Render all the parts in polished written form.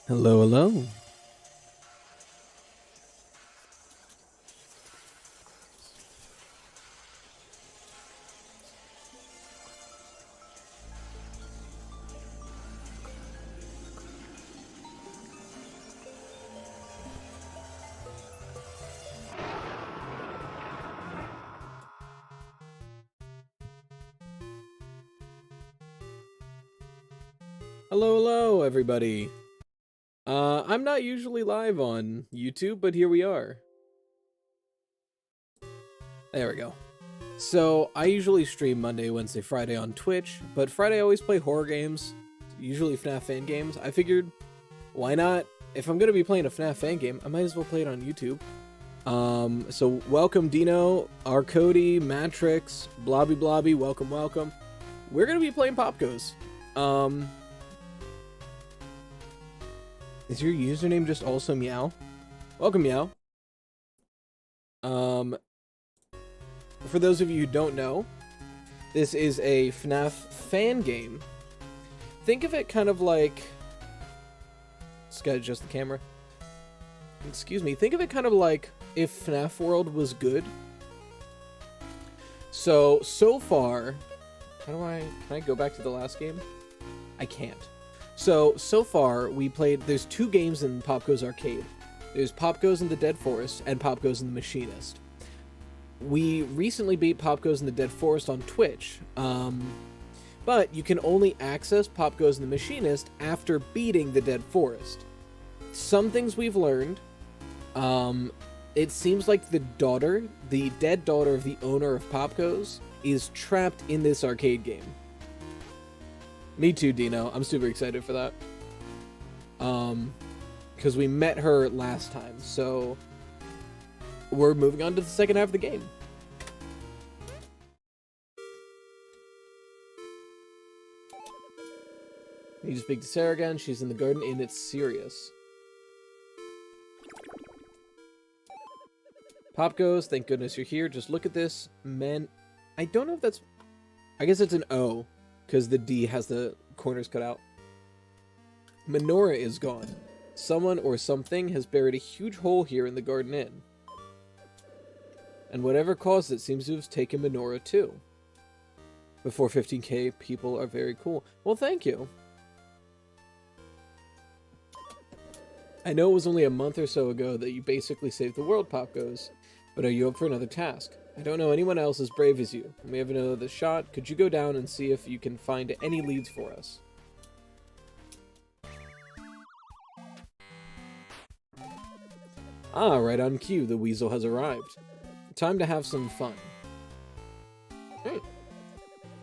Hello, hello. Hello, hello, everybody. I'm not usually live on YouTube, but here we are. There we go. So, I usually stream Monday, Wednesday, Friday on Twitch, but Friday I always play horror games, usually FNAF fan games. I figured, why not? If I'm gonna be playing a FNAF fan game, I might as well play it on YouTube. So welcome Dino, Arcody, Matrix, Blobby Blobby, welcome, welcome. We're gonna be playing POPGOES. Is your username just also Meow? Welcome, Meow. For those of you who don't know, this is a FNAF fan game. Think of it kind of like... Just gotta adjust the camera. Excuse me. Think of it kind of like if FNAF World was good. So far... Can I go back to the last game? I can't. So far, we played... There's two games in POPGOES Arcade. There's POPGOES in the Dead Forest and POPGOES in the Machinist. We recently beat POPGOES in the Dead Forest on Twitch. But you can only access POPGOES in the Machinist after beating the Dead Forest. Some things we've learned. It seems like the dead daughter of the owner of POPGOES, is trapped in this arcade game. Me too, Dino. I'm super excited for that. Because we met her last time, so we're moving on to the second half of the game. You need to speak to Sarah again. She's in the Garden Inn. It's serious. POPGOES, thank goodness you're here. Just look at this. Men. I don't know if that's... I guess it's an O, because the D has the corners cut out. Menorah is gone. Someone or something has buried a huge hole here in the Garden Inn. And whatever caused it seems to have taken Menorah too. Before 15k, people are very cool. Well, thank you. I know it was only a month or so ago that you basically saved the world, POPGOES, but are you up for another task? I don't know anyone else as brave as you, and we have another shot. Could you go down and see if you can find any leads for us? Ah, right on cue, the weasel has arrived. Time to have some fun.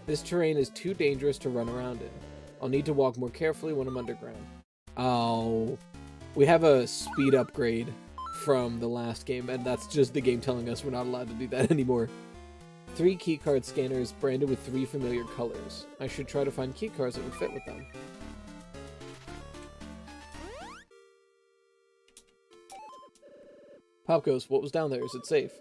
This terrain is too dangerous to run around in. I'll need to walk more carefully when I'm underground. Oh, we have a speed upgrade from the last game, and that's just the game telling us we're not allowed to do that anymore. 3 keycard scanners branded with 3 familiar colors. I should try to find keycards that would fit with them. POPGOES, what was down there? Is it safe?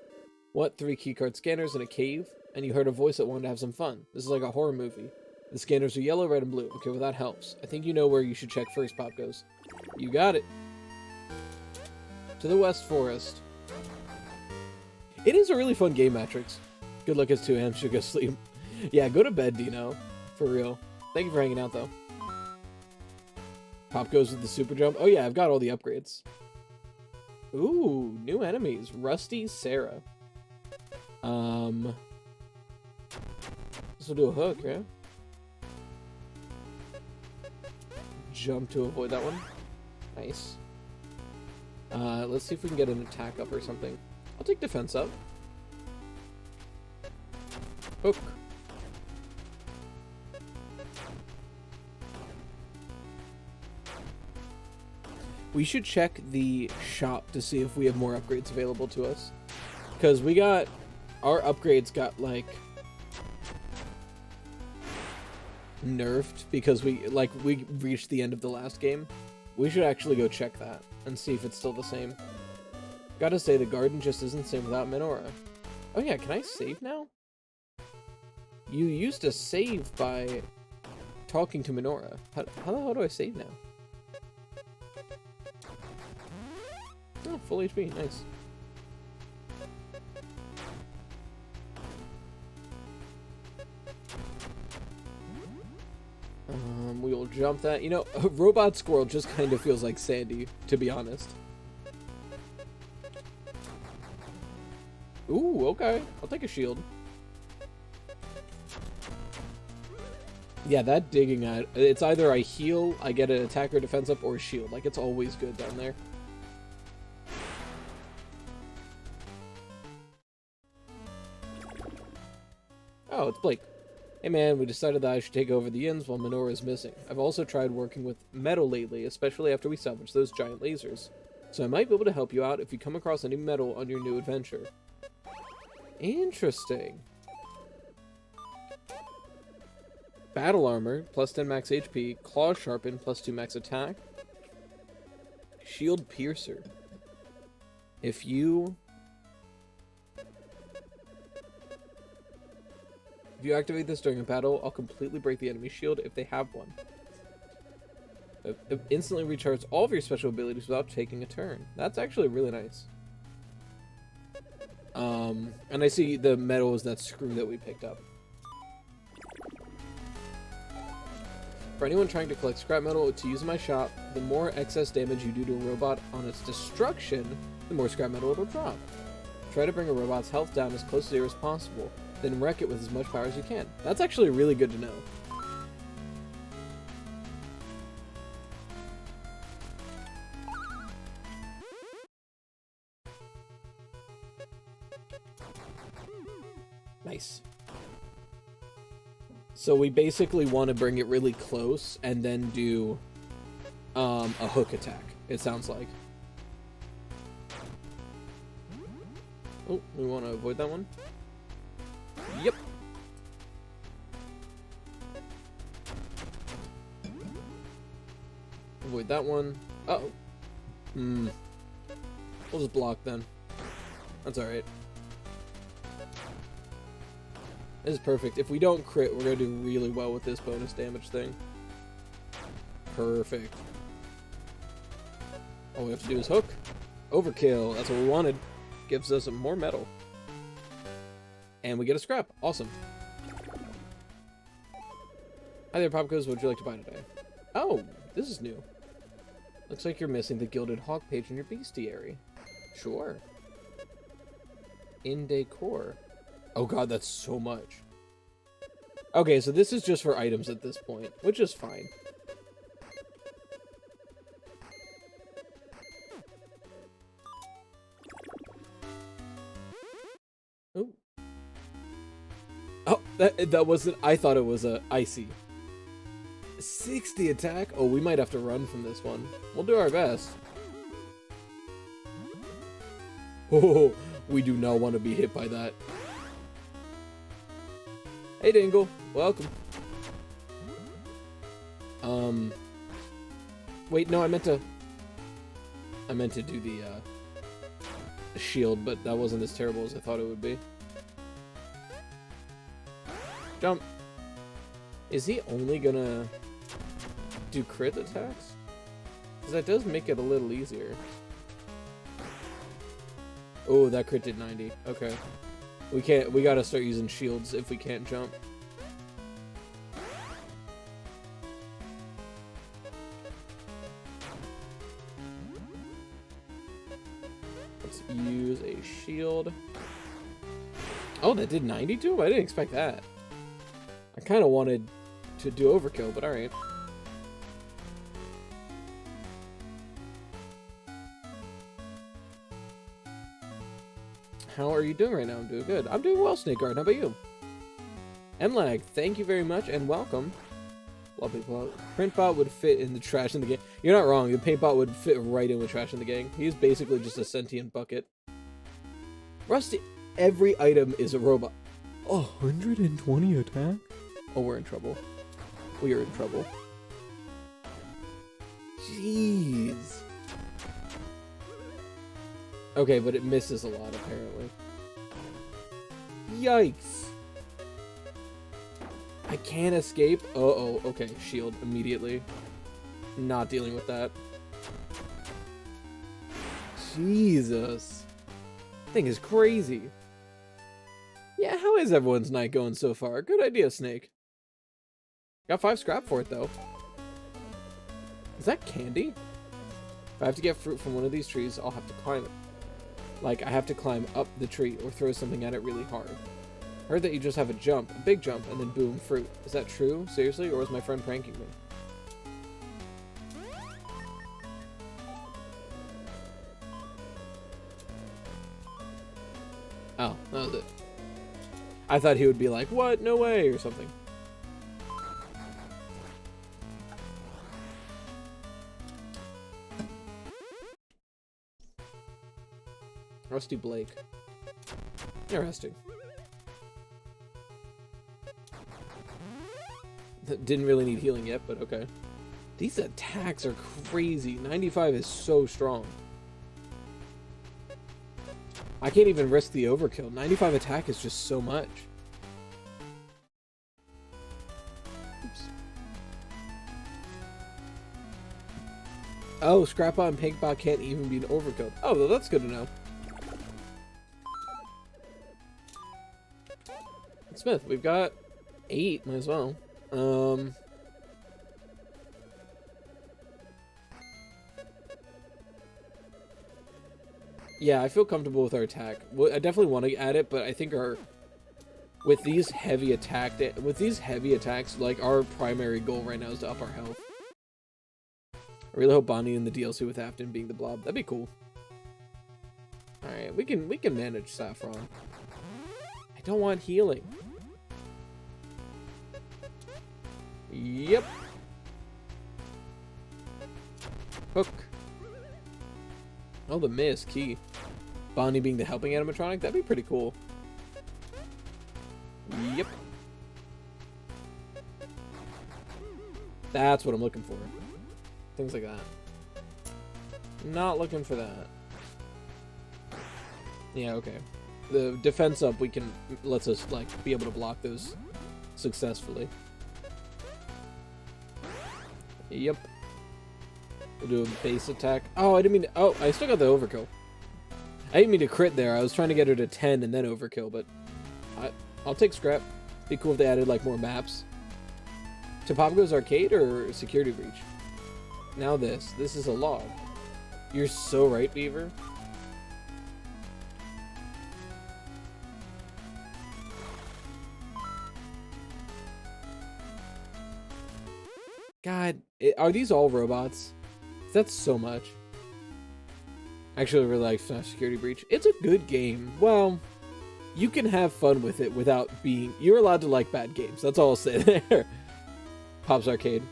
What? 3 keycard scanners in a cave? And you heard a voice that wanted to have some fun. This is like a horror movie. The scanners are yellow, red, and blue. Okay, well that helps. I think you know where you should check first, POPGOES. You got it. To the West Forest. It is a really fun game, Matrix. Good luck as 2 a.m. should go sleep. Yeah, go to bed, Dino. For real. Thank you for hanging out, though. POPGOES with the super jump. Oh yeah, I've got all the upgrades. Ooh, new enemies. Rusty Sarah. This will do a hook, yeah? Jump to avoid that one. Nice. Let's see if we can get an attack up or something. I'll take defense up. Hook. We should check the shop to see if we have more upgrades available to us. Because we got... Our upgrades got, like... nerfed because we reached the end of the last game. We should actually go check that and see if it's still the same. Gotta say, the garden just isn't the same without Menorah. Oh yeah, can I save now? You used to save by talking to Menorah. How the hell do I save now? full HP. Nice. We will jump that. You know, Robot Squirrel just kind of feels like Sandy, to be honest. Ooh, okay. I'll take a shield. Yeah, that digging at it's either I heal, I get an attack or defense up, or a shield. Like, it's always good down there. Oh, it's Blake. Hey man, we decided that I should take over the inns while Minoru is missing. I've also tried working with metal lately, especially after we salvaged those giant lasers. So I might be able to help you out if you come across any metal on your new adventure. Interesting. Battle armor, plus 10 max HP. Claw sharpen, plus 2 max attack. Shield piercer. If you activate this during a battle, I'll completely break the enemy shield if they have one. It instantly recharges all of your special abilities without taking a turn. That's actually really nice. And I see the metal is that screw that we picked up. For anyone trying to collect scrap metal to use in my shop, the more excess damage you do to a robot on its destruction, the more scrap metal it'll drop. Try to bring a robot's health down as close to zero as possible, then wreck it with as much power as you can. That's actually really good to know. Nice. So we basically want to bring it really close and then do a hook attack, it sounds like. Oh, we want to avoid that one? Yep. Avoid that one. Uh-oh. We'll just block then. That's alright. This is perfect. If we don't crit, we're going to do really well with this bonus damage thing. Perfect. All we have to do is hook. Overkill. That's what we wanted. Gives us some more metal. And we get a scrap. Awesome. Hi there, POPGOES. What would you like to buy today? Oh, this is new. Looks like you're missing the Gilded Hawk page in your bestiary. Sure. In decor. Oh god, that's so much. Okay, so this is just for items at this point, which is fine. Ooh. Oh, that wasn't... I thought it was a icy. 60 attack? Oh, we might have to run from this one. We'll do our best. Oh, we do not want to be hit by that. Hey Dingle, welcome. Wait, no, I meant to do the shield, but that wasn't as terrible as I thought it would be. Jump. Is he only gonna do crit attacks? Because that does make it a little easier. Oh, that crit did 90. Okay. We gotta start using shields if we can't jump. Let's use a shield. Oh, that did 92? I didn't expect that. I kind of wanted to do overkill, but alright. How are you doing right now? I'm doing good. I'm doing well, Snakeguard. How about you? MLag, thank you very much and welcome. Printbot would fit in the trash in the game. You're not wrong. The paintbot would fit right in with trash in the gang. He's basically just a sentient bucket. Rusty, every item is a robot. 120 attack? Oh, we're in trouble. We are in trouble. Jeez. Okay, but it misses a lot, apparently. Yikes. I can't escape. Uh-oh. Okay, shield immediately. Not dealing with that. Jesus. Thing is crazy. Yeah, how is everyone's night going so far? Good idea, Snake. Got 5 scrap for it, though. Is that candy? If I have to get fruit from one of these trees, I'll have to climb it. Like, I have to climb up the tree or throw something at it really hard. I heard that you just have a jump, a big jump, and then boom, fruit. Is that true? Seriously? Or is my friend pranking me? Oh, that was it. I thought he would be like, what? No way, or something. Rusty Blake. Interesting. Didn't really need healing yet, but okay. These attacks are crazy. 95 is so strong. I can't even risk the overkill. 95 attack is just so much. Oops. Oh, Scrapbot and Pinkbot can't even be an overkill. Oh, well, that's good to know. Smith, we've got 8, might as well. Yeah, I feel comfortable with our attack. I definitely want to add it, but I think with these heavy attacks, like, our primary goal right now is to up our health. I really hope Bonnie in the DLC with Afton being the blob. That'd be cool. All right, we can manage Saffron. I don't want healing. Yep. Hook. Oh, the miss key. Bonnie being the helping animatronic, that'd be pretty cool. Yep. That's what I'm looking for. Things like that. Not looking for that. Yeah, okay. The defense up lets us like be able to block those successfully. Yep. We'll do a base attack. Oh, I didn't mean to, oh, I still got the overkill. I didn't mean to crit there. I was trying to get her to 10 and then overkill, but I'll take scrap. Be cool if they added like more maps. To POPGOES Arcade or Security Breach? Now this is a log. You're so right, Beaver. God, are these all robots? That's so much. Actually, I really like FNAF Security Breach. It's a good game. Well, you can have fun with it without being... You're allowed to like bad games. That's all I'll say there. Pop's Arcade.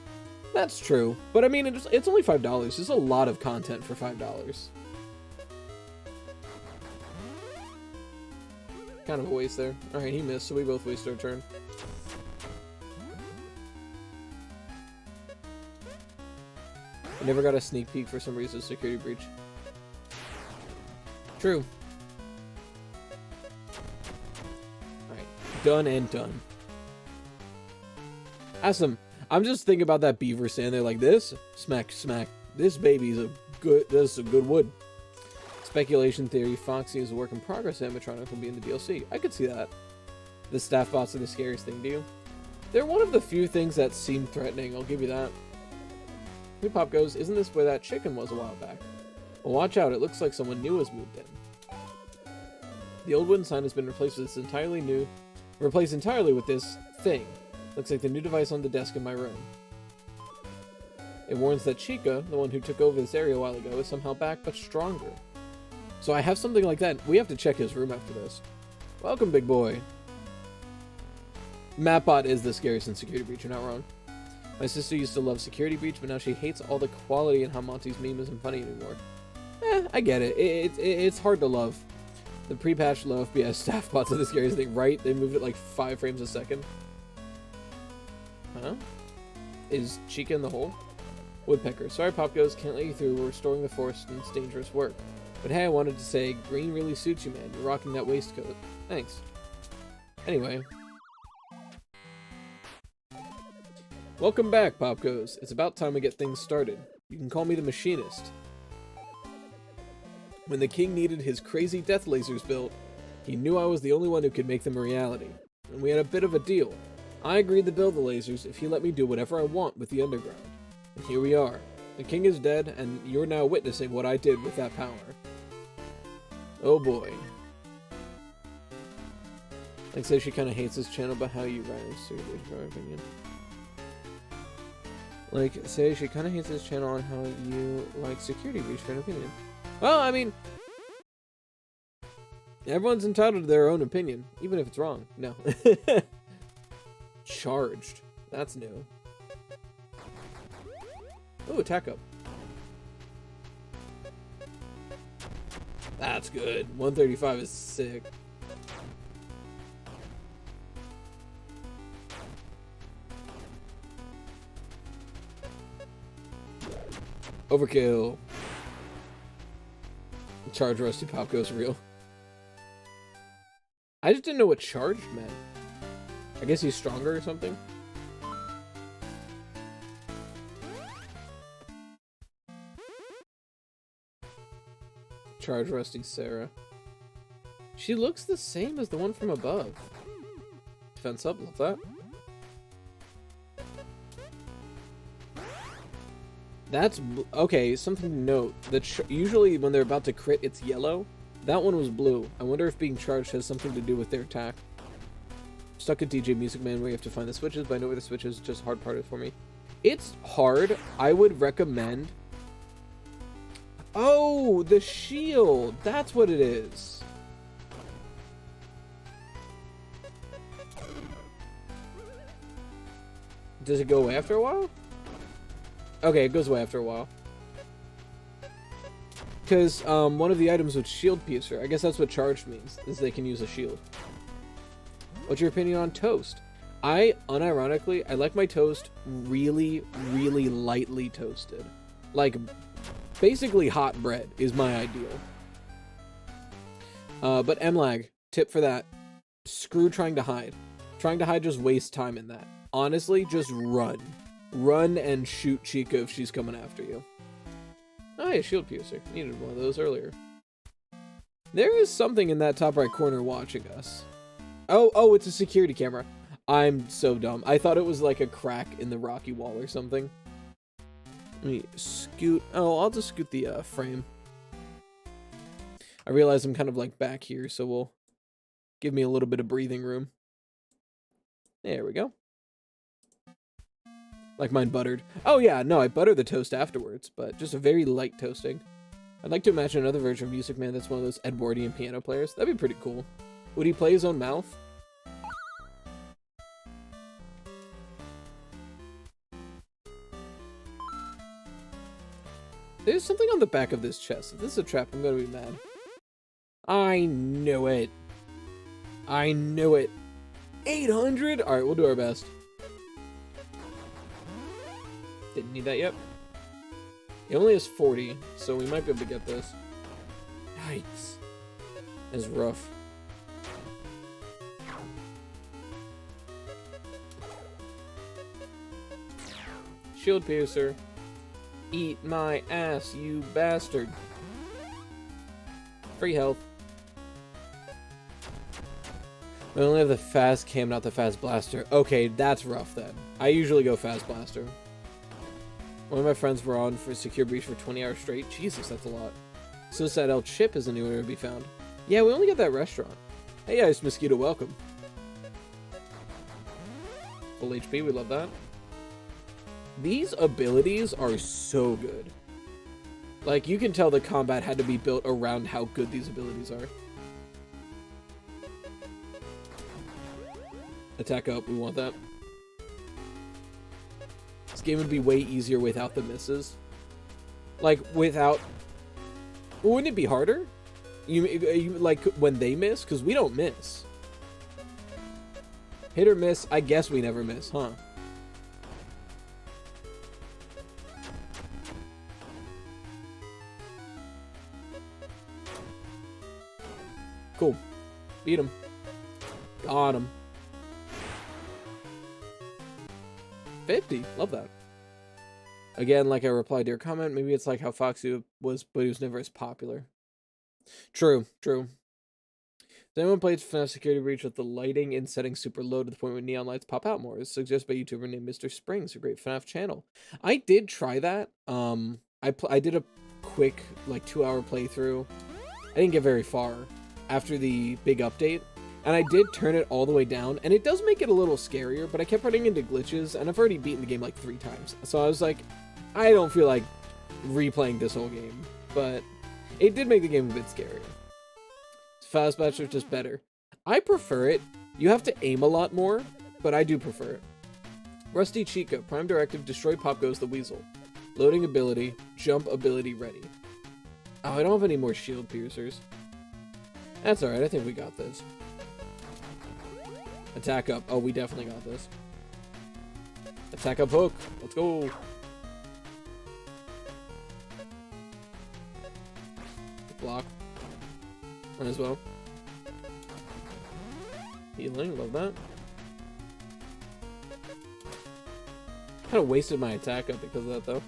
That's true. But I mean, it's only $5. There's a lot of content for $5. Kind of a waste there. Alright, he missed, so we both wasted our turn. I never got a sneak peek for some reason, Security Breach. True. Alright, done and done. Awesome. I'm just thinking about that beaver standing there like this. Smack, smack. This baby's this is a good wood. Speculation theory, Foxy is a work in progress, animatronic will be in the DLC. I could see that. The staff bots are the scariest thing to you. They're one of the few things that seem threatening, I'll give you that. Hey POPGOES, isn't this where that chicken was a while back? Well, watch out, it looks like someone new has moved in. The old wooden sign has been replaced with replaced entirely with this thing. Looks like the new device on the desk in my room. It warns that Chica, the one who took over this area a while ago, is somehow back, but stronger. So I have something like that. We have to check his room after this. Welcome, big boy. Mapbot is the scariest in Security Breach, you're not wrong. My sister used to love Security Breach, but now she hates all the quality and how Monty's meme isn't funny anymore. I get it. It's hard to love. The pre-patched low FPS staff bots are the scariest thing, right? They moved it like 5 frames a second. Huh? Is Chica in the hole? Woodpecker. Sorry, POPGOES, can't let you through. We're restoring the forest and it's dangerous work. But hey, I wanted to say, green really suits you, man. You're rocking that waistcoat. Thanks. Anyway. Welcome back, POPGOES. It's about time we get things started. You can call me the machinist. When the king needed his crazy death lasers built, he knew I was the only one who could make them a reality. And we had a bit of a deal. I agreed to build the lasers if he let me do whatever I want with the underground. And here we are. The king is dead, and you're now witnessing what I did with that power. Oh boy. Like, say she kind of hates this channel, but how you write is her opinion. Like, say she kind of hates this channel on how you like security breach for an opinion. Well, I mean, everyone's entitled to their own opinion, even if it's wrong. No. Charged. That's new. Oh, attack up. That's good. 135 is sick. Overkill. Charge Rusty POPGOES real. I just didn't know what charged meant. I guess he's stronger or something. Charge Rusty Sarah. She looks the same as the one from above. Defense up, love that. That's okay. Something to note. That usually when they're about to crit, it's yellow. That one was blue. I wonder if being charged has something to do with their attack. Stuck at DJ Music Man where you have to find the switches, but I know where the switches just hard part is for me. It's hard. I would recommend. Oh, the shield. That's what it is. Does it go away after a while? Okay, it goes away after a while. Because one of the items was shield piercer. I guess that's what charged means, is they can use a shield. What's your opinion on toast? Unironically, I like my toast really, really lightly toasted. Like, basically hot bread is my ideal. But MLAG, tip for that. Screw trying to hide. Trying to hide just wastes time in that. Honestly, just run. Run and shoot Chica if she's coming after you. Oh yeah, shield piercer. Needed one of those earlier. There is something in that top right corner watching us. Oh, it's a security camera. I'm so dumb. I thought it was like a crack in the rocky wall or something. Let me scoot. Oh, I'll just scoot the frame. I realize I'm kind of like back here, so we'll give me a little bit of breathing room. There we go. Like mine buttered. Oh yeah, no, I butter the toast afterwards, but just a very light toasting. I'd like to imagine another version of Music Man that's one of those Edwardian piano players. That'd be pretty cool. Would he play his own mouth? There's something on the back of this chest. If this is a trap, I'm gonna be mad. I knew it. I knew it. 800? Alright, we'll do our best. Didn't need that yet. It only has 40, so we might be able to get this. Yikes. It's rough. Shield piercer. Eat my ass, you bastard. Free health. We only have the fast cam, not the fast blaster. Okay, that's rough then. I usually go fast blaster. One of my friends were on for Secure Breach for 20 hours straight. Jesus, that's a lot. Suicide El Chip is anywhere to be found. Yeah, we only got that restaurant. Hey, Ice Mosquito, welcome. Full HP, we love that. These abilities are so good. Like, you can tell the combat had to be built around how good these abilities are. Attack up, we want that. This game would be way easier without the misses. Like, without... Wouldn't it be harder? You like, when they miss? Because we don't miss. Hit or miss, I guess we never miss, huh? Cool. Beat him. Got him. 50. Love that. Again, like I replied to your comment, maybe it's like how Foxy was, but he was never as popular. True, true. Has anyone played FNAF Security Breach with the lighting and settings super low to the point where neon lights pop out more? It's suggested by a YouTuber named Mr. Springs, a great FNAF channel. I did try that. I did a quick, like, 2-hour playthrough. I didn't get very far after the big update. And I did turn it all the way down, and it does make it a little scarier, but I kept running into glitches, and I've already beaten the game like 3 times. So I was like, I don't feel like replaying this whole game. But it did make the game a bit scarier. Fast Bachelor just better. I prefer it. You have to aim a lot more, but I do prefer it. Rusty Chica, Prime Directive, Destroy POPGOES the Weasel. Loading ability, jump ability ready. Oh, I don't have any more shield piercers. That's alright, I think we got this. Attack up. Oh, we definitely got this. Attack up hook. Let's go. Block. Might as well. Healing, love that. Kind of wasted my attack up because of that, though.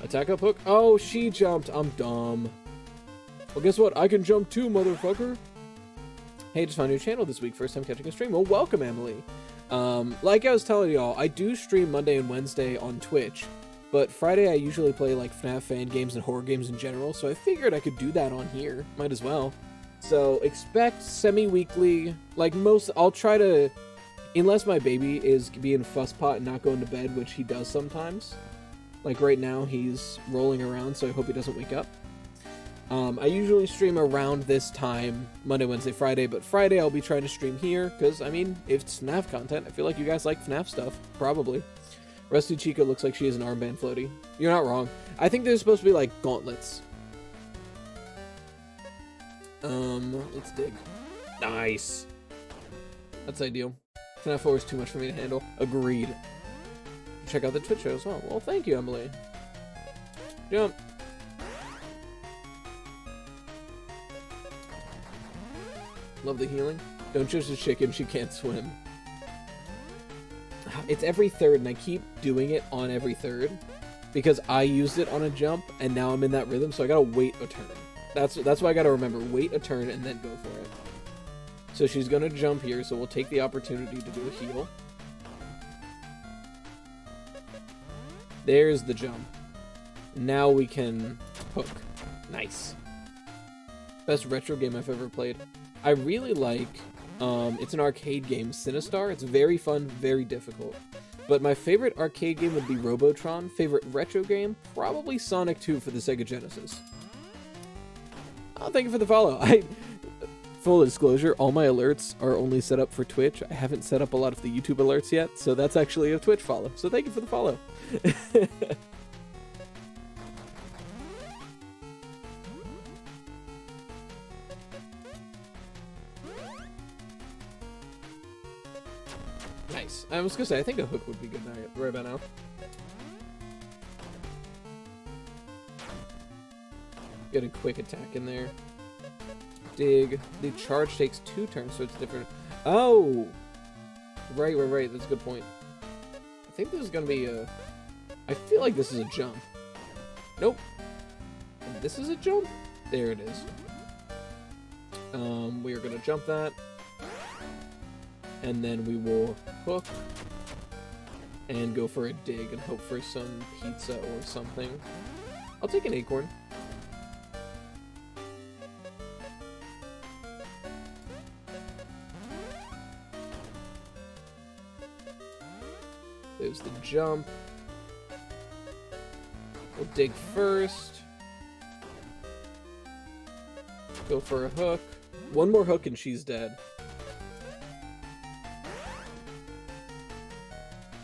Attack up hook. Oh, she jumped. I'm dumb. Well, guess what? I can jump too, motherfucker. Hey, just found your channel this week. First time catching a stream. Well, welcome, Emily. Like I was telling y'all, I do stream Monday and Wednesday on Twitch. But Friday I usually play like FNAF fan games and horror games in general, so I figured I could do that on here. Might as well. So expect semi-weekly, like most, I'll try to, unless my baby is being fusspot and not going to bed, which he does sometimes. Like right now he's rolling around, so I hope he doesn't wake up. I usually stream around this time, Monday, Wednesday, Friday, but Friday I'll be trying to stream here, because, I mean, if it's FNAF content, I feel like you guys like FNAF stuff, probably. Rusty Chica looks like she has an armband floaty. You're not wrong. I think there's supposed to be, like, gauntlets. Let's dig. Nice! That's ideal. FNAF 4 is too much for me to handle. Agreed. Check out the Twitch show as well. Well, thank you, Emily. Jump! Love the healing. Don't judge the chicken, she can't swim. It's every third, and I keep doing it on every third because I used it on a jump, and now I'm in that rhythm, so I gotta wait a turn. That's what I gotta remember. Wait a turn and then go for it. So she's gonna jump here, so we'll take the opportunity to do a heal. There's the jump. Now we can hook. Nice. Best retro game I've ever played. I really like, it's an arcade game, Sinistar. It's very fun, very difficult. But my favorite arcade game would be Robotron. Favorite retro game? Probably Sonic 2 for the Sega Genesis. Oh, thank you for the follow. Full disclosure, all my alerts are only set up for Twitch. I haven't set up a lot of the YouTube alerts yet, so that's actually a Twitch follow. So thank you for the follow. Nice. I was gonna say, I think a hook would be good right about now. Get a quick attack in there. Dig. The charge takes 2 turns, so it's different. Oh! Right. That's a good point. I think this is gonna be a... I feel like this is a jump. Nope. This is a jump? There it is. We are gonna jump that. And then we will hook and go for a dig and hope for some pizza or something. I'll take an acorn. There's the jump. We'll dig first. Go for a hook. One more hook and she's dead.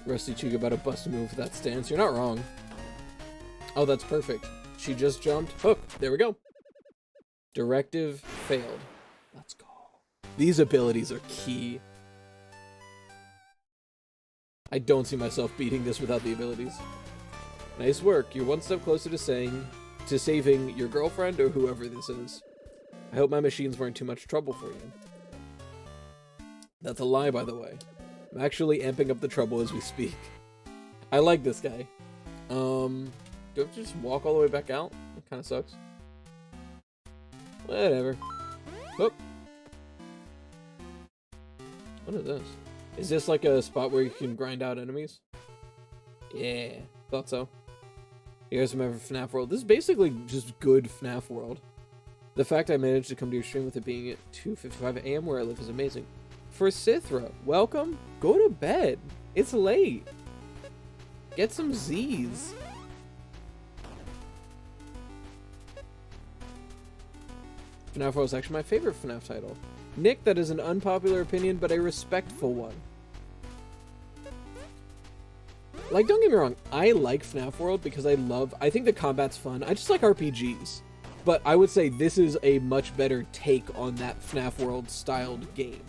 Rusty Chica about to bust a move with that stance. You're not wrong. Oh, that's perfect. She just jumped. Hook. There we go. Directive failed. Let's go. These abilities are key. I don't see myself beating this without the abilities. Nice work. You're one step closer to saving your girlfriend or whoever this is. I hope my machines weren't too much trouble for you. That's a lie, by the way. I'm actually amping up the trouble as we speak. I like this guy. Do I have to just walk all the way back out? It kind of sucks. Whatever. Oh. What is this? Is this like a spot where you can grind out enemies? Yeah, thought so. Here's some ever FNAF World. This is basically just good FNAF World. The fact I managed to come to your stream with it being at 2:55 a.m. where I live is amazing. For Sithra, welcome. Go to bed. It's late. Get some Z's. FNAF World is actually my favorite FNAF title. Nick, that is an unpopular opinion, but a respectful one. Like, don't get me wrong, I like FNAF World because I think the combat's fun. I just like RPGs. But I would say this is a much better take on that FNAF World styled game.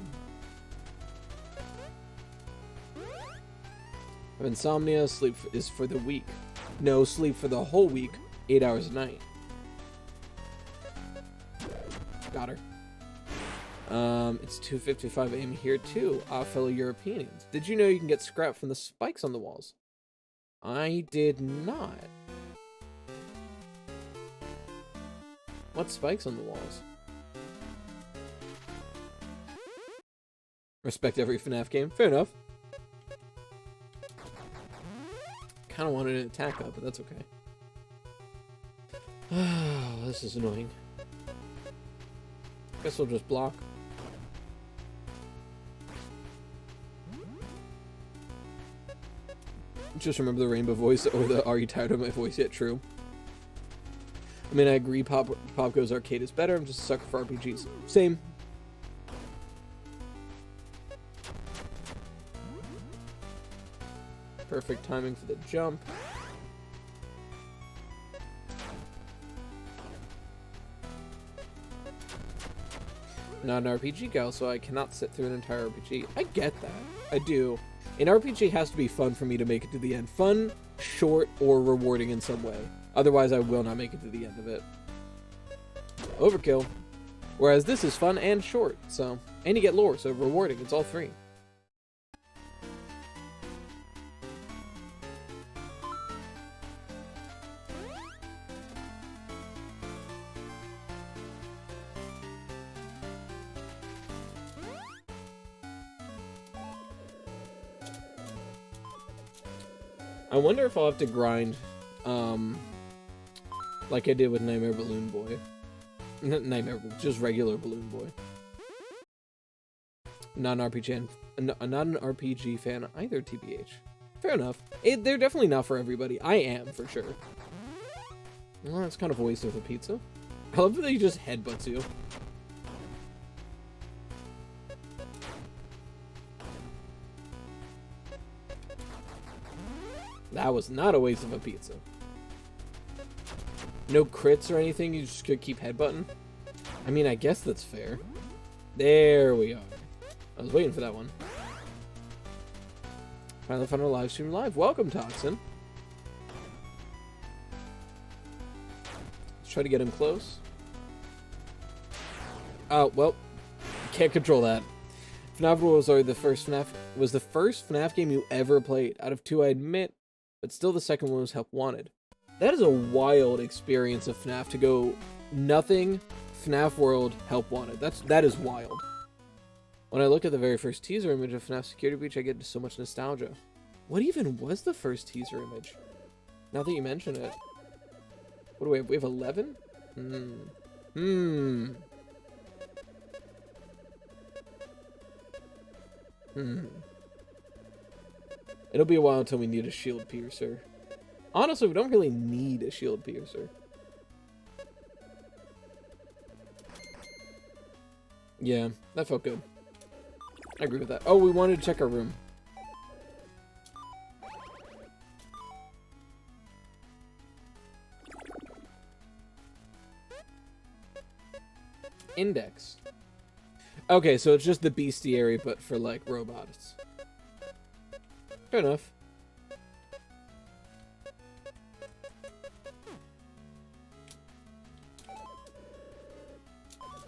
I have insomnia, sleep is for the week. No, sleep for the whole week, 8 hours a night. Got her. It's 2:55 a.m. here too, fellow Europeans. Did you know you can get scrap from the spikes on the walls? I did not. What spikes on the walls? Respect every FNAF game. Fair enough. Kind of wanted an attack up, but that's okay. Oh, this is annoying. Guess we'll just block. Just remember the rainbow voice or the "Are you tired of my voice yet?" True. I mean, I agree POPGOES Arcade is better. I'm just a sucker for RPGs. Same. Perfect timing for the jump. Not an RPG gal, so I cannot sit through an entire RPG. I get that. I do. An RPG has to be fun for me to make it to the end. Fun, short, or rewarding in some way. Otherwise, I will not make it to the end of it. Overkill. Whereas this is fun and short, so... And you get lore, so rewarding. It's all three. I wonder if I'll have to grind, like I did with Nightmare Balloon Boy. Just regular Balloon Boy. Not an RPG fan either, TBH. Fair enough. They're definitely not for everybody. I am, for sure. Well, that's kind of a waste of a pizza. I love that he just headbutts you. That was not a waste of a pizza. No crits or anything, you just could keep headbutting? I mean, I guess that's fair. There we are. I was waiting for that one. Finally found our live stream live. Welcome, Toxin. Let's try to get him close. Oh, well. Can't control that. FNAF was the first FNAF game you ever played. Out of two, I admit. But still the second one was Help Wanted. That is a wild experience of FNAF to go nothing, FNAF World, Help Wanted. That is wild. When I look at the very first teaser image of FNAF Security Breach, I get so much nostalgia. What even was the first teaser image? Now that you mention it. What do we have? We have 11? It'll be a while until we need a shield piercer. Honestly, we don't really need a shield piercer. Yeah, that felt good. I agree with that. Oh, we wanted to check our room. Index. Okay, so it's just the bestiary, but for, like, robots. Fair enough.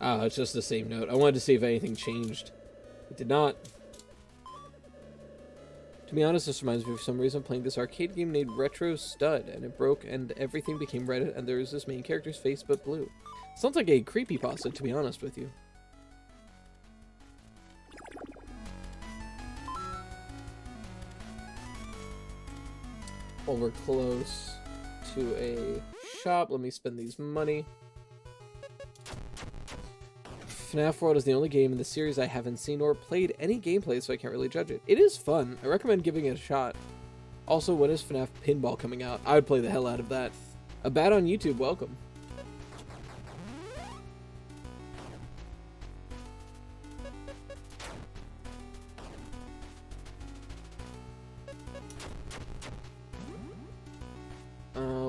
Oh, it's just the same note. I wanted to see if anything changed. It did not. To be honest, this reminds me for some reason playing this arcade game named Retro Stud, and it broke and everything became red and there was this main character's face but blue. Sounds like a creepypasta, to be honest with you. Well, we're close to a shop. Let me spend these money. FNAF World is the only game in the series I haven't seen or played any gameplay, so I can't really judge it. It is fun. I recommend giving it a shot. Also, when is FNAF Pinball coming out? I would play the hell out of that. A bat on YouTube, welcome.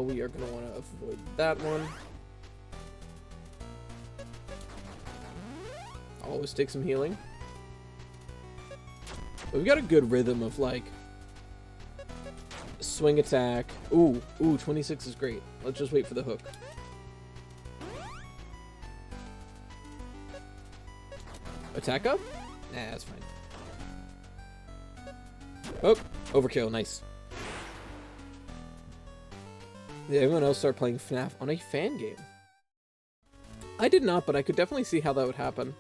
We are going to want to avoid that one. Always take some healing. We've got a good rhythm of, like, swing attack. Ooh, 26 is great. Let's just wait for the hook. Attack up? Nah, that's fine. Hook. Overkill, nice. Did everyone else start playing FNAF on a fan game? I did not, but I could definitely see how that would happen.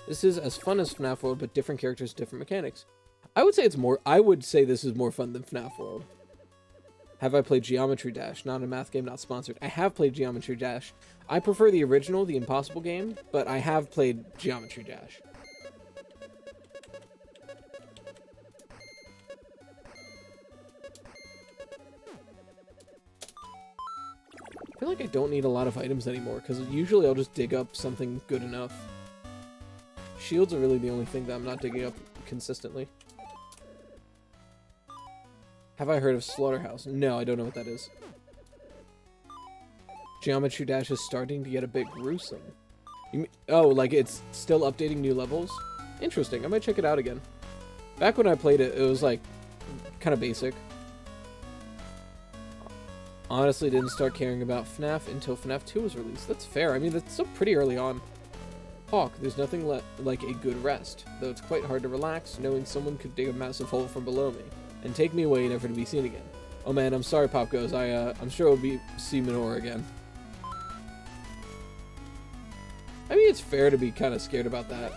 This is as fun as FNAF World, but different characters, different mechanics. I would say this is more fun than FNAF World. Have I played Geometry Dash? Not a math game, not sponsored. I have played Geometry Dash. I prefer the original, the Impossible game, but I have played Geometry Dash. I feel like I don't need a lot of items anymore, because usually I'll just dig up something good enough. Shields are really the only thing that I'm not digging up consistently. Have I heard of Slaughterhouse? No, I don't know what that is. Geometry Dash is starting to get a bit gruesome. Oh, like it's still updating new levels? Interesting, I might check it out again. Back when I played it, it was like kind of basic. Honestly, didn't start caring about FNAF until FNAF 2 was released. That's fair. I mean, that's still pretty early on. Hawk, there's nothing like a good rest, though it's quite hard to relax knowing someone could dig a massive hole from below me and take me away never to be seen again. Oh man, I'm sorry, POPGOES. I'm sure we'll see Menorah again. I mean, it's fair to be kind of scared about that.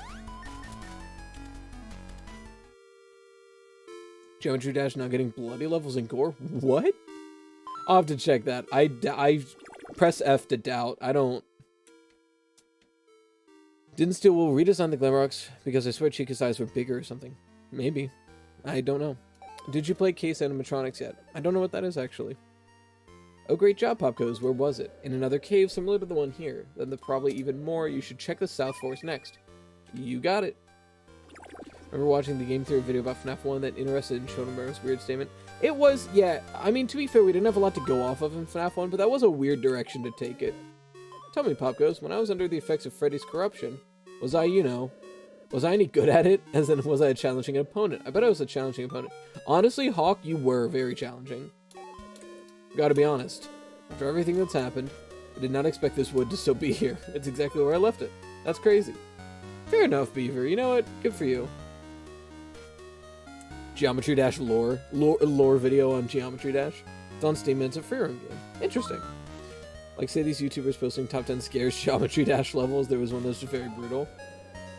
Geometry Dash now getting bloody levels and gore? What? I'll have to check that. I press F to doubt. I don't... Didn't Steel Wool redesign the Glamrocks because I swear Chica's eyes were bigger or something. Maybe. I don't know. Did you play Case Animatronics yet? I don't know what that is, actually. Oh, great job, POPGOES. Where was it? In another cave similar to the one here. Then probably even more, you should check the South Forest next. You got it. Remember watching the game theory video about FNAF 1 that interested in Schoenberg's weird statement? It was, yeah, I mean, to be fair, we didn't have a lot to go off of in FNAF 1, but that was a weird direction to take it. Tell me, POPGOES, when I was under the effects of Freddy's corruption, was I, was I any good at it? As in, was I a challenging opponent? I bet I was a challenging opponent. Honestly, Hawk, you were very challenging. Gotta be honest. After everything that's happened, I did not expect this wood to still be here. It's exactly where I left it. That's crazy. Fair enough, Beaver. You know what? Good for you. Geometry Dash lore video on Geometry Dash. It's on Steam and it's a free roam game. Interesting. Like, say these YouTubers posting top 10 scares Geometry Dash levels, there was one that was just very brutal.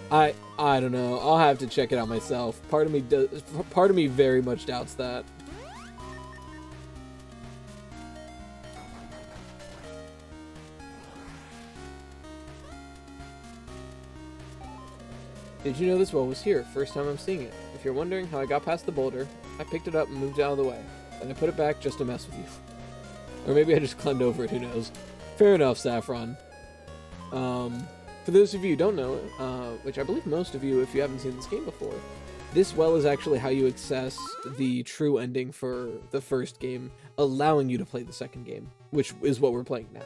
I don't know. I'll have to check it out myself. Part of me very much doubts that. Did you know this well was here? First time I'm seeing it. If you're wondering how I got past the boulder, I picked it up and moved out of the way. Then I put it back just to mess with you. Or maybe I just climbed over it, who knows. Fair enough, Saffron. For those of you who don't know, which I believe most of you, if you haven't seen this game before, this well is actually how you access the true ending for the first game, allowing you to play the second game, which is what we're playing now.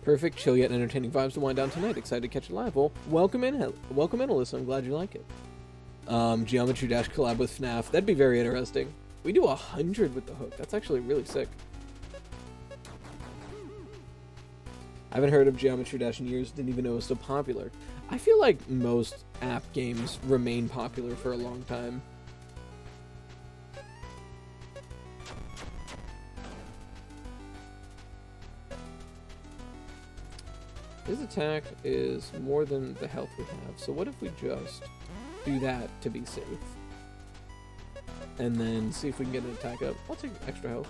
Perfect, chill yet entertaining vibes to wind down tonight. Excited to catch it live. Well, welcome in, Alyssa. I'm glad you like it. Geometry Dash collab with FNAF. That'd be very interesting. We do 100 with the hook. That's actually really sick. I haven't heard of Geometry Dash in years. Didn't even know it was so popular. I feel like most app games remain popular for a long time. His attack is more than the health we have. So what if we just do that to be safe? And then see if we can get an attack up. I'll take extra health.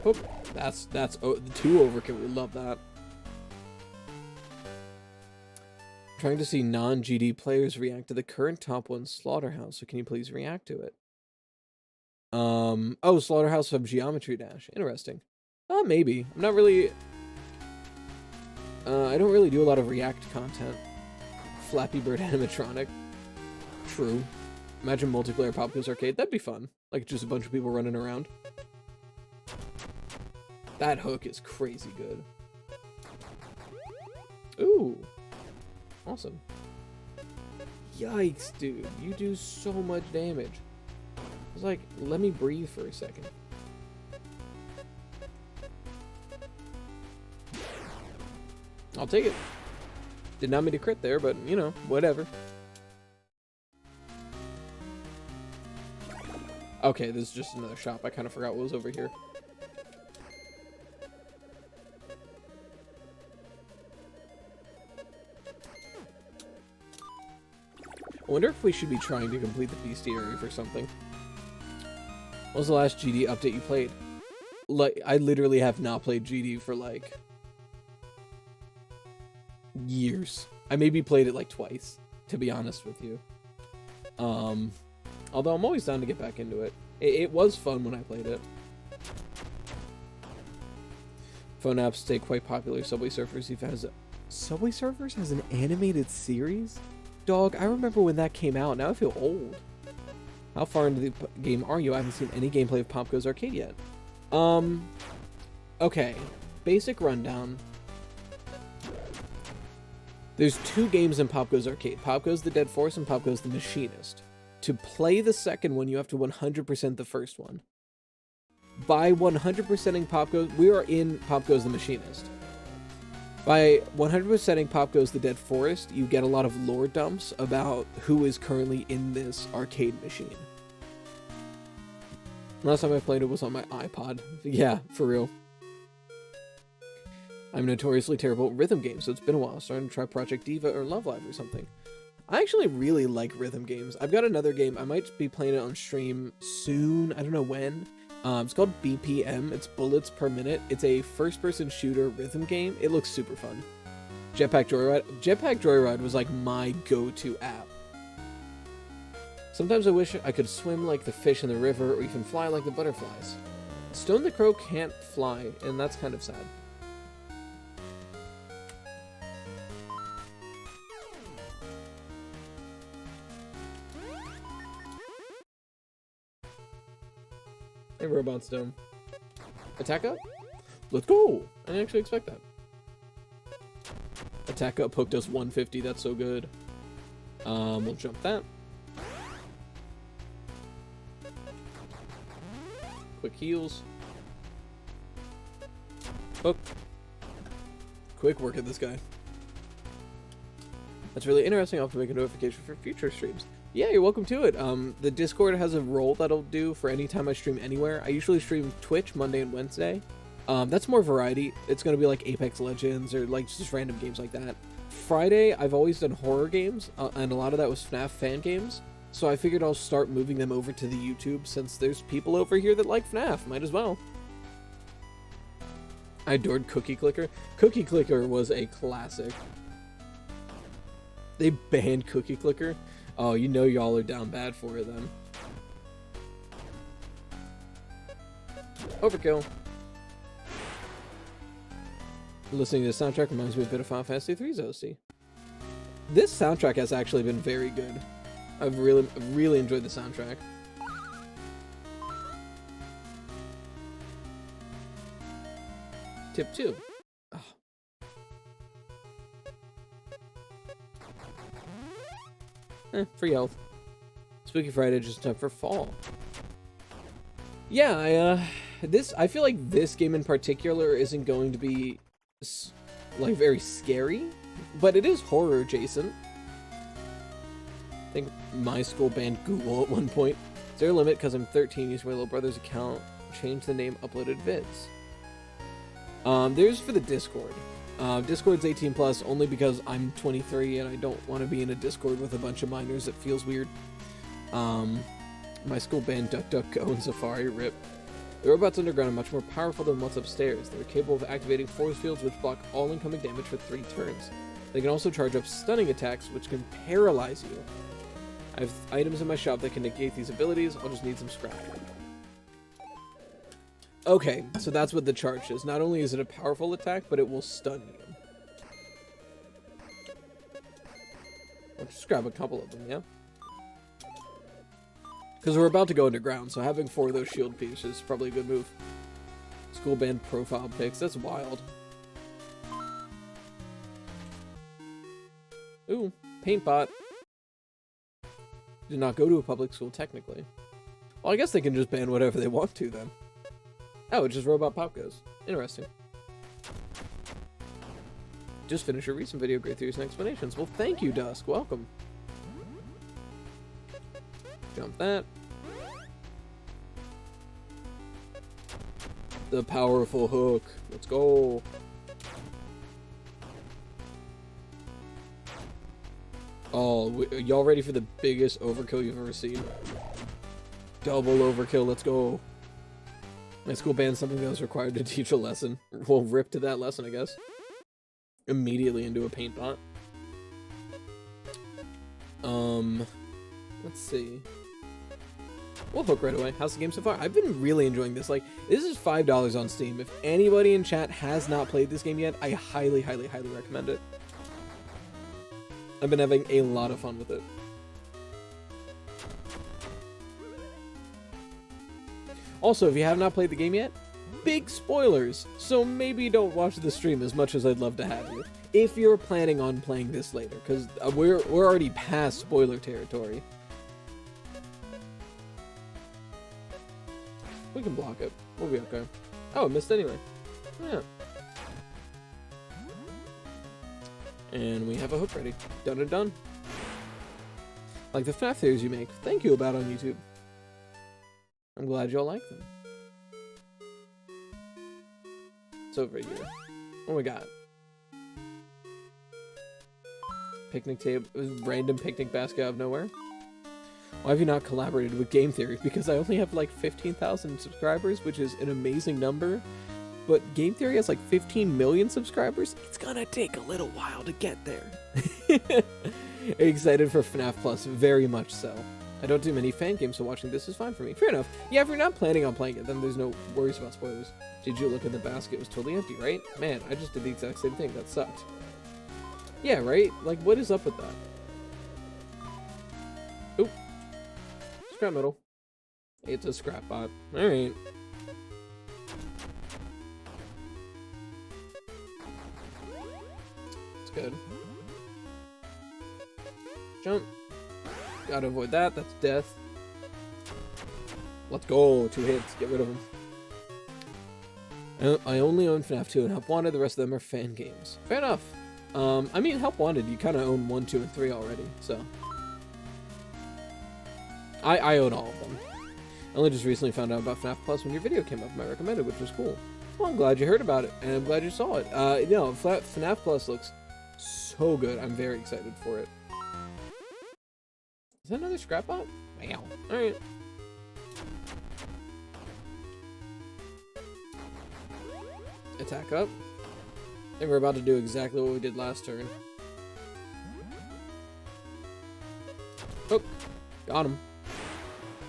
Oh, that's the 2 overkill. We love that. Trying to see non-GD players react to the current top 1 Slaughterhouse. So can you please react to it? Oh, Slaughterhouse of Geometry Dash. Interesting. Maybe. I'm not really... I don't really do a lot of React content. Flappy Bird animatronic. True. Imagine multiplayer POPGOES Arcade. That'd be fun. Like, just a bunch of people running around. That hook is crazy good. Ooh. Awesome. Yikes, dude. You do so much damage. I was like, let me breathe for a second. I'll take it. Did not mean to crit there, but, you know, whatever. Okay, this is just another shop. I kind of forgot what was over here. I wonder if we should be trying to complete the bestiary for something. What was the last GD update you played? Like, I literally have not played GD for, like, years. I maybe played it, like, twice, to be honest with you. Although I'm always down to get back into it. It was fun when I played it. Phone apps stay quite popular. Subway Surfers even has Subway Surfers has an animated series? Dog, I remember when that came out. Now I feel old. How far into the game are you? I haven't seen any gameplay of POPGOES Arcade yet. Okay. Basic rundown. There's 2 games in POPGOES Arcade. POPGOES The Dead Force and POPGOES The Machinist. To play the second one, you have to 100% the first one. By 100%ing POPGOES, we are in POPGOES The Machinist. By 100%ing POPGOES The Dead Forest, you get a lot of lore dumps about who is currently in this arcade machine. Last time I played it was on my iPod. Yeah, for real. I'm notoriously terrible at rhythm games, so it's been a while. Starting to try Project Diva or Love Live or something. I actually really like rhythm games. I've got another game. I might be playing it on stream soon. I don't know when. It's called BPM. It's bullets per minute. It's a first-person shooter rhythm game. It looks super fun. Jetpack Joyride. Jetpack Joyride was like my go-to app. Sometimes I wish I could swim like the fish in the river or even fly like the butterflies. Stone the Crow can't fly, and that's kind of sad. Hey, Robot Stone. Attack up? Let's go! I didn't actually expect that. Attack up hooked us 150. That's so good. We'll jump that. Quick heals. Hook. Quick work at this guy. That's really interesting. I'll have to make a notification for future streams. Yeah, you're welcome to it. The Discord has a role that'll do for any time I stream anywhere. I usually stream Twitch Monday and Wednesday. That's more variety. It's going to be like Apex Legends or like just random games like that. Friday, I've always done horror games, and a lot of that was FNAF fan games. So I figured I'll start moving them over to the YouTube since there's people over here that like FNAF. Might as well. I adored Cookie Clicker. Cookie Clicker was a classic. They banned Cookie Clicker. Oh, you know y'all are down bad for it then. Overkill. Listening to the soundtrack reminds me a bit of Final Fantasy III's OC. This soundtrack has actually been very good. I've really enjoyed the soundtrack. Tip 2. Free health. Spooky Friday just in time for fall. Yeah, I feel like this game in particular isn't going to be like very scary, but it is horror adjacent. I think my school banned Google at one point. Is there a limit? Because I'm 13, using my little brother's account, change the name, uploaded vids. There's for the Discord. Discord's 18 plus only because I'm 23 and I don't want to be in a Discord with a bunch of minors. It feels weird. My school banned DuckDuckGo and Safari. Rip. The robots underground are much more powerful than what's upstairs. They're capable of activating force fields which block all incoming damage for 3 turns. They can also charge up stunning attacks which can paralyze you. I have items in my shop that can negate these abilities. I'll just need some scrap. Okay, so that's what the charge is. Not only is it a powerful attack, but it will stun you. I'll just grab a couple of them, yeah? Because we're about to go underground, so having 4 of those shield pieces is probably a good move. School band profile pics, that's wild. Ooh, paint bot. Did not go to a public school, technically. Well, I guess they can just ban whatever they want to, then. Oh, it's just robot POPGOES. Interesting. Just finished your recent video, great theories and explanations. Well, thank you, Dusk. Welcome. Jump that. The powerful hook. Let's go. Oh, y'all ready for the biggest overkill you've ever seen? Double overkill. Let's go. My school banned something that was required to teach a lesson. We'll rip to that lesson, I guess. Immediately into a paint bot. Let's see. We'll hook right away. How's the game so far? I've been really enjoying this. Like, this is $5 on Steam. If anybody in chat has not played this game yet, I highly, highly, highly recommend it. I've been having a lot of fun with it. Also, if you have not played the game yet, big spoilers, so maybe don't watch the stream as much as I'd love to have you. If you're planning on playing this later, because we're already past spoiler territory. We can block it. We'll be okay. Oh, it missed anyway. Yeah. And we have a hook ready. Done and done. Like the FNAF theories you make. Thank you about on YouTube. I'm glad y'all like them. It's over here. What we got? Picnic table. Random picnic basket out of nowhere. Why have you not collaborated with Game Theory? Because I only have like 15,000 subscribers, which is an amazing number. But Game Theory has like 15 million subscribers. It's gonna take a little while to get there. Excited for FNAF Plus, very much so. I don't do many fan games, so watching this is fine for me. Fair enough. Yeah, if you're not planning on playing it, then there's no worries about spoilers. Did you look in the basket? It was totally empty, right? Man, I just did the exact same thing. That sucked. Yeah, right? Like, what is up with that? Oop. Scrap metal. It's a scrap bot. Alright. It's good. Jump. Gotta avoid that. That's death. Let's go. 2 hits. Get rid of them. I only own FNAF 2 and Help Wanted. The rest of them are fan games. Fair enough. I mean, Help Wanted, you kind of own 1, 2, and 3 already, so. I own all of them. I only just recently found out about FNAF Plus when your video came up and I recommended, which was cool. Well, I'm glad you heard about it, and I'm glad you saw it. FNAF Plus looks so good. I'm very excited for it. Is that another scrap bot? Wow. Alright. Attack up. And we're about to do exactly what we did last turn. Oh, got him.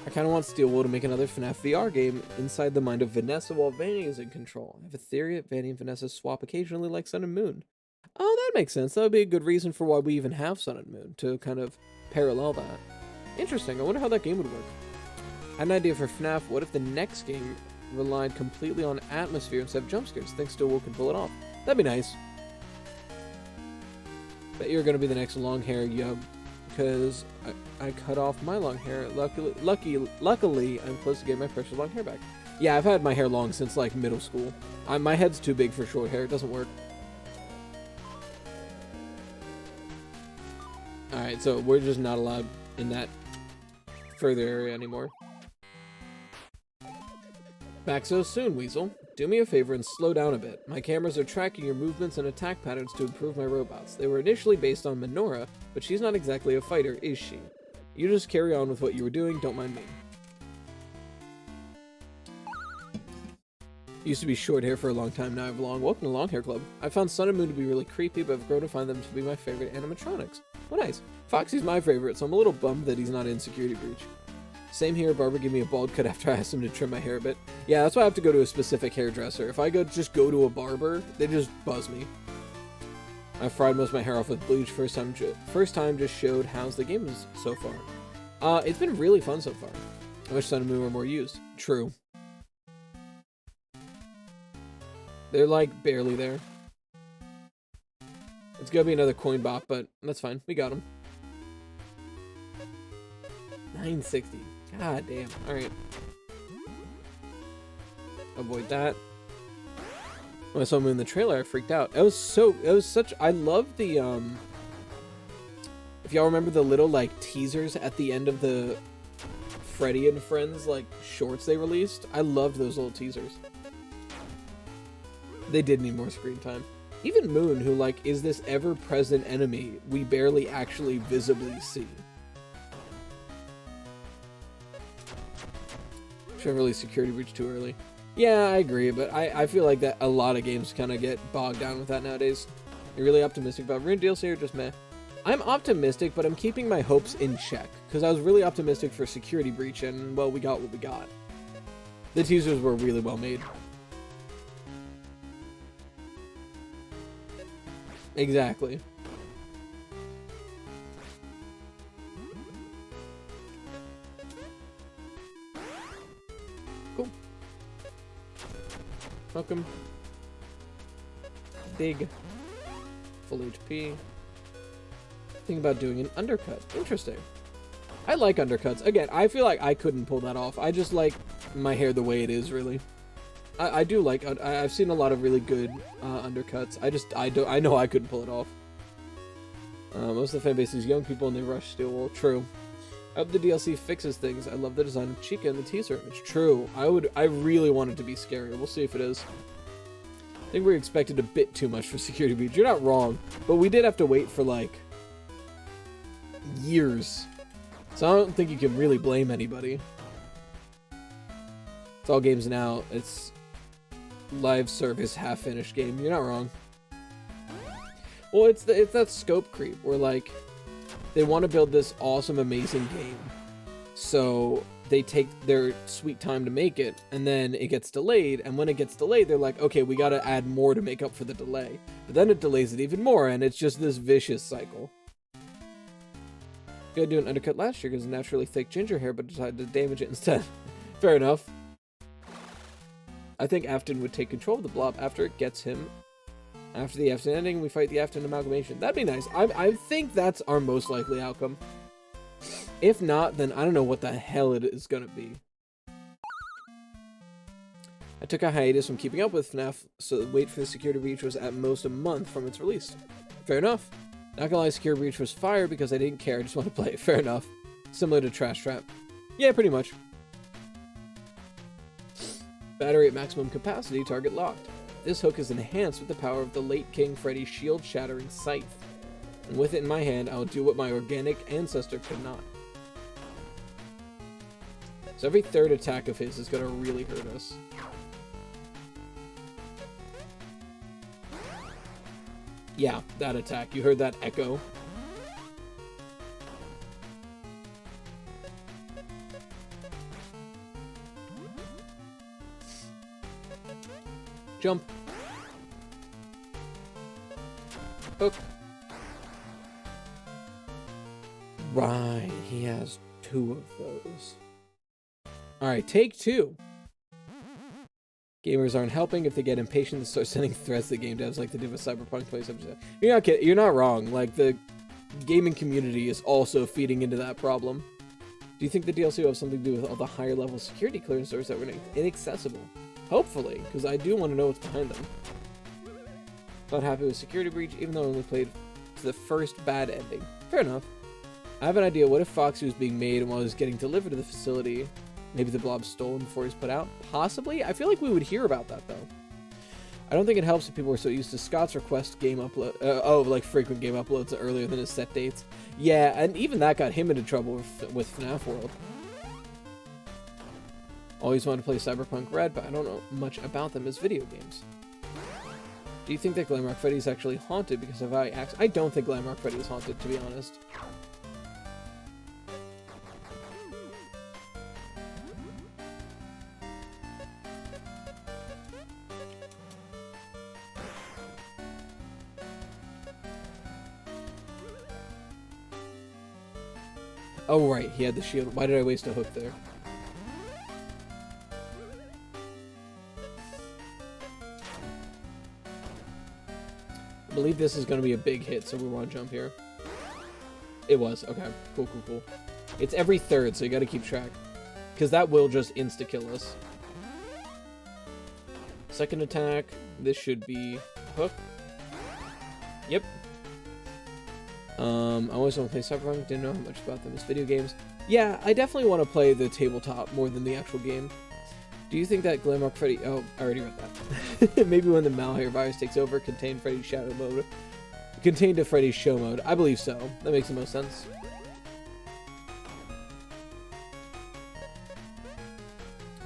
I kind of want Steel Wool to make another FNAF VR game inside the mind of Vanessa while Vanny is in control. I have a theory that Vanny and Vanessa swap occasionally like Sun and Moon. Oh, that makes sense. That would be a good reason for why we even have Sun and Moon, to kind of parallel that. Interesting. I wonder how that game would work. I had an idea for FNAF. What if the next game relied completely on atmosphere instead of jump scares? Think Steel Wool can pull it off. That'd be nice. Bet you're gonna be the next long hair yub, because I cut off my long hair. Luckily, I'm close to getting my precious long hair back. Yeah, I've had my hair long since like middle school. My head's too big for short hair. It doesn't work. All right, so we're just not allowed in that further area anymore. Back so soon, Weasel. Do me a favor and slow down a bit. My cameras are tracking your movements and attack patterns to improve my robots. They were initially based on Minora, but she's not exactly a fighter, is she? You just carry on with what you were doing, don't mind me. Used to be short hair for a long time, now I have long. Welcome to Long Hair Club. I found Sun and Moon to be really creepy, but I've grown to find them to be my favorite animatronics. Oh, nice. Foxy's my favorite, so I'm a little bummed that he's not in Security Breach. Same here, Barbara gave me a bald cut after I asked him to trim my hair a bit. Yeah, that's why I have to go to a specific hairdresser. If I just go to a barber, they just buzz me. I fried most of my hair off with bleach first time just showed how's the game is so far. It's been really fun so far. I wish Sun and Moon were more used. True. They're like barely there. It's gonna be another coin bop, but that's fine. We got him. 960. God damn. Alright. Avoid that. When I saw him in the trailer, I freaked out. I love the, if y'all remember the little, like, teasers at the end of the Freddy and Friends, like, shorts they released? I loved those little teasers. They did need more screen time. Even Moon, who, like, is this ever-present enemy we barely actually visibly see. Should release Security Breach too early. Yeah, I agree, but I feel like that a lot of games kind of get bogged down with that nowadays. You're really optimistic about Rune DLC or just meh? I'm optimistic, but I'm keeping my hopes in check, because I was really optimistic for Security Breach, and, well, we got what we got. The teasers were really well made. Exactly. Cool. Welcome. Dig. Full HP. Think about doing an undercut. Interesting. I like undercuts. Again, I feel like I couldn't pull that off. I just like my hair the way it is, really. I do like, I've seen a lot of really good undercuts. I know I couldn't pull it off. Most of the fan base is young people and they rush steel wool. True. I hope the DLC fixes things. I love the design of Chica in the teaser. It's true. I really want it to be scarier. We'll see if it is. I think we expected a bit too much for Security Breach. You're not wrong, but we did have to wait for like years. So I don't think you can really blame anybody. It's all games now. It's live service half-finished game. You're not wrong. Well, it's that scope creep where like they want to build this awesome, amazing game, so they take their sweet time to make it, and then it gets delayed. And when it gets delayed, they're like, okay, we got to add more to make up for the delay. But then it delays it even more, and it's just this vicious cycle. Gonna do an undercut last year because naturally thick ginger hair, but decided to damage it instead. Fair enough. I think Afton would take control of the blob after it gets him. After the Afton ending, we fight the Afton amalgamation. That'd be nice. I think that's our most likely outcome. If not, then I don't know what the hell it is gonna be. I took a hiatus from keeping up with FNAF, so the wait for the Security Breach was at most a month from its release. Fair enough. Not gonna lie, Security Breach was fire because I didn't care, I just want to play it. Fair enough. Similar to Trash Trap. Yeah, pretty much. Battery at maximum capacity, target locked. This hook is enhanced with the power of the late King Freddy's shield-shattering scythe. And with it in my hand, I will do what my organic ancestor could not. So every third attack of his is gonna really hurt us. Yeah, that attack. You heard that echo. Jump. Hook. Right, he has 2 of those. Alright, take 2. Gamers aren't helping. If they get impatient and start sending threats to game devs like they did with Cyberpunk 2077. You're not kidding. You're not wrong. Like, the gaming community is also feeding into that problem. Do you think the DLC will have something to do with all the higher level security clearance doors that were inaccessible? Hopefully, because I do want to know what's behind them. Not happy with Security Breach, even though I only played to the first bad ending. Fair enough. I have an idea. What if Foxy was being made and while he was getting delivered to the facility, Maybe the blob's stolen before he's put out? Possibly? I feel like we would hear about that, though. I don't think it helps if people are so used to Scott's request game upload, like frequent game uploads earlier than his set dates. Yeah, and even that got him into trouble with FNAF World. Always wanted to play Cyberpunk Red, but I don't know much about them as video games. Do you think that Glamrock Freddy is actually haunted because of I don't think Glamrock Freddy is haunted, to be honest. Oh, right, he had the shield. Why did I waste a hook there? I believe this is going to be a big hit, so we want to jump here. It was. Okay, cool, cool, cool. It's every third, so you got to keep track. Because that will just insta-kill us. Second attack. This should be hook. Yep. I always want to play Cyberpunk, didn't know how much about them as video games. Yeah, I definitely want to play the tabletop more than the actual game. Do you think that Glamrock Freddy... Oh, I already read that. Maybe when the Malware virus takes over, contain Freddy's shadow mode. Contained to Freddy's show mode. I believe so. That makes the most sense.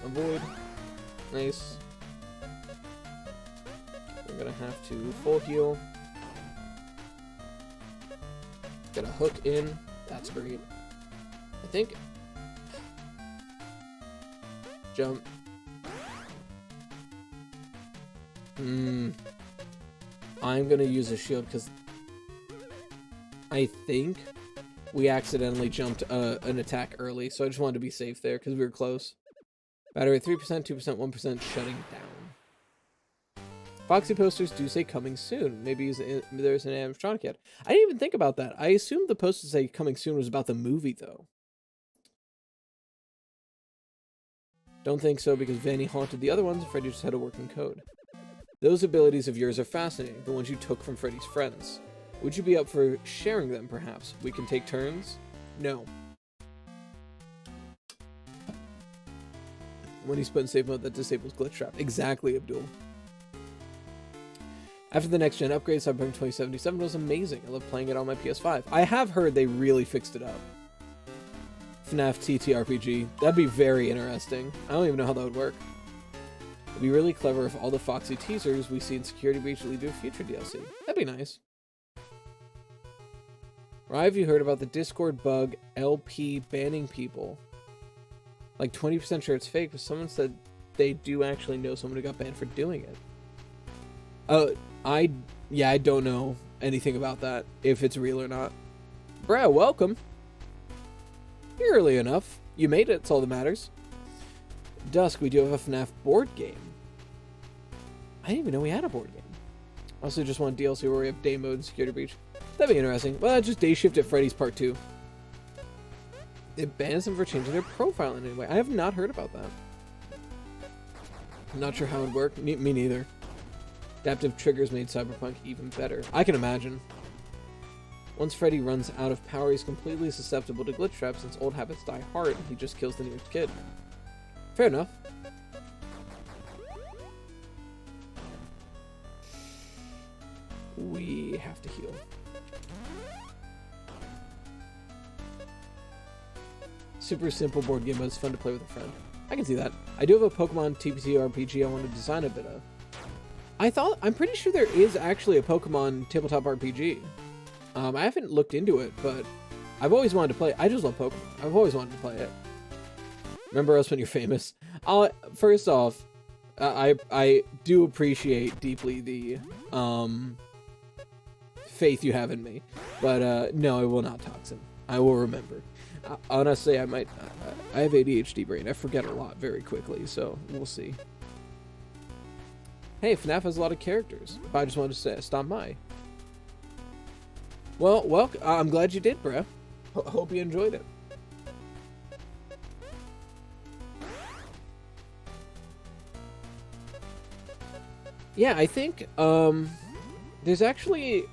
Avoid. Nice. We're gonna have to full heal. Get a hook in. That's great. I think. Jump. I'm gonna use a shield because I think we accidentally jumped an attack early, so I just wanted to be safe there because we were close. Battery at 3%, 2%, 1% shutting down. Foxy posters do say coming soon. Maybe there's an animatronic yet. I didn't even think about that. I assumed the posters say coming soon was about the movie, though. Don't think so because Vanny haunted the other ones and Freddy just had a working code. Those abilities of yours are fascinating, the ones you took from Freddy's friends. Would you be up for sharing them, perhaps? We can take turns? No. When he's put in safe mode, that disables Glitch Trap. Exactly, Abdul. After the next-gen upgrade, Cyberpunk 2077 was amazing. I love playing it on my PS5. I have heard they really fixed it up. FNAF TTRPG. That'd be very interesting. I don't even know how that would work. It'd be really clever if all the Foxy teasers we see in Security Breach lead to a future DLC. That'd be nice. Why have you heard about the Discord bug LP banning people? Like 20% sure it's fake, but someone said they do actually know someone who got banned for doing it. I don't know anything about that, if it's real or not. Bruh, welcome. You're early enough. You made it, it's all that matters. Dusk, we do have a FNAF board game. I didn't even know we had a board game. Also just want DLC where we have day mode and Security Breach. That'd be interesting. Well, just Day Shift at Freddy's Part 2. It bans them for changing their profile in any way. I have not heard about that. I'm not sure how it would work. Me neither. Adaptive triggers made Cyberpunk even better. I can imagine. Once Freddy runs out of power, he's completely susceptible to glitch traps since old habits die hard and he just kills the nearest kid. Fair enough. We have to heal. Super simple board game, but it's fun to play with a friend. I can see that. I do have a Pokemon TPT RPG I want to design a bit of. I'm pretty sure there is actually a Pokemon tabletop RPG. I haven't looked into it, but I've always wanted to play it. I just love Pokemon. I've always wanted to play it. Remember us when you're famous? First off, I do appreciate deeply the faith you have in me, but no, I will not toxin. I will remember. Honestly, I have ADHD brain. I forget a lot very quickly, so we'll see. Hey, FNAF has a lot of characters. I just wanted to stop by. Well, I'm glad you did, bruh. Hope you enjoyed it. Yeah, I think, there's actually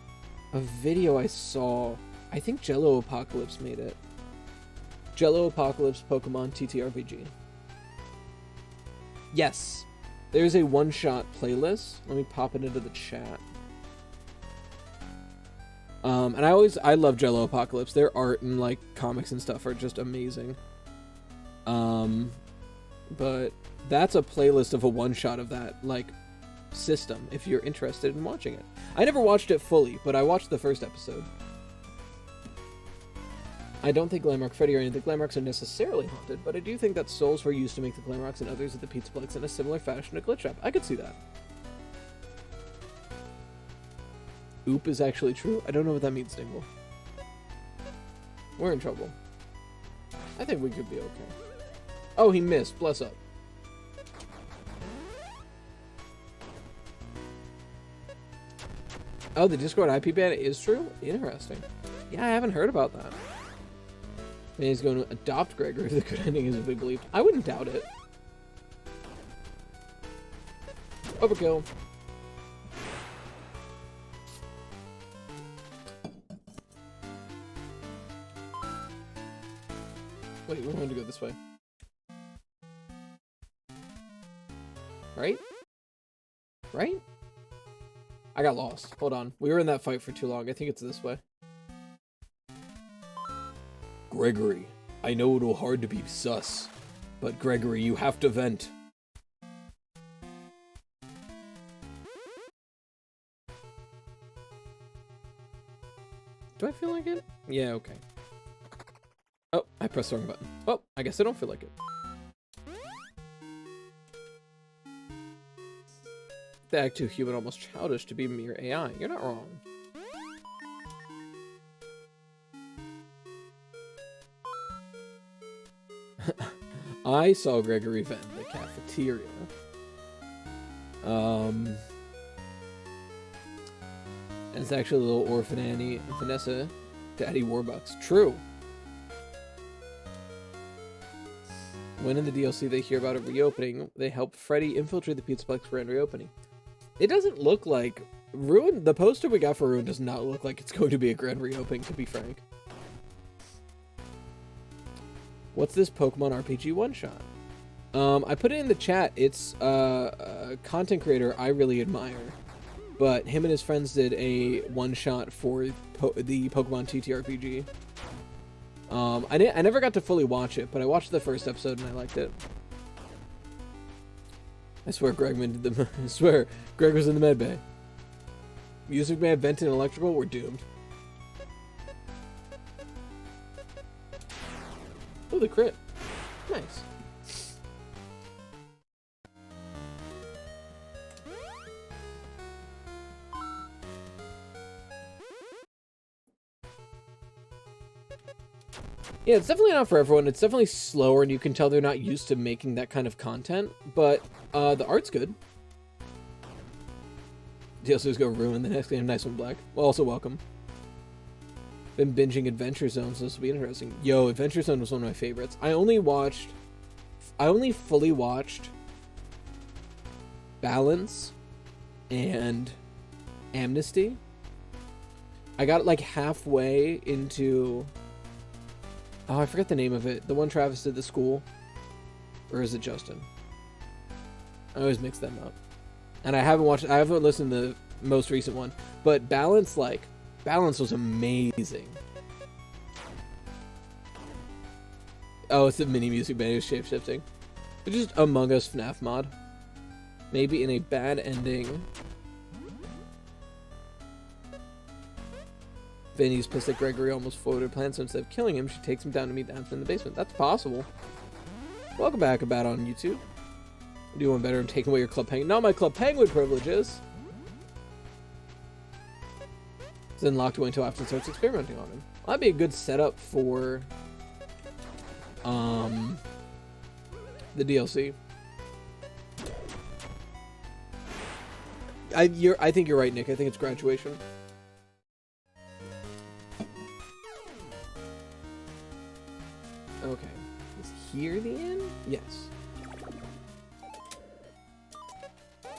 a video I saw. I think Jello Apocalypse made it. Jello Apocalypse Pokemon TTRPG. Yes. There's a one-shot playlist. Let me pop it into the chat. And I love Jello Apocalypse. Their art and like comics and stuff are just amazing. But that's a playlist of a one-shot of that like system if you're interested in watching it. I never watched it fully, but I watched the first episode. I don't think Glamrock Freddy or any of the Glamrocks are necessarily haunted, but I do think that souls were used to make the Glamrocks and others of the Pizzaplex in a similar fashion to Glitch Trap. I could see that. Oop is actually true. I don't know what that means, Dingle. We're in trouble. I think we could be okay. Oh, he missed. Bless up. Oh, the Discord IP ban is true? Interesting. Yeah, I haven't heard about that. Maybe he's going to adopt Gregory if the good ending is what we believed. I wouldn't doubt it. Overkill. Wait, we wanted to go this way. Right? Right? I got lost. Hold on. We were in that fight for too long. I think it's this way. Gregory, I know it'll hard to be sus, but Gregory, you have to vent. Do I feel like it? Yeah, okay. Oh, I pressed the wrong button. Oh, I guess I don't feel like it. The Act 2 human almost childish to be mere AI. You're not wrong. I saw Gregory vent in the cafeteria. And it's actually a little orphan Annie and Vanessa, Daddy Warbucks. True. When in the DLC they hear about a reopening, they help Freddy infiltrate the Pizzaplex grand reopening. It doesn't look like Ruin. The poster we got for Ruin does not look like it's going to be a grand reopening, to be frank. What's this Pokemon RPG one-shot? I put it in the chat. It's a content creator I really admire. But him and his friends did a one-shot for the Pokemon TTRPG. I never got to fully watch it, but I watched the first episode and I liked it. I swear Greg was in the med bay. Music may have vented electrical, we're doomed. Oh, the crit. Nice. Yeah, it's definitely not for everyone. It's definitely slower, and you can tell they're not used to making that kind of content, but the art's good. DLC's go Ruin the next game. Nice one, Black. Well, also welcome. Been binging Adventure Zone, so this will be interesting. Yo, Adventure Zone was one of my favorites. I only fully watched Balance and Amnesty. I got like halfway into... Oh, I forget the name of it. The one Travis did, the school. Or is it Justin? I always mix them up. And I haven't listened to the most recent one. But Balance was amazing. Oh, it's the mini music band. It was shape-shifting. It's just Among Us FNAF mod. Maybe in a bad ending. Vinny's pissed that Gregory almost forwarded plans, so instead of killing him, she takes him down to meet Anthony in the basement. That's possible. Welcome back, About on YouTube. Doing better and taking away your Club Penguin. Not my Club Penguin privileges. Then locked away until after it starts experimenting on him. Well, that'd be a good setup for the DLC. I think you're right, Nick. I think it's graduation. Okay. Is here the end? Yes.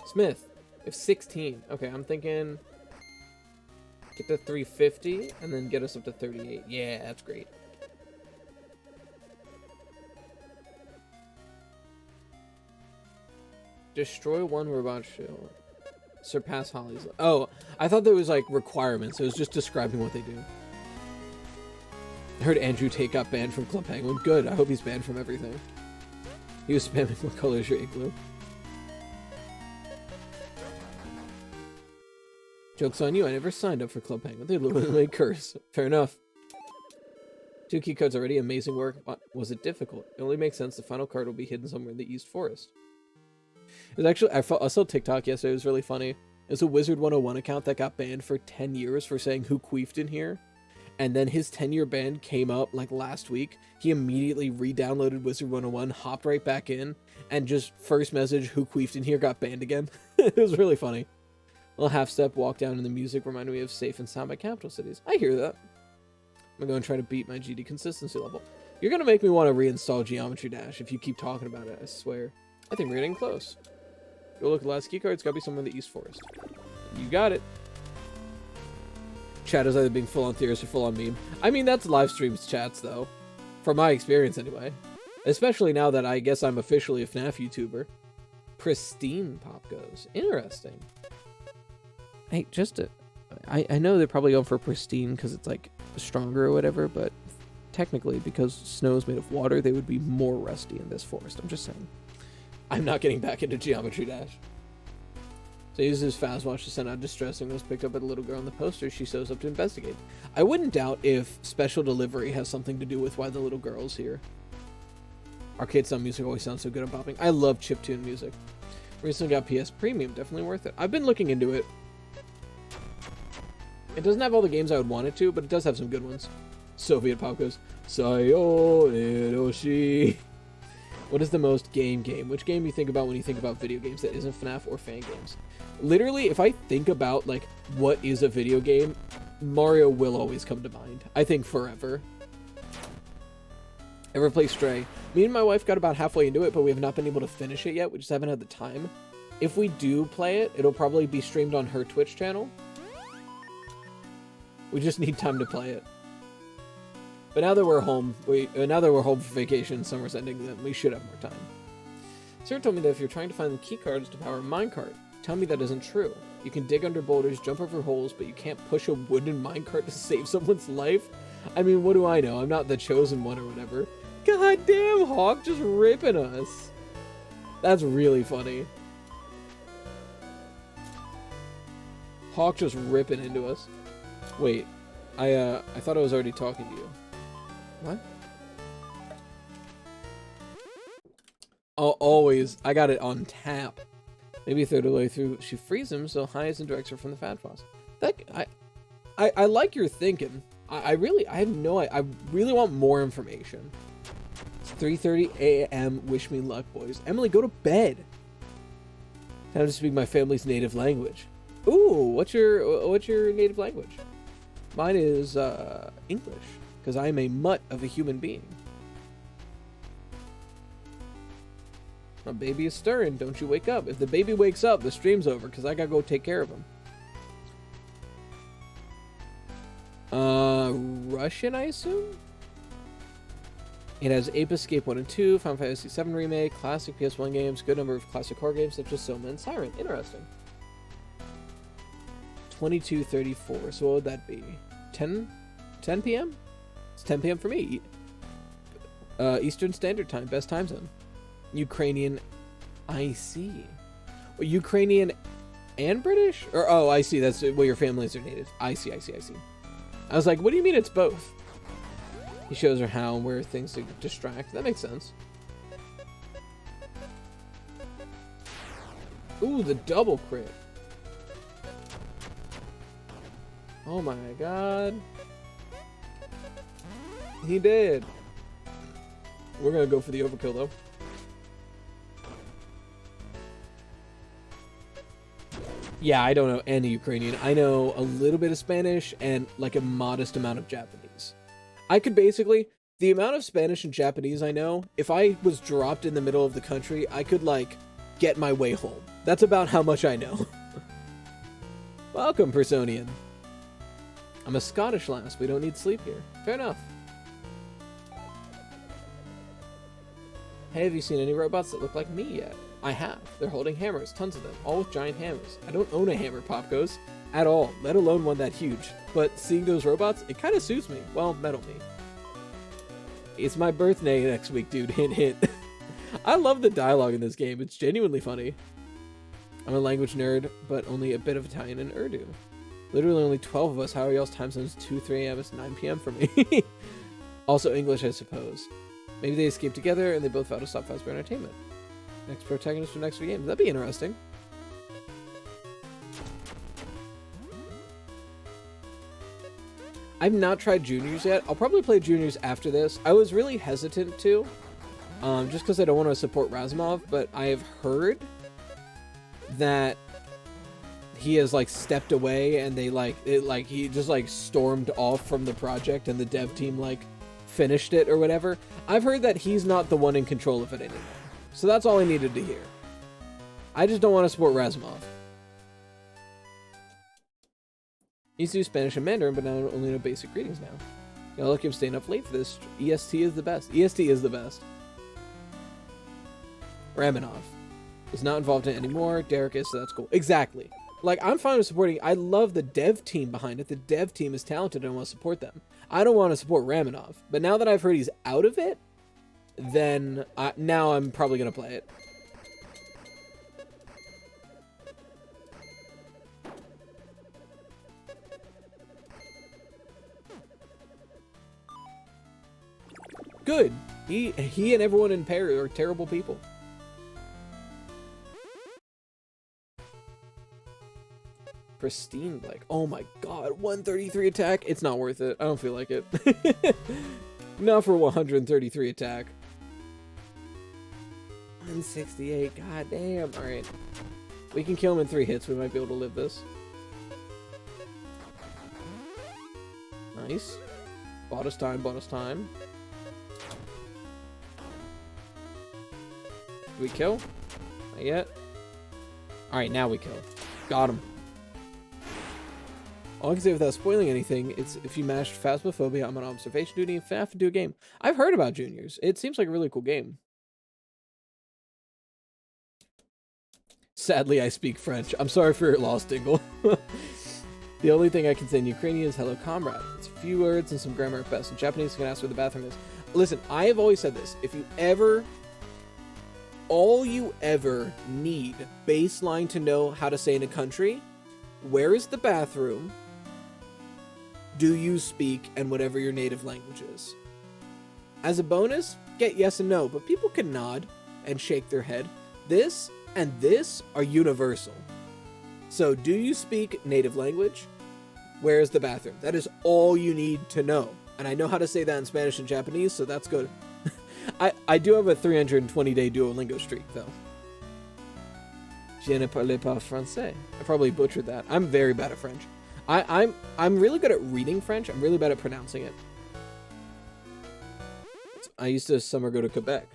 Smith. If 16. Okay, I'm thinking get to 350 and then get us up to 38. Yeah, that's great. Destroy one robot shield. Surpass Holly's. Oh, I thought there was like requirements. It was just describing what they do. I heard Andrew Tate got banned from Club Penguin. Good. I hope he's banned from everything. He was spamming what color is your igloo. Joke's on you. I never signed up for Club Penguin. They literally curse. Fair enough. 2 key cards already. Amazing work. Was it difficult? It only makes sense. The final card will be hidden somewhere in the East Forest. It was actually, I saw TikTok yesterday. It was really funny. It's a Wizard 101 account that got banned for 10 years for saying who queefed in here. And then his 10-year ban came up like last week. He immediately re-downloaded Wizard 101, hopped right back in, and just first message who queefed in here got banned again. It was really funny. A little half-step walk down in the music reminded me of Safe and Sound by Capital Cities. I hear that. I'm going to try to beat my GD consistency level. You're going to make me want to reinstall Geometry Dash if you keep talking about it, I swear. I think we're getting close. Go look at the last key card. It's got to be somewhere in the East Forest. You got it. Chat is either being full on theorist or full on meme. I mean, that's live streams chats, though. From my experience, anyway. Especially now that I guess I'm officially a FNAF YouTuber. Pristine POPGOES. Interesting. Hey, I know they're probably going for pristine because it's, like, stronger or whatever, but technically, because snow is made of water, they would be more rusty in this forest. I'm just saying. I'm not getting back into Geometry Dash. So he uses Fazwash to send out distress signals picked up by the little girl on the poster. She shows up to investigate. I wouldn't doubt if special delivery has something to do with why the little girl's here. Arcade sound music always sounds so good on popping. I love chiptune music. Recently got PS Premium. Definitely worth it. I've been looking into it. It doesn't have all the games I would want it to, but it does have some good ones. Soviet POPGOES. Sayo Eroshi. What is the most game? Which game do you think about when you think about video games that isn't FNAF or Fangames? Literally, if I think about, like, what is a video game, Mario will always come to mind. I think forever. Ever play Stray? Me and my wife got about halfway into it, but we have not been able to finish it yet. We just haven't had the time. If we do play it, it'll probably be streamed on her Twitch channel. We just need time to play it. But now that we're home, for vacation, summer's ending, then we should have more time. Sarah told me that if you're trying to find the key cards to power a minecart, tell me that isn't true. You can dig under boulders, jump over holes, but you can't push a wooden minecart to save someone's life? I mean, what do I know? I'm not the chosen one or whatever. God damn, Hawk just ripping us. That's really funny. Hawk just ripping into us. Wait, I thought I was already talking to you. What? Oh, always. I got it on tap. Maybe a third of the way through, she frees him, so highest and directs her from the Fat Floss. I like your thinking. I really want more information. It's 3:30 a.m. Wish me luck, boys. Emily, go to bed. Time to speak my family's native language. Ooh, what's your native language? Mine is English, because I am a mutt of a human being. My baby is stirring. Don't you wake up. If the baby wakes up, the stream's over, because I gotta go take care of him. Russian, I assume? It has Ape Escape 1 and 2, Final Fantasy 7 Remake, classic PS1 games, good number of classic horror games such as Soma and Siren. Interesting. 22:34, so what would that be? 10 p.m.? It's 10 p.m. for me. Eastern Standard Time, best time zone. Ukrainian, I see. Well, Ukrainian and British? Or, oh, I see, that's well, your families are native. I see. I was like, what do you mean it's both? He shows her how and where things to distract. That makes sense. Ooh, the double crit. Oh my god. He did. We're gonna go for the overkill though. Yeah, I don't know any Ukrainian. I know a little bit of Spanish and like a modest amount of Japanese. I could basically, the amount of Spanish and Japanese I know, if I was dropped in the middle of the country, I could like get my way home. That's about how much I know. Welcome, Personian. I'm a Scottish lass. We don't need sleep here. Fair enough. Hey, have you seen any robots that look like me yet? I have. They're holding hammers, tons of them, all with giant hammers. I don't own a hammer, POPGOES, at all, let alone one that huge. But seeing those robots, it kind of suits me. Well, metal me. It's my birthday next week, dude. Hint, hint. I love the dialogue in this game. It's genuinely funny. I'm a language nerd, but only a bit of Italian and Urdu. Literally only 12 of us. How are y'all's time zones? 2, 3 a.m. It's 9 p.m. for me. Also English, I suppose. Maybe they escaped together and they both vowed to stop Fazbear Entertainment. Next protagonist for next game. That'd be interesting. I've not tried Juniors yet. I'll probably play Juniors after this. I was really hesitant to, just because I don't want to support Razumov, but I have heard that he has like stepped away and they he just like stormed off from the project and the dev team like finished it or whatever. I've heard that he's not the one in control of it anymore. So that's all I needed to hear. I just don't want to support Razumov. Used to do Spanish and Mandarin, but now I only know basic greetings now. You know, look, I'm staying up late for this. EST is the best. EST is the best. Ramanov is not involved in it anymore. Derek is, so that's cool. Exactly. Like, I'm fine with supporting. I love the dev team behind it. The dev team is talented and I want to support them. I don't want to support Ramanov. But now that I've heard he's out of it, then now I'm probably going to play it. Good. He and everyone in Paris are terrible people. Pristine, like, oh my god, 133 attack. It's not worth it. I don't feel like it. Not for 133 attack. 168, god damn. Alright. We can kill him in 3 hits. We might be able to live this. Nice. Bought us time, bought us time. Do we kill? Not yet. Alright, now we kill. Got him. All I can say without spoiling anything, it's if you mashed Phasmophobia, I'm on observation duty and FNAF and do a game. I've heard about Juniors. It seems like a really cool game. Sadly, I speak French. I'm sorry for your loss, Dingle. The only thing I can say in Ukrainian is hello, comrade. It's a few words and some grammar at best. In Japanese, you can ask where the bathroom is. Listen, I have always said this. If you ever... all you ever need baseline to know how to say in a country, where is the bathroom, do you speak, and whatever your native language is. As a bonus, get yes and no, but people can nod and shake their head. This and this are universal. So do you speak native language? Where is the bathroom? That is all you need to know. And I know how to say that in Spanish and Japanese, so that's good. I do have a 320-day Duolingo streak, though. Je ne parle pas français. I probably butchered that. I'm very bad at French. I'm really good at reading French. I'm really bad at pronouncing it. I used to summer go to Quebec.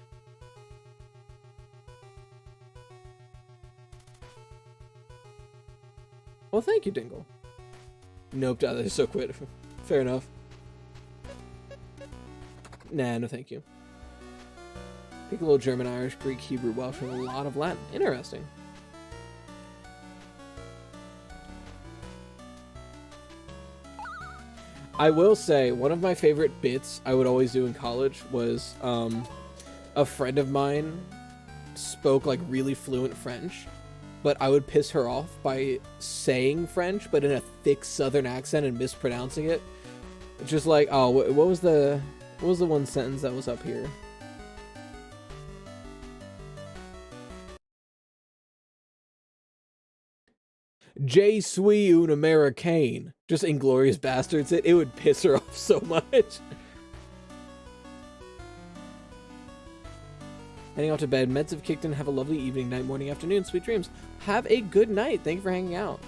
Well, thank you, Dingle. Nope, that is so quit. Fair enough. Nah, no thank you. Speak a little German, Irish, Greek, Hebrew, Welsh, and a lot of Latin. Interesting. I will say, one of my favorite bits I would always do in college was a friend of mine spoke like really fluent French, but I would piss her off by saying French, but in a thick Southern accent and mispronouncing it. Just like, oh, what was the one sentence that was up here? Je suis un Americain. Just Inglorious Bastards. It would piss her off so much. Heading off to bed. Meds have kicked in. Have a lovely evening, night, morning, afternoon. Sweet dreams. Have a good night. Thank you for hanging out.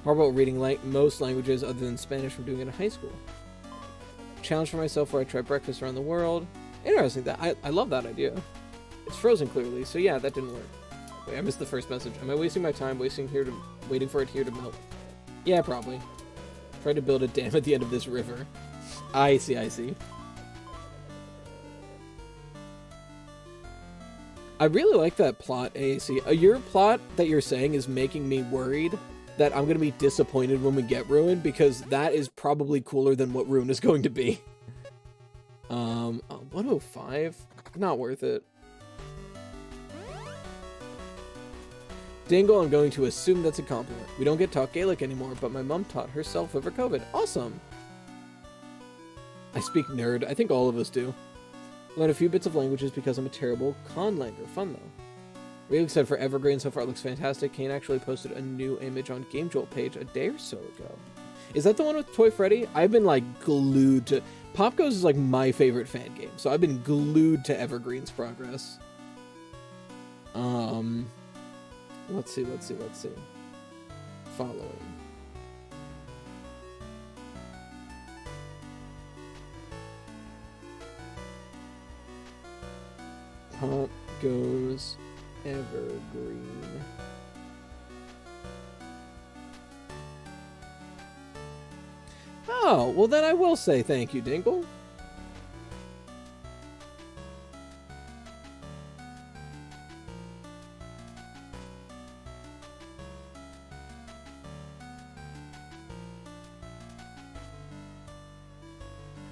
How about reading most languages other than Spanish from doing it in high school? Challenge for myself where I try breakfast around the world. Interesting. I love that idea. It's frozen clearly, so yeah, that didn't work. Wait, I missed the first message. Am I wasting my time waiting for it here to melt? Yeah, probably. Try to build a dam at the end of this river. I see. I really like that plot, AAC. Your plot that you're saying is making me worried that I'm going to be disappointed when we get Ruin, because that is probably cooler than what Ruin is going to be. 105? Not worth it. Dingle, I'm going to assume that's a compliment. We don't get taught Gaelic anymore, but my mom taught herself over COVID. Awesome! I speak nerd. I think all of us do. Learn a few bits of languages because I'm a terrible conlanger. Fun, though. Really excited for Evergreen. So far it looks fantastic. Kane actually posted a new image on Game Jolt page a day or so ago. Is that the one with Toy Freddy? I've been, like, glued to... POPGOES is, like, my favorite fan game, so I've been glued to Evergreen's progress. Let's see. Following. POPGOES Evergreen. Oh, well then I will say thank you, Dingle.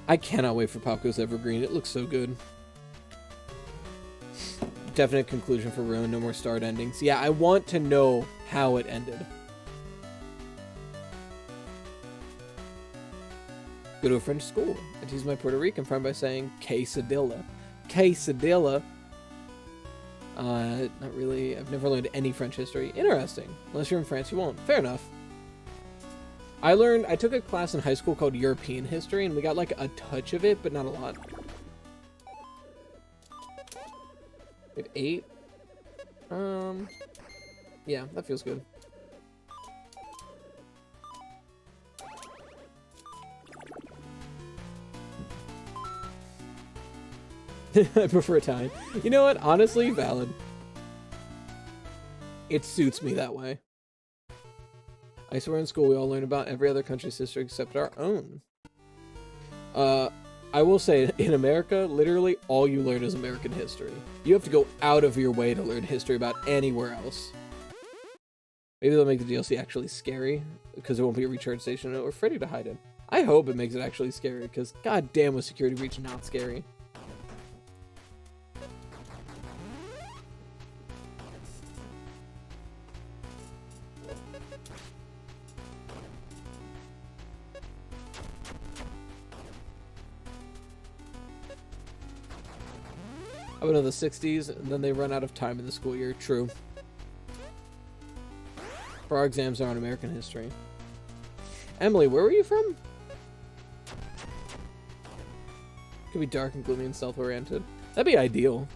I cannot wait for POPGOES Evergreen. It looks so good. Definite conclusion for Ruin. No more starred endings. Yeah, I want to know how it ended. Go to a French school. I tease my Puerto Rican friend by saying quesadilla. Quesadilla. Not really. I've never learned any French history. Interesting. Unless you're in France, you won't. Fair enough. I took a class in high school called European history, and we got like a touch of it, but not a lot. We have 8. Yeah, that feels good. I prefer Italian. You know what? Honestly, valid. It suits me that way. I swear in school we all learn about every other country's history except our own. I will say, in America, literally all you learn is American history. You have to go out of your way to learn history about anywhere else. Maybe they'll make the DLC actually scary, because there won't be a recharge station or Freddy to hide in. I hope it makes it actually scary, because goddamn was Security Breach not scary. I went to the 60s, and then they run out of time in the school year. True. For our exams are on American history. Emily, where were you from? Could be dark and gloomy and self-oriented. That'd be ideal.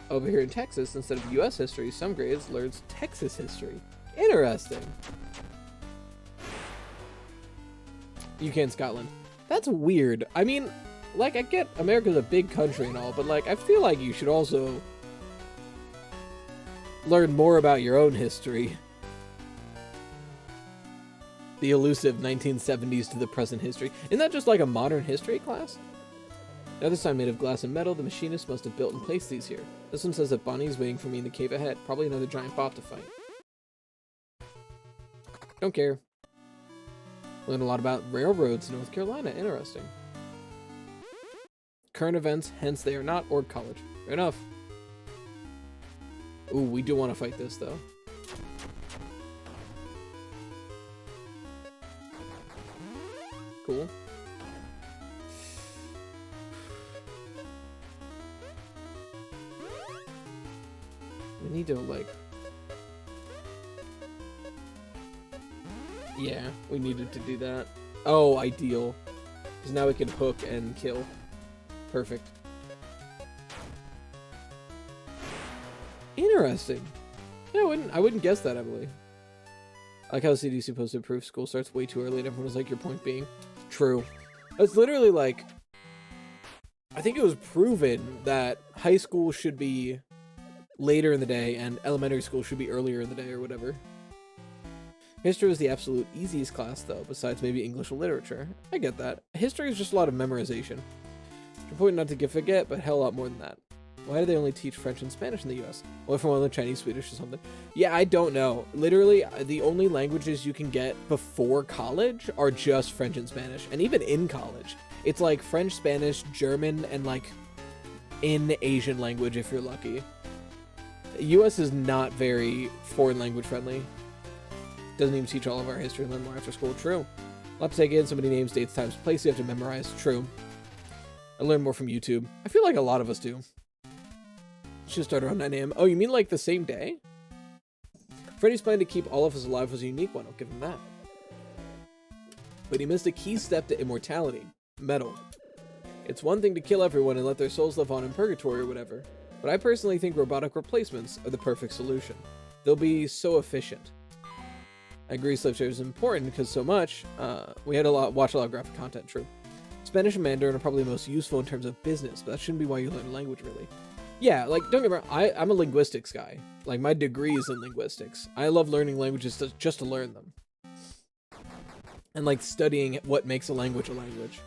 Over here in Texas, instead of U.S. history, some grades learns Texas history. Interesting. UK and Scotland. That's weird. I mean, like, I get America's a big country and all, but, like, I feel like you should also learn more about your own history. The elusive 1970s to the present history. Isn't that just like a modern history class? Another sign made of glass and metal. The machinist must have built and placed these here. This one says that Bonnie's waiting for me in the cave ahead. Probably another giant bot to fight. Don't care. Learn a lot about railroads in North Carolina. Interesting. Current events, hence they are not Org College. Fair enough. Ooh, we do want to fight this, though. Cool. We need to, like... Yeah, we needed to do that. Oh, ideal. Because now we can hook and kill. Perfect. Interesting. Yeah, I wouldn't guess that, Emily. I like how the CDC posted proof school starts way too early and everyone was like, your point being? True. It's literally like... I think it was proven that high school should be later in the day and elementary school should be earlier in the day or whatever. History was the absolute easiest class, though, besides maybe English or literature. I get that. History is just a lot of memorization. It's important not to forget, but hell, a lot more than that. Why do they only teach French and Spanish in the US? Well, if I want to Chinese, Swedish, or something. Yeah, I don't know. Literally, the only languages you can get before college are just French and Spanish. And even in college, it's like French, Spanish, German, and like in Asian language if you're lucky. The US is not very foreign language friendly. Doesn't even teach all of our history and learn more after school. True. A lot to take in, so many names, dates, times, places you have to memorize. True. I learn more from YouTube. I feel like a lot of us do. Should start around 9 a.m. Oh, you mean like the same day? Freddy's plan to keep all of us alive was a unique one. I'll give him that. But he missed a key step to immortality. Metal. It's one thing to kill everyone and let their souls live on in purgatory or whatever. But I personally think robotic replacements are the perfect solution. They'll be so efficient. I agree slave trade is important because so much. We had watch a lot of graphic content, true. Spanish and Mandarin are probably the most useful in terms of business, but that shouldn't be why you learn a language, really. Yeah, like, don't get me wrong, I'm a linguistics guy. Like, my degree is in linguistics. I love learning languages just to learn them. And, like, studying what makes a language a language.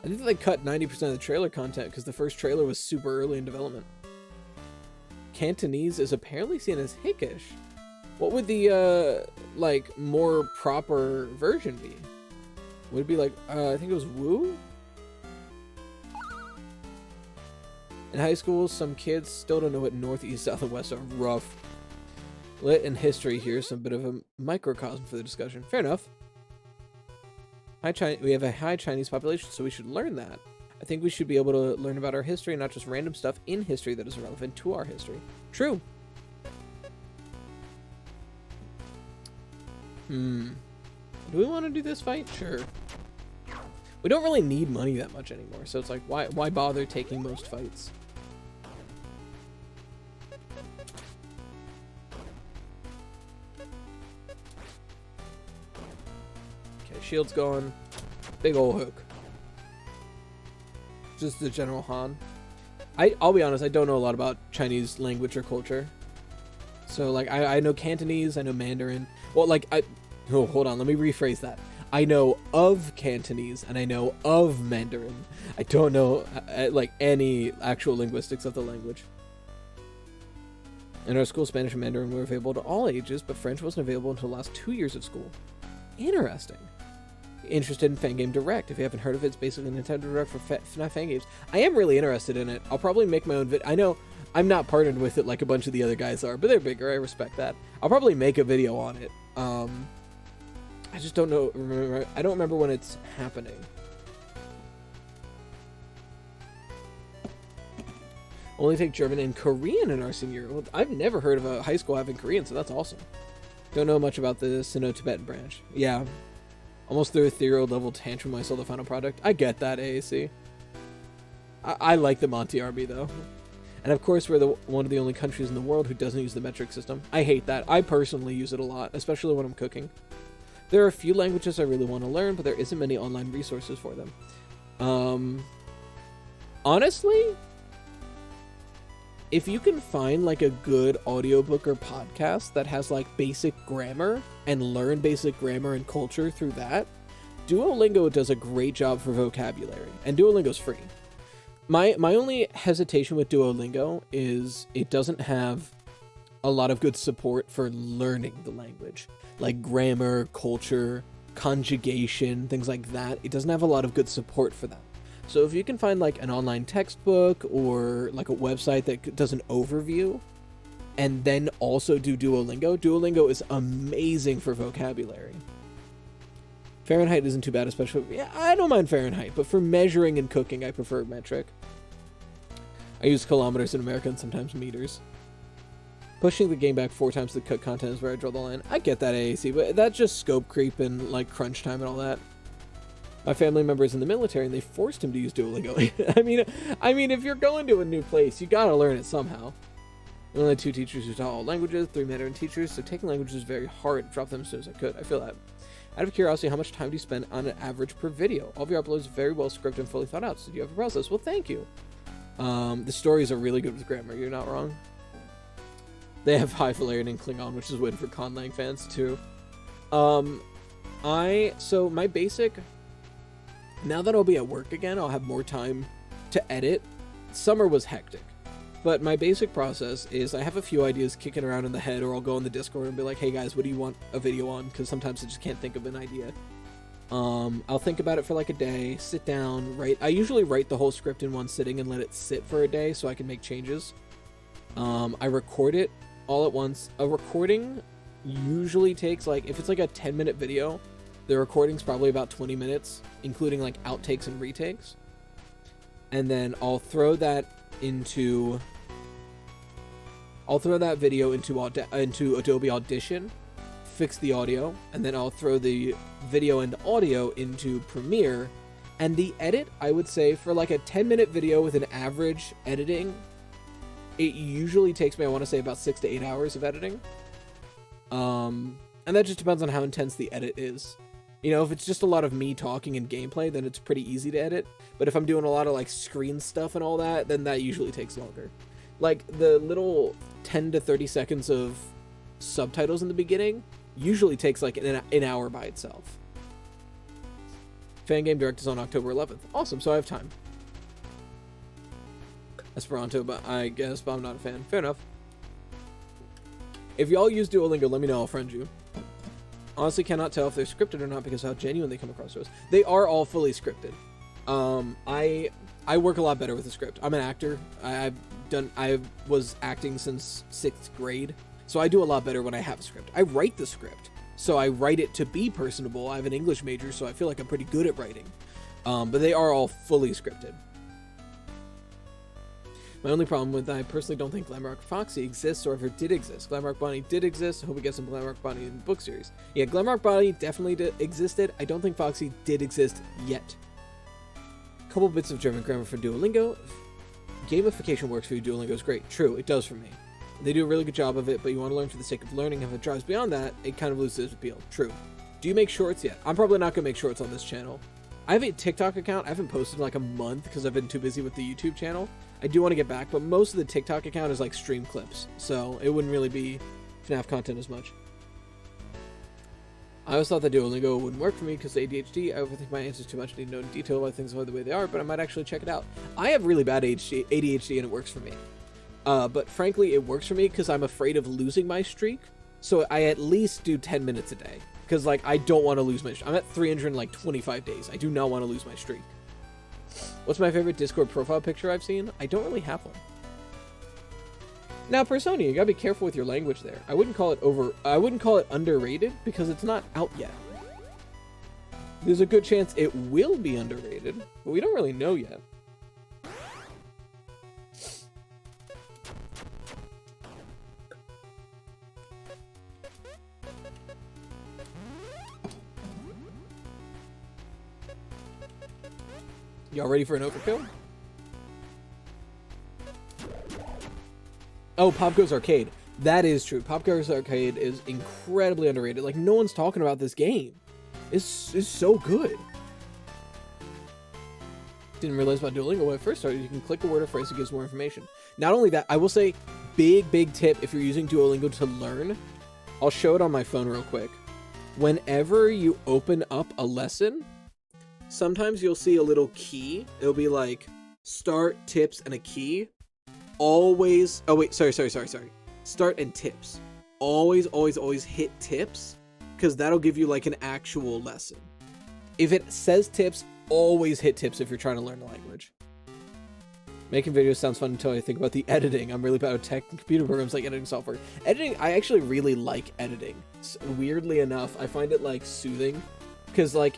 I think they cut 90% of the trailer content because the first trailer was super early in development. Cantonese is apparently seen as Hickish. What would the, like, more proper version be? Would it be like, I think it was Wu? In high school, some kids still don't know what north, east, south, and west are. Rough. Lit and history here, some bit of a microcosm for the discussion. Fair enough. We have a high Chinese population, so we should learn that. I think we should be able to learn about our history, not just random stuff in history that is relevant to our history. True. Do we want to do this fight? Sure. We don't really need money that much anymore, so it's like, why bother taking most fights? Okay, shield's gone. Big ol' hook. Just the general Han. I'll be honest, I don't know a lot about Chinese language or culture. So, like, I know Cantonese, I know Mandarin. Well, like, oh, hold on, let me rephrase that. I know of Cantonese, and I know of Mandarin. I don't know, like, any actual linguistics of the language. In our school, Spanish and Mandarin were available to all ages, but French wasn't available until the last 2 years of school. Interesting. Interested in Fangame Direct. If you haven't heard of it, it's basically Nintendo Direct for FNAF Fangames. I am really interested in it. I'll probably make my own video. I know I'm not partnered with it like a bunch of the other guys are, but they're bigger. I respect that. I'll probably make a video on it. I just don't know. I don't remember when it's happening. Only take German and Korean in our senior year. Well, I've never heard of a high school having Korean, so that's awesome. Don't know much about the Sino-Tibetan branch. Yeah. Almost threw a 3-year-old level tantrum when I saw the final product. I get that, AAC. I like the Monty RB, though. And of course, we're one of the only countries in the world who doesn't use the metric system. I hate that. I personally use it a lot, especially when I'm cooking. There are a few languages I really want to learn, but there isn't many online resources for them. Honestly, if you can find like a good audiobook or podcast that has like basic grammar and learn basic grammar and culture through that, Duolingo does a great job for vocabulary, and Duolingo's free. My only hesitation with Duolingo is it doesn't have a lot of good support for learning the language, like grammar, culture, conjugation, things like that. It doesn't have a lot of good support for that. So if you can find like an online textbook or like a website that does an overview and then also do Duolingo, Duolingo is amazing for vocabulary. Fahrenheit isn't too bad, especially, yeah, I don't mind Fahrenheit, but for measuring and cooking, I prefer metric. I use kilometers in America and sometimes meters. Pushing the game back 4 times to cut content is where I draw the line. I get that, AAC, but that's just scope creep and like crunch time and all that. My family member is in the military and they forced him to use Duolingo. I mean, if you're going to a new place, you gotta learn it somehow. There were only 2 teachers who taught all languages, 3 Mandarin teachers, so taking languages was very hard. Drop them as soon as I could. I feel that. Out of curiosity, how much time do you spend on an average per video? All of your uploads very well scripted and fully thought out, so do you have a process? Well, thank you. The stories are really good with grammar, you're not wrong. They have High Valerian and Klingon, which is win for Conlang fans too. So my basic, now that I'll be at work again, I'll have more time to edit. Summer was hectic, but my basic process is I have a few ideas kicking around in the head, or I'll go on the Discord and be like, hey guys, what do you want a video on? Because sometimes I just can't think of an idea. I'll think about it for like a day, sit down, write. I usually write the whole script in one sitting and let it sit for a day so I can make changes. I record it all at once. A recording usually takes, like, if it's like a 10-minute video, the recording's probably about 20 minutes, including like outtakes and retakes. And then I'll throw that video into Adobe Audition, fix the audio, and then I'll throw the video and audio into Premiere. And the edit, I would say, for like a 10-minute video with an average editing, it usually takes me, I want to say, about 6 to 8 hours of editing. And that just depends on how intense the edit is. You know, if it's just a lot of me talking and gameplay, then it's pretty easy to edit. But if I'm doing a lot of like screen stuff and all that, then that usually takes longer. Like the little 10 to 30 seconds of subtitles in the beginning usually takes like an hour by itself. Fangame Direct is on October 11th. Awesome, so I have time. Esperanto, but I guess, but I'm not a fan. Fair enough. If y'all use Duolingo, let me know, I'll friend you. Honestly, cannot tell if they're scripted or not because of how genuine they come across to us. They are all fully scripted. I work a lot better with a script. I'm an actor. I was acting since 6th grade, so I do a lot better when I have a script. I write the script, so I write it to be personable. I have an English major, so I feel like I'm pretty good at writing. But they are all fully scripted. My only problem with that, I personally don't think Glamrock Foxy exists or ever did exist. Glamrock Bonnie did exist. I hope we get some Glamrock Bonnie in the book series. Yeah, Glamrock Bonnie definitely existed. I don't think Foxy did exist yet. Couple bits of German grammar for Duolingo. Gamification works for you. Duolingo is great. True, it does for me. They do a really good job of it, but you want to learn for the sake of learning. If it drives beyond that, it kind of loses its appeal. True. Do you make shorts yet? I'm probably not going to make shorts on this channel. I have a TikTok account. I haven't posted in like a month because I've been too busy with the YouTube channel. I do want to get back, but most of the TikTok account is like stream clips, so it wouldn't really be FNAF content as much. I always thought that Duolingo wouldn't work for me because ADHD. I overthink my answers too much. I need to know in detail why things are the way they are, but I might actually check it out. I have really bad ADHD and it works for me. But frankly, it works for me because I'm afraid of losing my streak, so I at least do 10 minutes a day. Because like I don't want to lose my streak. I'm at 325 days. I do not want to lose my streak. What's my favorite Discord profile picture I've seen? I don't really have one. Now, Persona, you gotta be careful with your language there. I wouldn't call it underrated because it's not out yet. There's a good chance it will be underrated, but we don't really know yet. Y'all ready for an overkill? Oh, POPGOES Arcade. That is true. POPGOES Arcade is incredibly underrated. Like, no one's talking about this game. It's so good. Didn't realize about Duolingo when I first started. You can click a word or phrase that gives more information. Not only that, I will say, big tip if you're using Duolingo to learn. I'll show it on my phone real quick. Whenever you open up a lesson, sometimes you'll see a little key. It'll be like start, tips, and a key. Always, oh wait, sorry. Start and tips. Always hit tips, because that'll give you like an actual lesson. If it says tips, always hit tips if you're trying to learn the language. Making videos sounds fun until I think about the editing. I'm really bad at tech and computer programs like editing software. Editing, I actually really like editing. Weirdly enough, I find it like soothing, because like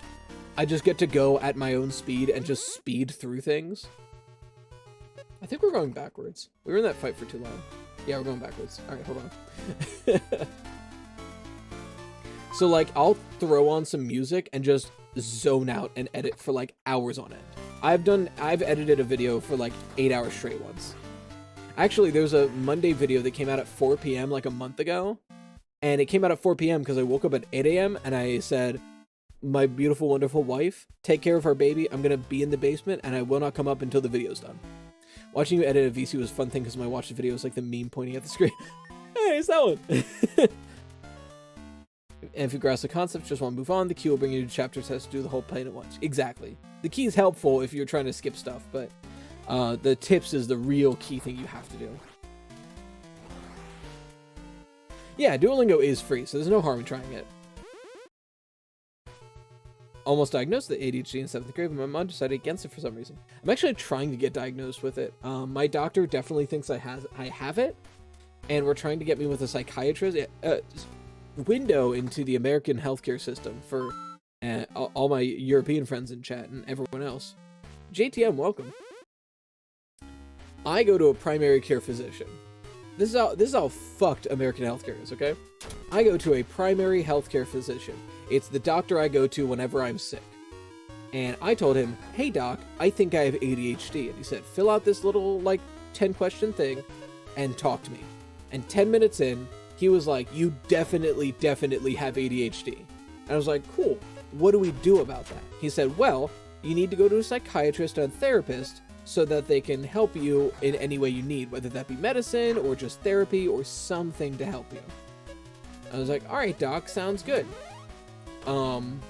I just get to go at my own speed and just speed through things. I think we're going backwards. We were in that fight for too long. Yeah, we're going backwards. All right, hold on. So like, I'll throw on some music and just zone out and edit for like hours on end. I've edited a video for like 8 hours straight once. Actually, there's a Monday video that came out at 4 p.m. like a month ago. And it came out at 4 p.m. because I woke up at 8 a.m. and I said, my beautiful, wonderful wife, take care of our baby. I'm going to be in the basement and I will not come up until the video's done. Watching you edit a VC was a fun thing because when I watched the video, it was like the meme pointing at the screen. Hey, nice, that one. And if you grasp the concept, just want to move on, the key will bring you to chapter test to do the whole plane at once. Exactly. The key is helpful if you're trying to skip stuff, but the tips is the real key thing you have to do. Yeah, Duolingo is free, so there's no harm in trying it. Almost diagnosed with ADHD in 7th grade, but my mom decided against it for some reason. I'm actually trying to get diagnosed with it. My doctor definitely thinks I have it, and we're trying to get me with a psychiatrist. Window into the American healthcare system for all my European friends in chat and everyone else. JTM, welcome. I go to a primary care physician. This is how fucked American healthcare is, okay? I go to a primary healthcare physician. It's the doctor I go to whenever I'm sick. And I told him, hey doc, I think I have ADHD. And he said, fill out this little, like, 10-question thing and talk to me. And 10 minutes in, he was like, you definitely have ADHD. And I was like, cool, what do we do about that? He said, well, you need to go to a psychiatrist and a therapist so that they can help you in any way you need, whether that be medicine or just therapy or something to help you. I was like, all right, doc, sounds good. I'm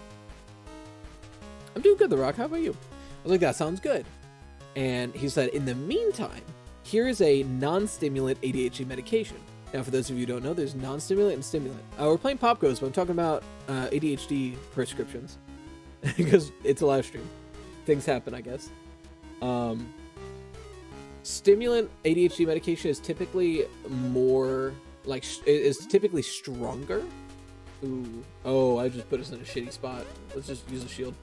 doing good, The Rock. How about you? I was like, that sounds good. And he said, in the meantime, here is a non-stimulant ADHD medication. Now, for those of you who don't know, there's non-stimulant and stimulant. We're playing POPGOES, but I'm talking about ADHD prescriptions because it's a live stream. Things happen, I guess. Stimulant ADHD medication is typically more like is typically stronger. Ooh, oh, I just put us in a shitty spot. Let's just use a shield.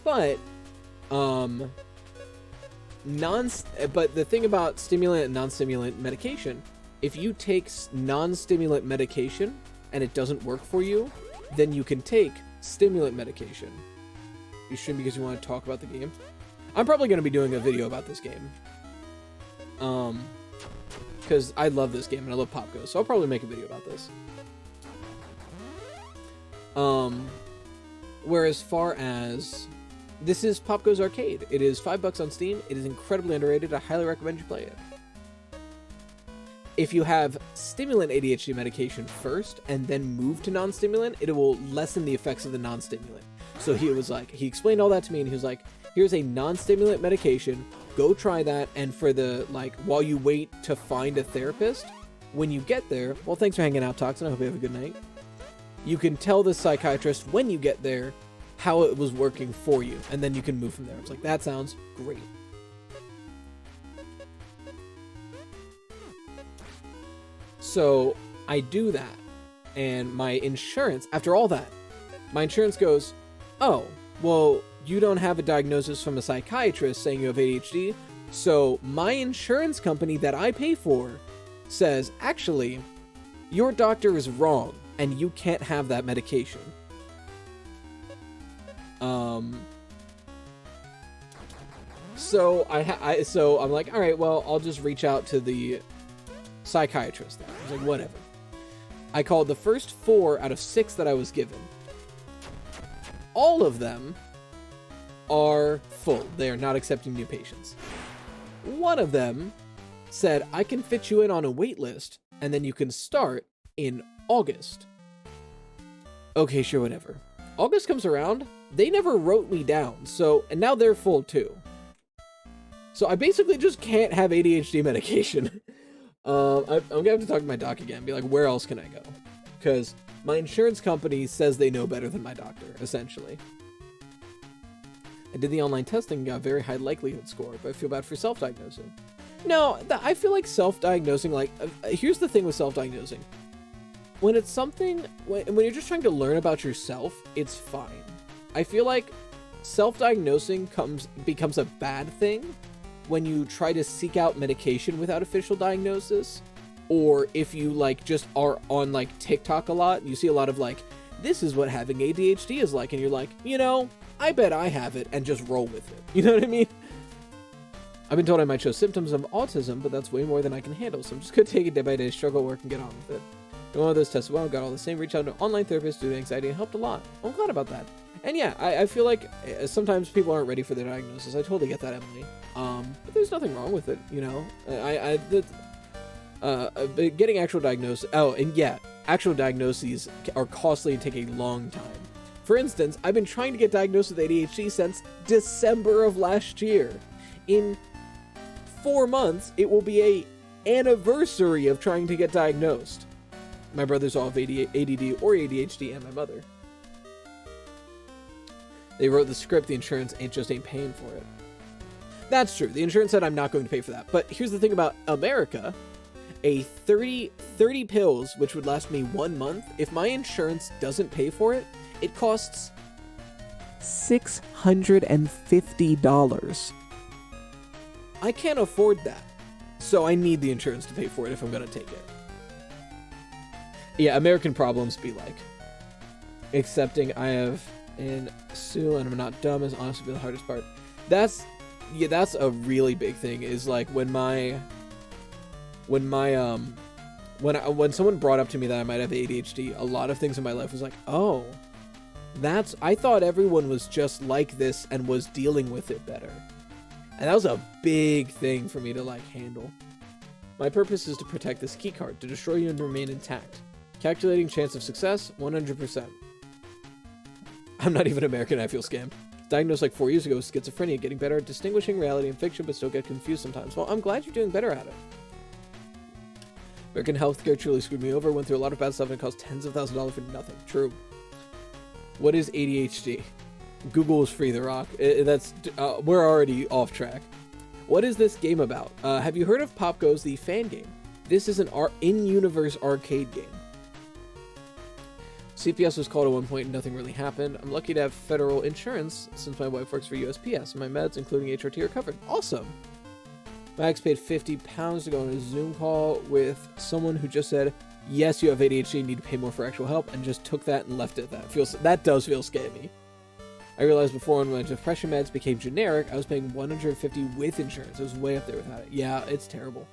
But but the thing about stimulant and non-stimulant medication, if you take non-stimulant medication and it doesn't work for you, then you can take stimulant medication. You shouldn't, because you want to talk about the game. I'm probably going to be doing a video about this game. Because I love this game and I love POPGOES, so I'll probably make a video about this. Whereas far as this is POPGOES Arcade, it is $5 on Steam. It is incredibly underrated. I highly recommend you play it. If you have stimulant ADHD medication first and then move to non-stimulant, it will lessen the effects of the non-stimulant. So he explained all that to me, and he was like, here's a non-stimulant medication, go try that, and for the, while you wait to find a therapist, when you get there, well, thanks for hanging out, Toxin, I hope you have a good night. You can tell the psychiatrist when you get there how it was working for you, and then you can move from there. It's like, that sounds great. So I do that, and my insurance, after all that, my insurance goes, oh, well, you don't have a diagnosis from a psychiatrist saying you have ADHD, so my insurance company that I pay for says, actually, your doctor is wrong, and you can't have that medication. So so I'm like, all right, well, I'll just reach out to the psychiatrist then. I was like, whatever. I called the first 4 out of 6 that I was given. All of them are full. They are not accepting new patients. One of them said, I can fit you in on a wait list, and then you can start in August. Okay, sure, whatever. August comes around, they never wrote me down, and now they're full too. So I basically just can't have ADHD medication. I'm gonna have to talk to my doc again, be like, where else can I go? Because my insurance company says they know better than my doctor, essentially. I did the online testing and got a very high likelihood score, but I feel bad for self-diagnosing. No, I feel like self-diagnosing, here's the thing with self-diagnosing. When it's something, when you're just trying to learn about yourself, it's fine. I feel like self-diagnosing becomes a bad thing when you try to seek out medication without official diagnosis, or if you just are on TikTok a lot, you see a lot of this is what having ADHD is like, and you're like, I bet I have it, and just roll with it. You know what I mean? I've been told I might show symptoms of autism, but that's way more than I can handle, so I'm just gonna take it day by day, struggle at work, and get on with it. One of those tested well, got all the same, reach out to an online therapist due to anxiety, and helped a lot. I'm glad about that. And yeah, I feel like sometimes people aren't ready for their diagnosis. I totally get that, Emily. But there's nothing wrong with it, But getting actual diagnosis. Oh, and yeah, actual diagnoses are costly and take a long time. For instance, I've been trying to get diagnosed with ADHD since December of last year. In 4 months, it will be a anniversary of trying to get diagnosed. My brothers all have ADD or ADHD, and my mother. They wrote the script, the insurance just ain't paying for it. That's true. The insurance said I'm not going to pay for that. But here's the thing about America. A 30 pills, which would last me 1 month, if my insurance doesn't pay for it, it costs $650. I can't afford that. So I need the insurance to pay for it if I'm going to take it. Yeah, American problems be like accepting I have an Sue and I'm not dumb is honestly the hardest part. That's a really big thing, is like when someone brought up to me that I might have ADHD, a lot of things in my life was like, oh, I thought everyone was just like this and was dealing with it better. And that was a big thing for me to like handle. My purpose is to protect this key card, to destroy you and remain intact. Calculating chance of success, 100%. I'm not even American, I feel scammed. Diagnosed like 4 years ago with schizophrenia, getting better at distinguishing reality and fiction, but still get confused sometimes. Well, I'm glad you're doing better at it. American healthcare truly screwed me over, went through a lot of bad stuff and it cost tens of thousands of dollars for nothing. True. What is ADHD? Google is free, The Rock. We're already off track. What is this game about? Have you heard of POPGOES, the Fangame? This is an in-universe arcade game. CPS was called at one point and nothing really happened. I'm lucky to have federal insurance since my wife works for USPS. My meds, including HRT, are covered. Awesome. My ex paid £50 to go on a Zoom call with someone who just said, yes, you have ADHD, need to pay more for actual help, and just took that and left it. That does feel scammy. I realized before when my depression meds became generic, I was paying $150 with insurance. It was way up there without it. Yeah, it's terrible.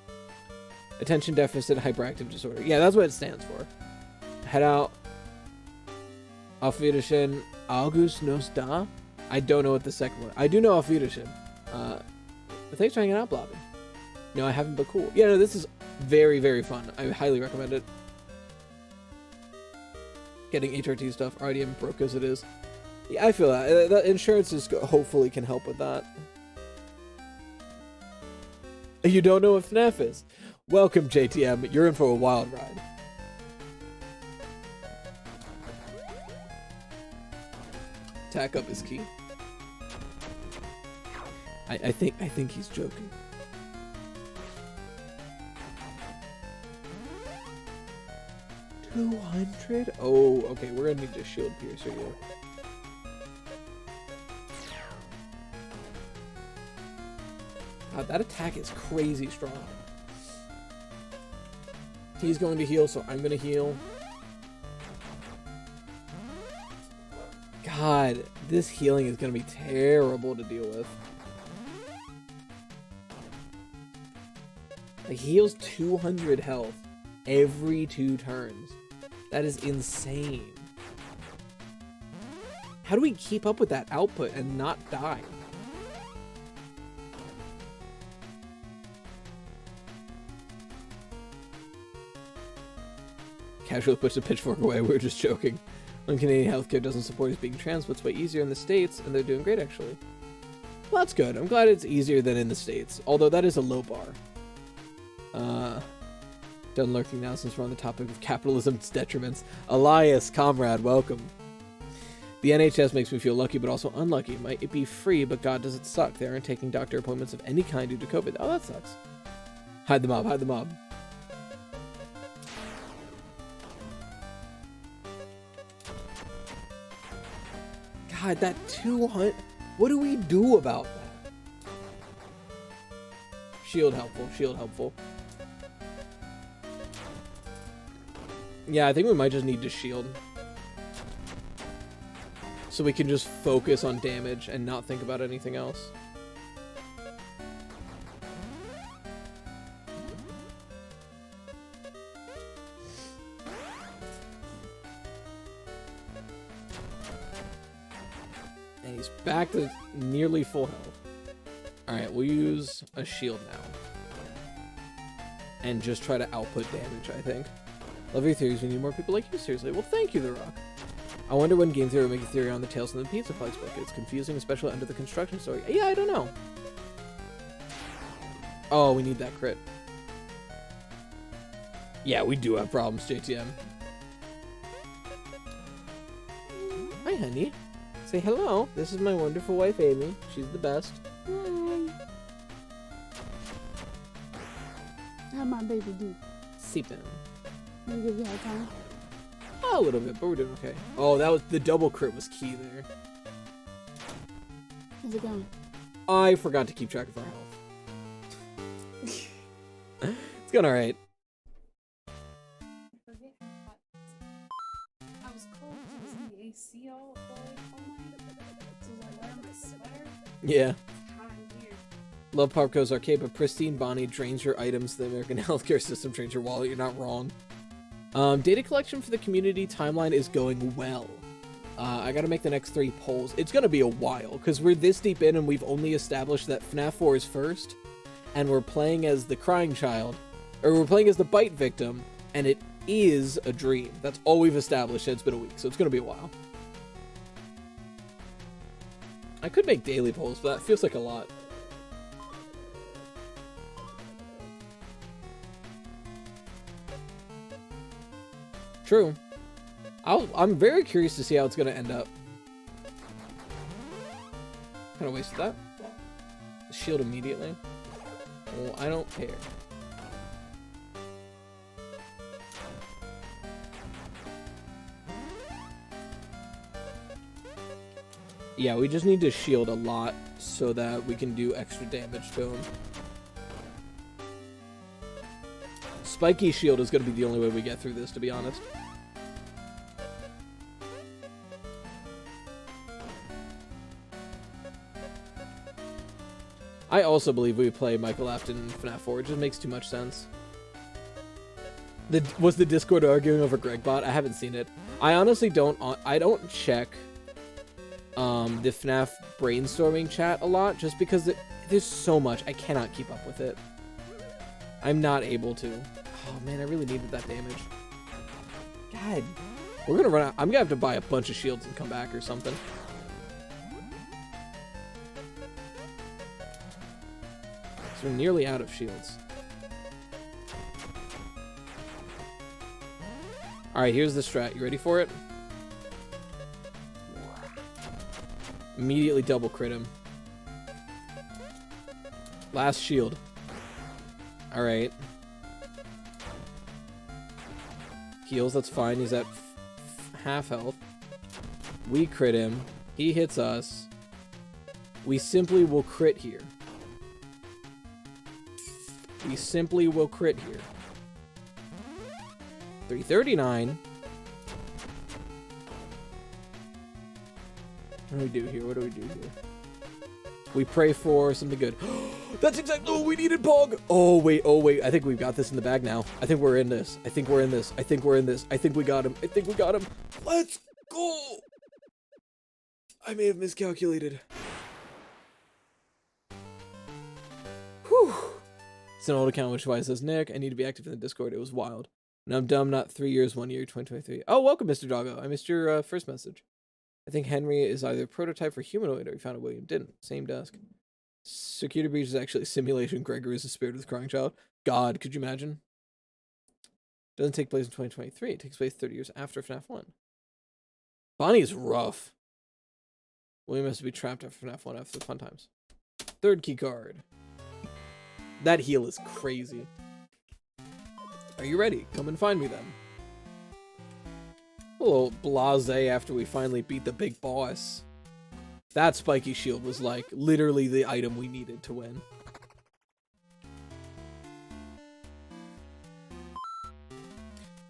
Attention deficit hyperactive disorder. Yeah, that's what it stands for. Head out. Auf Wiedersehen, August nos da? I don't know what the second one. I do know Auf Wiedersehen. Thanks for hanging out, Blobby. No, I haven't, but cool. Yeah, no, this is very, very fun. I highly recommend it. Getting HRT stuff already broke as it is. Yeah, I feel that. The insurance hopefully can help with that. You don't know what FNAF is? Welcome, JTM. You're in for a wild ride. Tack up is key. I think he's joking. $200? Oh, okay. We're gonna need to shield piercer here. God, that attack is crazy strong. He's going to heal, so I'm gonna heal. God, this healing is gonna be terrible to deal with. Like, he heals 200 health every 2 turns. That is insane. How do we keep up with that output and not die? Casually puts a pitchfork away. We're just joking. When Canadian healthcare doesn't support us being trans, but it's way easier in the States, and they're doing great, actually. Well, that's good. I'm glad it's easier than in the States, although that is a low bar. Done lurking now since we're on the topic of capitalism's detriments. Elias, comrade, welcome. The NHS makes me feel lucky, but also unlucky. Might it be free, but God, does it suck. They aren't taking doctor appointments of any kind due to COVID. Oh, that sucks. Hide the mob, hide the mob. God, that 200... What do we do about that? Shield helpful, shield helpful. Yeah, I think we might just need to shield. So we can just focus on damage and not think about anything else. And he's back to nearly full health. Alright, we'll use a shield now. and just try to output damage, I think. Love your theories. We need more people like you, seriously. Well, thank you, The Rock. I wonder when Game Theory will make a theory on the Tales from the Pizza Flags book. It's confusing, especially under the construction story. Yeah, I don't know. Oh, we need that crit. Yeah, we do have problems, JTM. Hi, honey. Say hello. This is my wonderful wife, Amy. She's the best. Hi. How my baby do? Sleeping. You give you a time? A little bit, but we're doing okay. Oh, that was the double crit was key there. How's it going? I forgot to keep track of our health. It's going alright. I was cold because it was in the AC all night. So I wear my sweater. Yeah. It's hot in here. Love POPGOES Arcade, but pristine Bonnie drains your items. The American healthcare system drains your wallet. You're not wrong. Data collection for the community timeline is going well. I gotta make the next 3 polls. It's gonna be a while, because we're this deep in and we've only established that FNAF 4 is first, and we're playing as the crying child, or we're playing as the bite victim, and it is a dream. That's all we've established, and it's been a week, so it's gonna be a while. I could make daily polls, but that feels like a lot. True. I'm very curious to see how it's going to end up. Kind of wasted that. Shield immediately. Well, I don't care. Yeah, we just need to shield a lot so that we can do extra damage to him. Spiky shield is going to be the only way we get through this, to be honest. I also believe we play Michael Afton in FNAF 4. It just makes too much sense. Was the Discord arguing over Gregbot? I haven't seen it. I honestly don't check the FNAF brainstorming chat a lot, just because there's so much. I cannot keep up with it. I'm not able to. Oh man, I really needed that damage. God. We're gonna run out. I'm gonna have to buy a bunch of shields and come back or something. So we're nearly out of shields. Alright, here's the strat. You ready for it? Immediately double crit him. Last shield. Alright. Heals, that's fine. He's at half health. We crit him. He hits us. We simply will crit here. We simply will crit here. 339. What do we do here? What do we do here? We pray for something good. That's exactly what we needed, Pog! Oh, wait, oh, wait. I think we've got this in the bag now. I think we're in this. I think we're in this. I think we're in this. I think we got him. I think we got him. Let's go! I may have miscalculated. Whew. It's an old account, which is why it says, Nick, I need to be active in the Discord. It was wild. And I'm dumb, not 3 years, 1 year, 2023. Oh, welcome, Mr. Doggo. I missed your first message. I think Henry is either prototype for humanoid or we found a William didn't. Same desk. Security breach is actually a simulation. Gregory is the spirit of the crying child. God, could you imagine? Doesn't take place in 2023. It takes place 30 years after FNAF 1. Bonnie is rough. William has to be trapped after FNAF 1 after the fun times. Third key card. That heal is crazy. Are you ready? Come and find me then. A little blasé after we finally beat the big boss. That spiky shield was like literally the item we needed to win.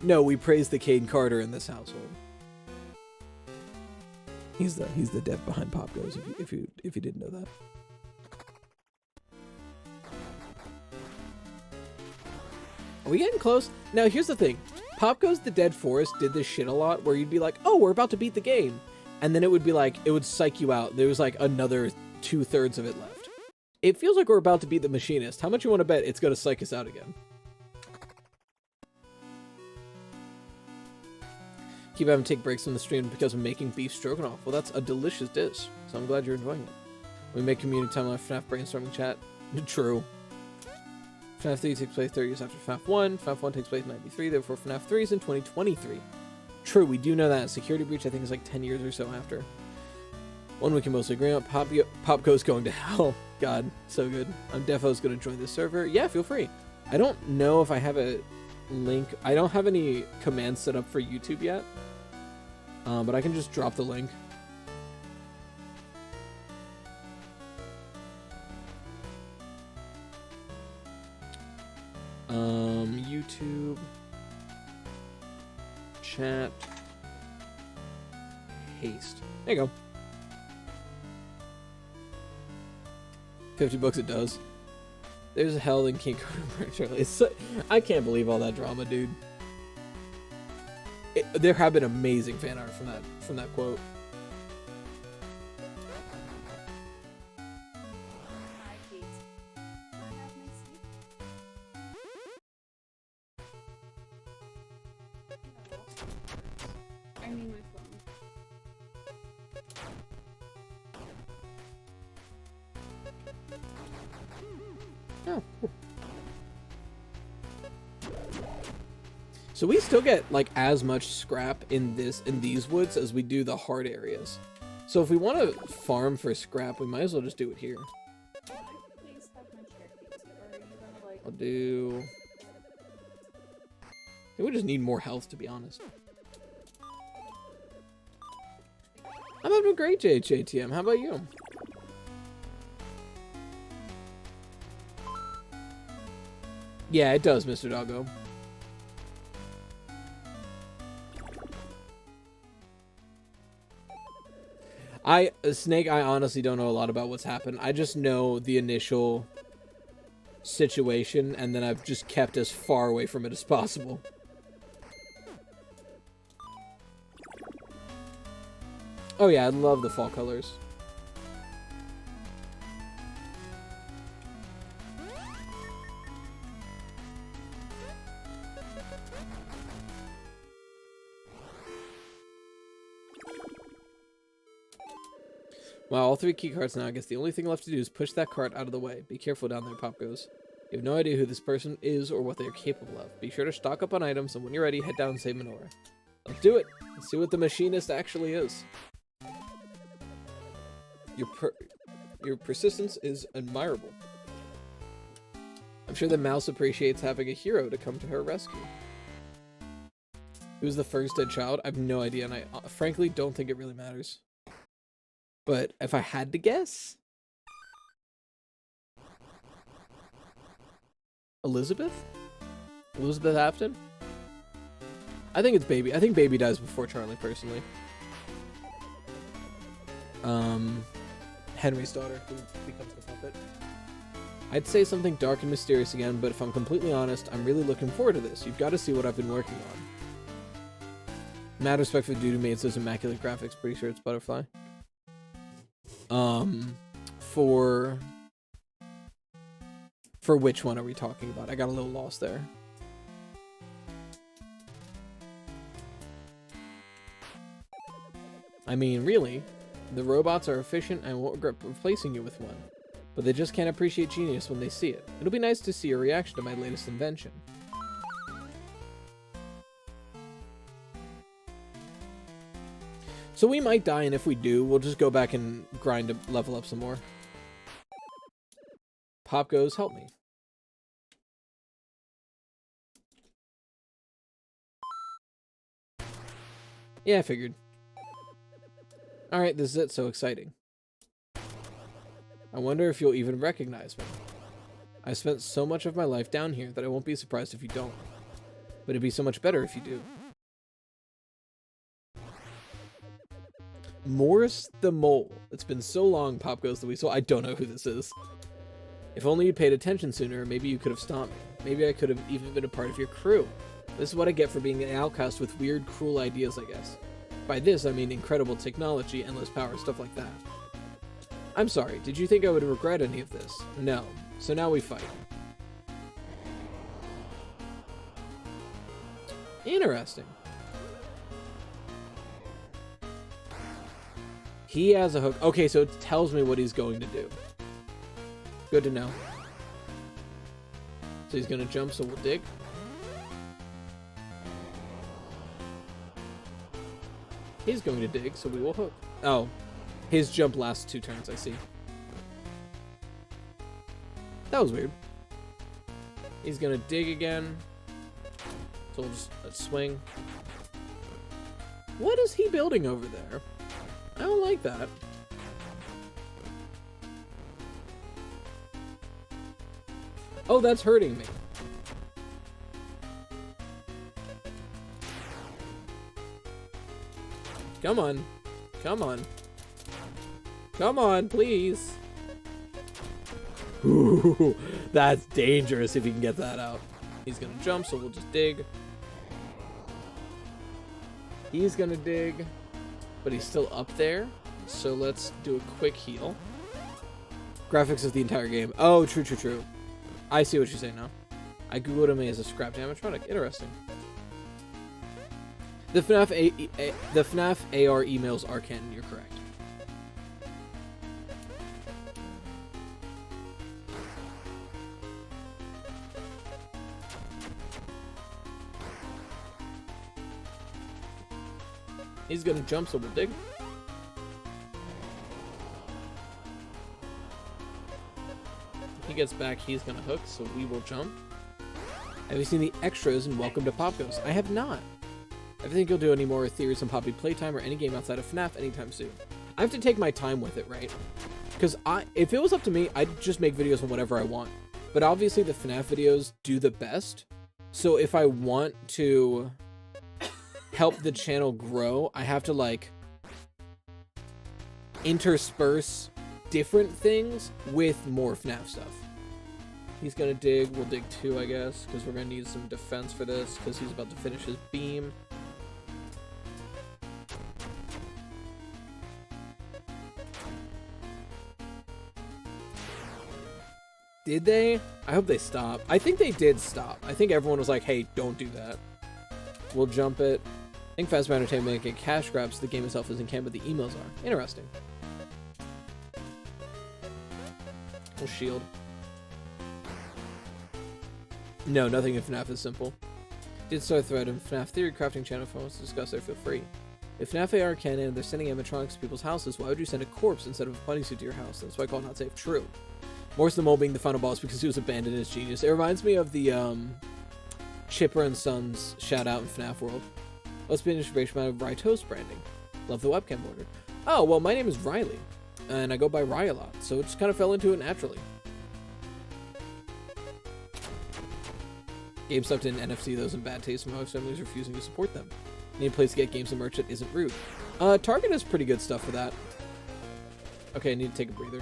No, we praise the Caden Carter in this household. He's the dev behind POPGOES, if you didn't know that. Are we getting close? Now here's the thing. POPGOES The Dead Forest did this shit a lot where you'd be like, oh, we're about to beat the game. And then it would be like, it would psych you out. There was like another 2/3 of it left. It feels like we're about to beat the Machinist. How much you want to bet it's going to psych us out again? Keep having to take breaks from the stream because I'm making beef stroganoff. Well, that's a delicious dish, so I'm glad you're enjoying it. We make community time on FNAF brainstorming chat. True. FNAF 3 takes place 30 years after FNAF 1. FNAF 1 takes place in 93, therefore FNAF 3 is in 2023. True, we do know that. Security Breach, I think, is like 10 years or so after. One we can mostly agree on. POPGOES going to hell. God, so good. I'm defo's going to join this server. Yeah, feel free. I don't know if I have a link. I don't have any commands set up for YouTube yet. But I can just drop the link. YouTube chat paste. There you go. 50 bucks it does. There's hell in King Charlie. So, I can't believe all that drama, dude. There have been amazing fan art from that quote. I mean my phone. Oh, cool. So we still get like as much scrap in these woods as we do the hard areas. So if we want to farm for scrap, we might as well just do it here. Please have my chair, Casey, or are you gonna like... I'll do... I think we just need more health, to be honest. I'm having a great JTM. How about you? Yeah, it does, Mr. Doggo. Snake, I honestly don't know a lot about what's happened. I just know the initial situation, and then I've just kept as far away from it as possible. Oh yeah, I love the fall colors. Wow, all 3 key cards now. I guess the only thing left to do is push that cart out of the way. Be careful down there, POPGOES. You have no idea who this person is or what they are capable of. Be sure to stock up on items, and when you're ready, head down and save Menorah. Let's do it. Let's see what the machinist actually is. Your persistence is admirable. I'm sure the mouse appreciates having a hero to come to her rescue. Who's the first dead child? I have no idea, and I frankly don't think it really matters. But if I had to guess... Elizabeth? Elizabeth Afton? I think it's Baby. I think Baby dies before Charlie, personally. Henry's daughter, who becomes the puppet. I'd say something dark and mysterious again, but if I'm completely honest, I'm really looking forward to this. You've got to see what I've been working on. Mad respect for Dude Who made those immaculate graphics. Pretty sure it's Butterfly. For which one are we talking about? I got a little lost there. I mean, really, the robots are efficient and won't regret replacing you with one. But they just can't appreciate genius when they see it. It'll be nice to see your reaction to my latest invention. So we might die, and if we do, we'll just go back and grind to level up some more. POPGOES, help me. Yeah, I figured. Alright, this is it, so exciting. I wonder if you'll even recognize me. I've spent so much of my life down here that I won't be surprised if you don't. But it'd be so much better if you do. Morris the Mole. It's been so long, POPGOES the Weasel. I don't know who this is. If only you paid attention sooner, maybe you could have stopped me. Maybe I could have even been a part of your crew. This is what I get for being an outcast with weird, cruel ideas, I guess. By this, I mean incredible technology, endless power, stuff like that. I'm sorry, did you think I would regret any of this? No. So now we fight. Interesting. He has a hook. Okay, so it tells me what he's going to do. Good to know. So he's gonna jump, so we'll dig. He's going to dig, so we will hook. Oh, his jump lasts 2 turns, I see. That was weird. He's gonna dig again. So we'll just swing. What is he building over there? I don't like that. Oh, that's hurting me. Come on. Come on. Come on, please. Ooh, that's dangerous if he can get that out. He's gonna jump, so we'll just dig. He's gonna dig, but he's still up there. So let's do a quick heal. Graphics of the entire game. Oh, true, true, true. I see what you're saying now. I googled him as a scrap animatronic. Interesting. The FNAF AR emails are canon. You're correct. He's gonna jump, so we'll dig. If he gets back, he's gonna hook, so we will jump. Have you seen the extras in Welcome to POPGOES? I have not. I think you'll do any more theories on Poppy Playtime or any game outside of FNAF anytime soon. I have to take my time with it, right? Because if it was up to me, I'd just make videos on whatever I want. But obviously the FNAF videos do the best. So if I want to help the channel grow, I have to like intersperse different things with more FNAF stuff. He's gonna dig. We'll dig 2, I guess, because we're gonna need some defense for this because he's about to finish his beam. Did they? I hope they stop. I think they did stop. I think everyone was like, hey, don't do that. We'll jump it. I think Fazbear Entertainment get cash grabs. The game itself isn't canon, but the emails are. Interesting. We'll shield. No, nothing in FNAF is simple. Did start a thread in FNAF Theory Crafting channel if anyone wants to discuss there, feel free. If FNAF AR canon and they're sending animatronics to people's houses, why would you send a corpse instead of a bunny suit to your house? That's why I call it not safe. True. Morse the Mole being the final boss because he was abandoned as genius. It reminds me of the Chipper and Sons shout out in FNAF World. Let's be an inspiration out of Rye Toast branding. Love the webcam border. Oh, well, my name is Riley, and I go by Rye a lot, so it just kind of fell into it naturally. GameStop didn't NFC those in bad taste, and my wife's family is refusing to support them. Need a place to get games and merch that isn't rude. Target has pretty good stuff for that. Okay, I need to take a breather.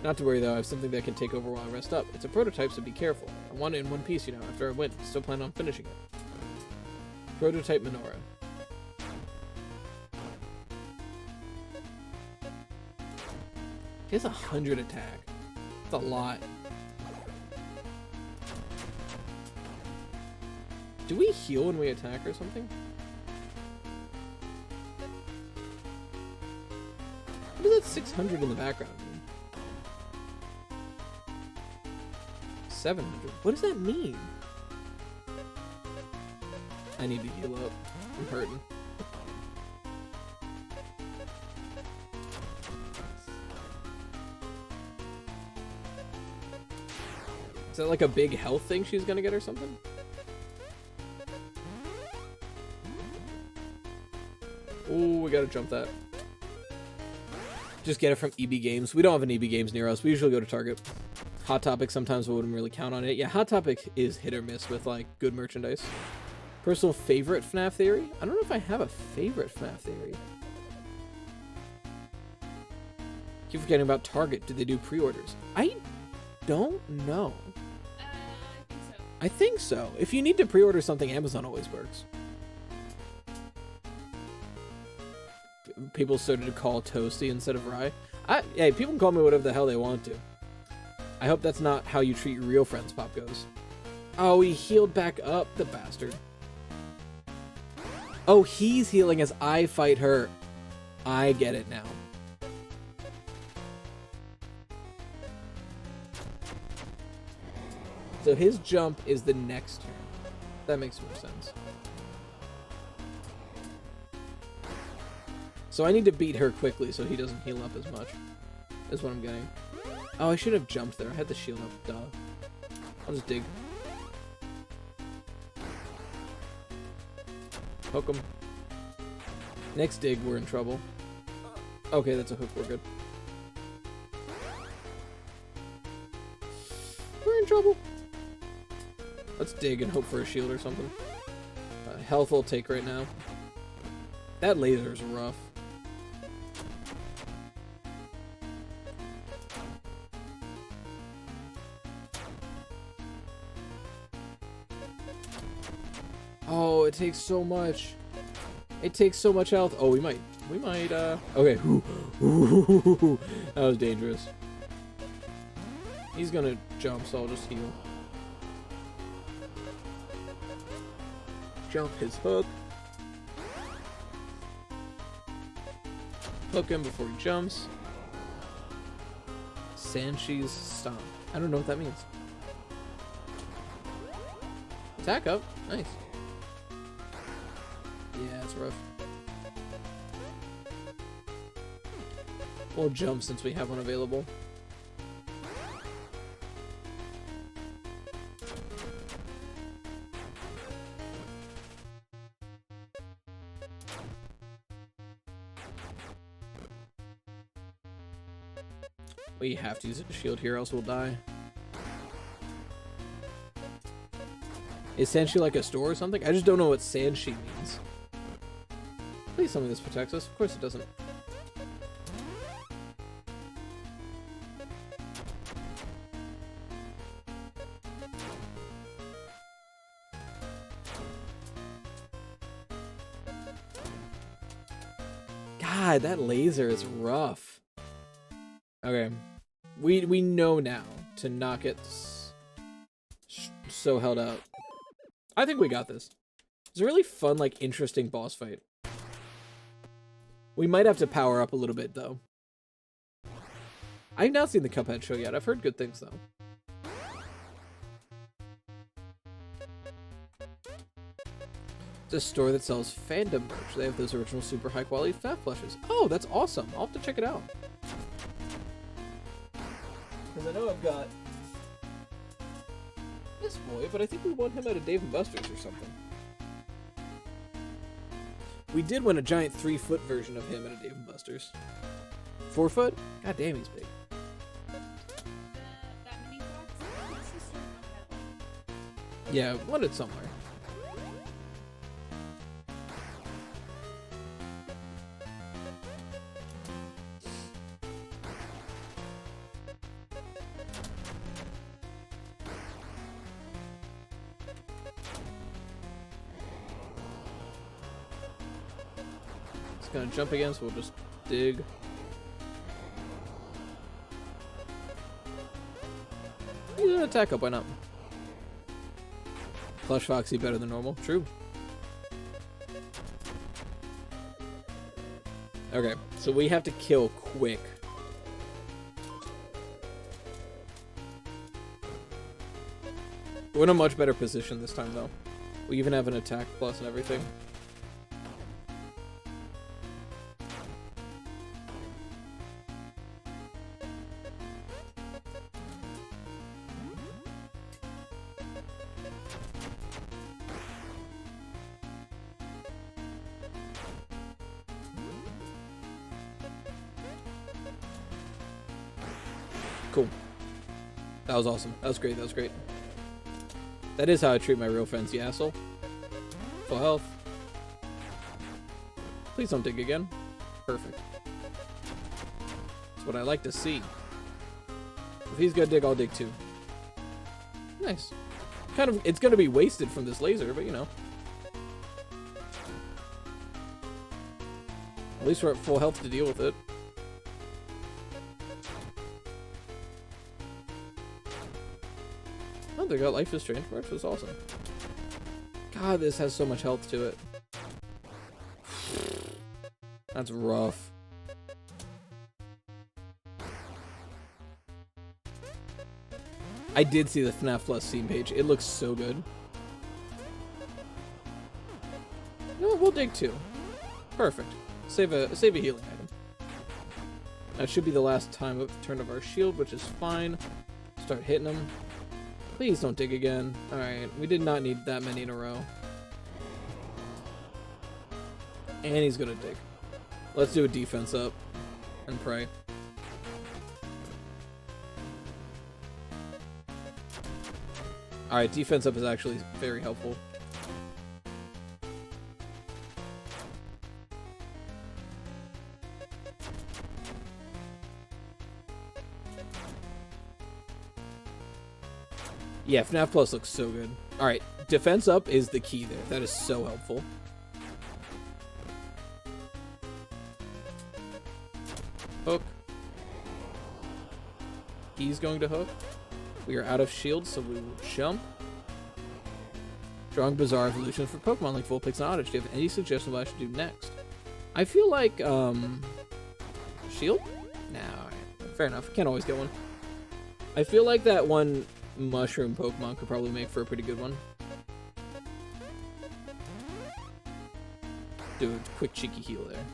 Not to worry though, I have something that can take over while I rest up. It's a prototype, so be careful. I want it in one piece, you know, after I win. Still plan on finishing it. Prototype menorah. He has 100 attack. That's a lot. Do we heal when we attack or something? What is that 600 in the background? 700. What does that mean? I need to heal up. I'm hurting. Is that like a big health thing she's gonna get or something? Ooh, we gotta jump that. Just get it from EB Games. We don't have an EB Games near us. We usually go to Target. Hot Topic, sometimes we wouldn't really count on it. Yeah, Hot Topic is hit or miss with, like, good merchandise. Personal favorite FNAF theory? I don't know if I have a favorite FNAF theory. Keep forgetting about Target. Did they do pre-orders? I don't know. I think so. If you need to pre-order something, Amazon always works. People started to call Toasty instead of Rye. Hey, people can call me whatever the hell they want to. I hope that's not how you treat your real friends, POPGOES. Oh, he healed back up, the bastard. Oh, he's healing as I fight her. I get it now. So his jump is the next turn. That makes more sense. So I need to beat her quickly so he doesn't heal up as much. Is what I'm getting. Oh, I should have jumped there. I had the shield up. Duh. I'll just dig. Hook him. Next dig, we're in trouble. Okay, that's a hook. We're good. We're in trouble. Let's dig and hope for a shield or something. Health will take right now. That laser's rough. Oh, it takes so much. It takes so much health. Oh, we might, okay. That was dangerous. He's gonna jump, so I'll just heal. Jump his hook. Hook him before he jumps. Sanshi's stomp. I don't know what that means. Attack up. Nice. Yeah, it's rough. We'll jump since we have one available. We have to use a shield here, else we'll die. Is Sanshi like a store or something? I just don't know what Sanshi means. Please tell me this protects us. Of course it doesn't. God, that laser is rough. Okay. We know now to not get so held out. I think we got this. It's a really fun, like, interesting boss fight. We might have to power up a little bit, though. I've not seen the Cuphead show yet. I've heard good things, though. It's a store that sells fandom merch. They have those original super high-quality FNAF plushes. Oh, that's awesome. I'll have to check it out. Because I know I've got this boy, but I think we won him at a Dave & Buster's or something. We did win a giant 3-foot version of him at a Dave & Buster's. 4 foot? God damn, he's big. That mini box? What's the store of that? Yeah, won it somewhere. Gonna jump again, so we'll just dig. He's gonna attack up, why not? Plush Foxy better than normal. True. Okay, so we have to kill quick. We're in a much better position this time, though. We even have an attack plus and everything. Cool. That was awesome. That was great. That was great. That is how I treat my real friends, you asshole. Full health. Please don't dig again. Perfect. That's what I like to see. If he's gonna dig, I'll dig too. Nice. Kind of, it's gonna be wasted from this laser, but you know. At least we're at full health to deal with it. Oh, they got Life is Strange merch. That's awesome. God, this has so much health to it. That's rough. I did see the FNAF Plus Steam page. It looks so good. No, we'll dig too. Perfect. Save a healing item. That should be the last time of turn of our shield, which is fine. Start hitting them. Please don't dig again. Alright, we did not need that many in a row. And he's gonna dig. Let's do a defense up and pray. Alright, defense up is actually very helpful. Yeah, FNAF Plus looks so good. Alright, defense up is the key there. That is so helpful. Hook. He's going to hook. We are out of shields, so we will jump. Drawing bizarre evolutions for Pokemon like Vulpix and Oddish. Do you have any suggestions of what I should do next? I feel like, shield? Nah, alright. Fair enough. Can't always get one. I feel like that one mushroom Pokemon could probably make for a pretty good one. Do a quick cheeky heal there.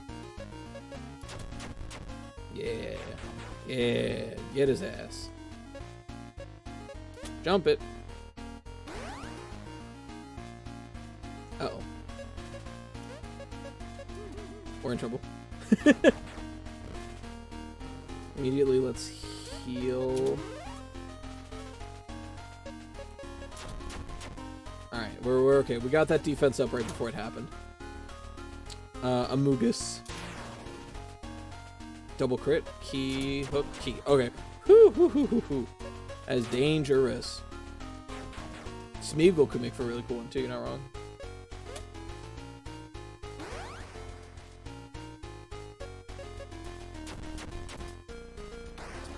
Yeah. Yeah. Get his ass. Jump it. Uh-oh. We're in trouble. Immediately, let's heal. Alright, we're okay. We got that defense up right before it happened. Amogus. Double crit. Key. Hook. Key. Okay. Whoo, whoo, hoo, hoo, hoo. That is dangerous. Smeagol could make for a really cool one too, you're not wrong.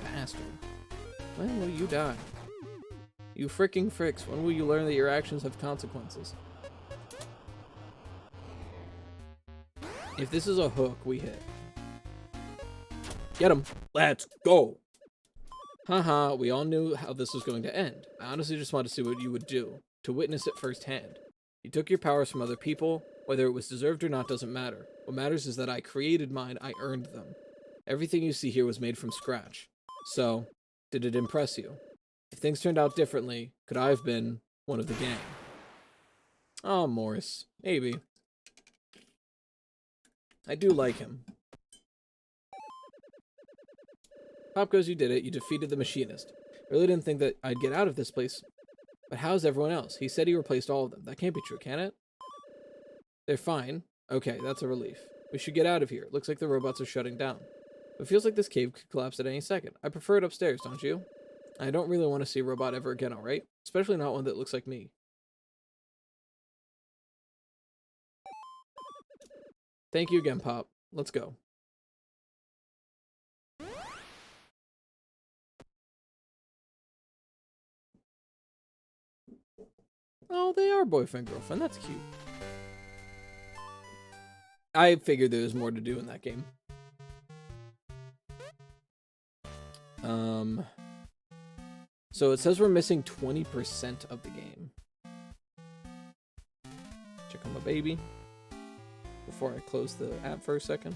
Bastard. When will you die? You fricking fricks, when will you learn that your actions have consequences? If this is a hook, we hit. Get him. Let's go. Haha, we all knew how this was going to end. I honestly just wanted to see what you would do, to witness it firsthand. You took your powers from other people. Whether it was deserved or not doesn't matter. What matters is that I created mine, I earned them. Everything you see here was made from scratch. So, did it impress you? If things turned out differently, could I have been one of the gang? Oh, Morris. Maybe. I do like him. POPGOES, you did it. You defeated the machinist. I really didn't think that I'd get out of this place. But how's everyone else? He said he replaced all of them. That can't be true, can it? They're fine. Okay, that's a relief. We should get out of here. Looks like the robots are shutting down. It feels like this cave could collapse at any second. I prefer it upstairs, don't you? I don't really want to see a robot ever again, alright? Especially not one that looks like me. Thank you again, Pop. Let's go. Oh, they are boyfriend girlfriend. That's cute. I figured there was more to do in that game. So it says we're missing 20% of the game. Check on my baby before I close the app for a second.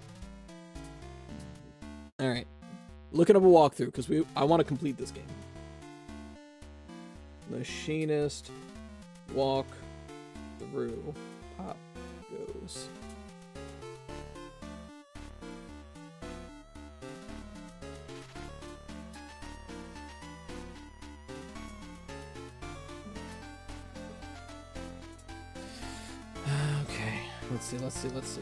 All right, looking up a walkthrough because I want to complete this game. Machinist. Walk through POPGOES. Okay, let's see.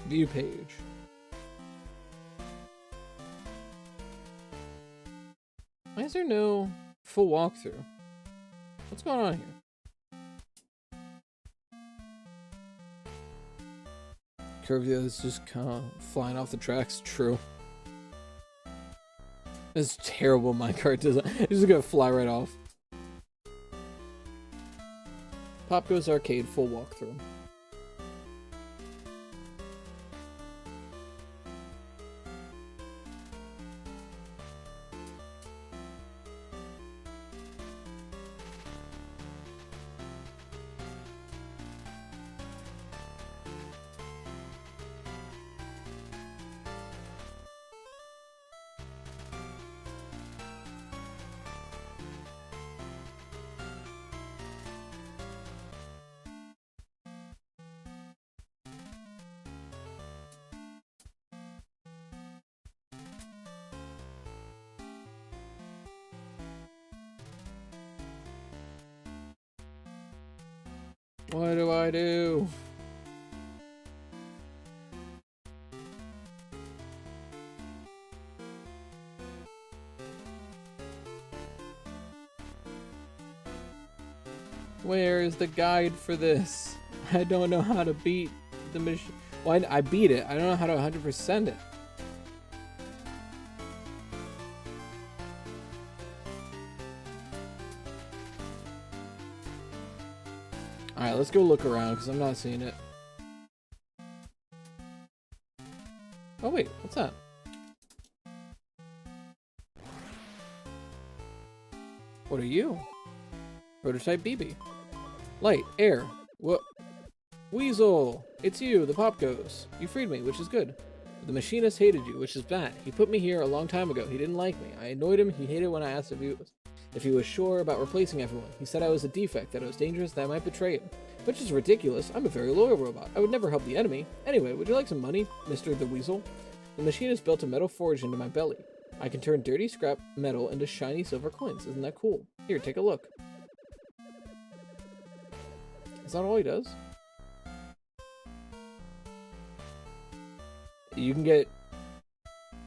View page. Why is there no full walkthrough? What's going on here? Curvio is just kind of flying off the tracks. True. This terrible minecart design. It's just gonna fly right off. POPGOES Arcade full walkthrough. What do I do? Where is the guide for this? I don't know how to beat the machine. Well, I beat it. I don't know how to 100% it. Alright, let's go look around because I'm not seeing it. Oh wait, what's that? What are you? Prototype BB. Light, air. What? Weasel! It's you, the POPGOES. You freed me, which is good. The machinist hated you, which is bad. He put me here a long time ago. He didn't like me. I annoyed him. He hated when I asked if he was sure about replacing everyone. He said I was a defect, that I was dangerous, that I might betray him. Which is ridiculous. I'm a very loyal robot. I would never help the enemy. Anyway, would you like some money, Mr. the Weasel? The machinist built a metal forge into my belly. I can turn dirty scrap metal into shiny silver coins. Isn't that cool? Here, take a look. Is that all he does? You can get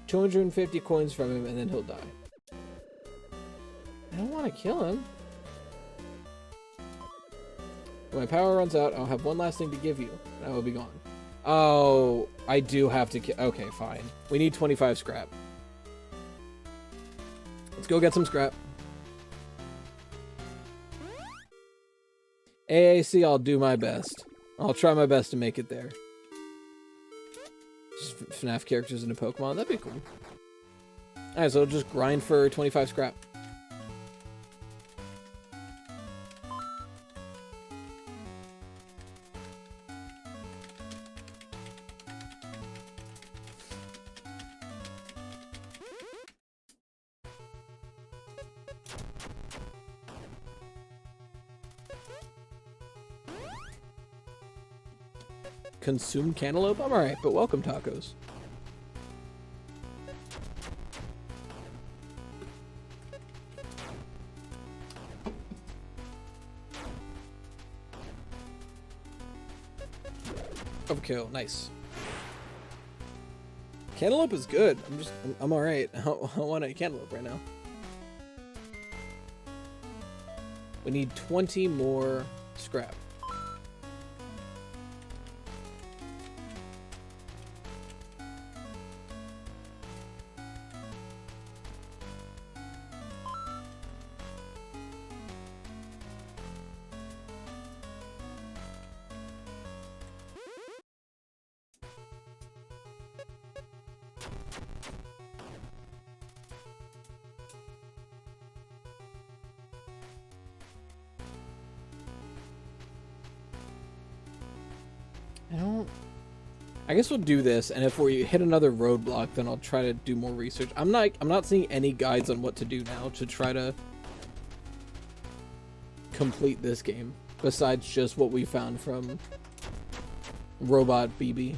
250 coins from him and then he'll die. I don't want to kill him. When my power runs out, I'll have one last thing to give you, and I will be gone. Oh, I do have to kill. Okay, fine. We need 25 scrap. Let's go get some scrap. AAC, I'll do my best. I'll try my best to make it there. Just FNAF characters into Pokemon, that'd be cool. Alright, so I'll just grind for 25 scrap. Consume cantaloupe? I'm alright, but welcome tacos. Overkill, nice. Cantaloupe is good. I'm alright. I don't want a cantaloupe right now. We need 20 more scrap. I guess we'll do this, and if we hit another roadblock, then I'll try to do more research. I'm not seeing any guides on what to do now to try to complete this game, besides just what we found from Robot BB.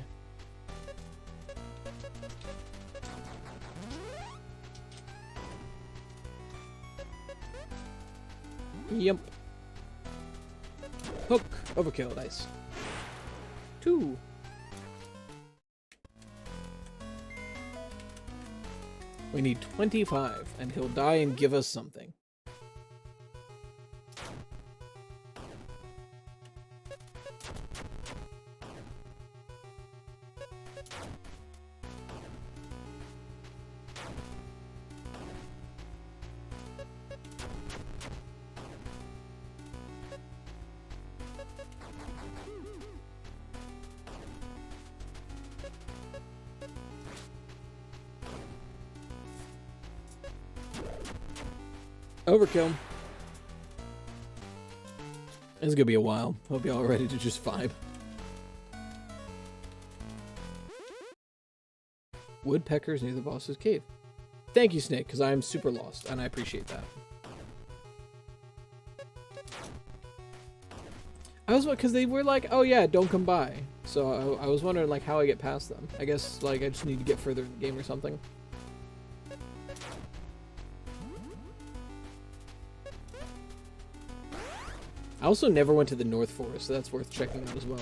Yep. Hook. Overkill. Nice. 2. We need 25, and he'll die and give us something. Overkill. It's gonna be a while. Hope y'all are ready to just vibe. Woodpeckers near the boss's cave. Thank you, Snake, because I am super lost, and I appreciate that. I was because they were like, oh yeah, don't come by. So I was wondering like how I get past them. I guess like I just need to get further in the game or something. I also never went to the North Forest, so that's worth checking out as well.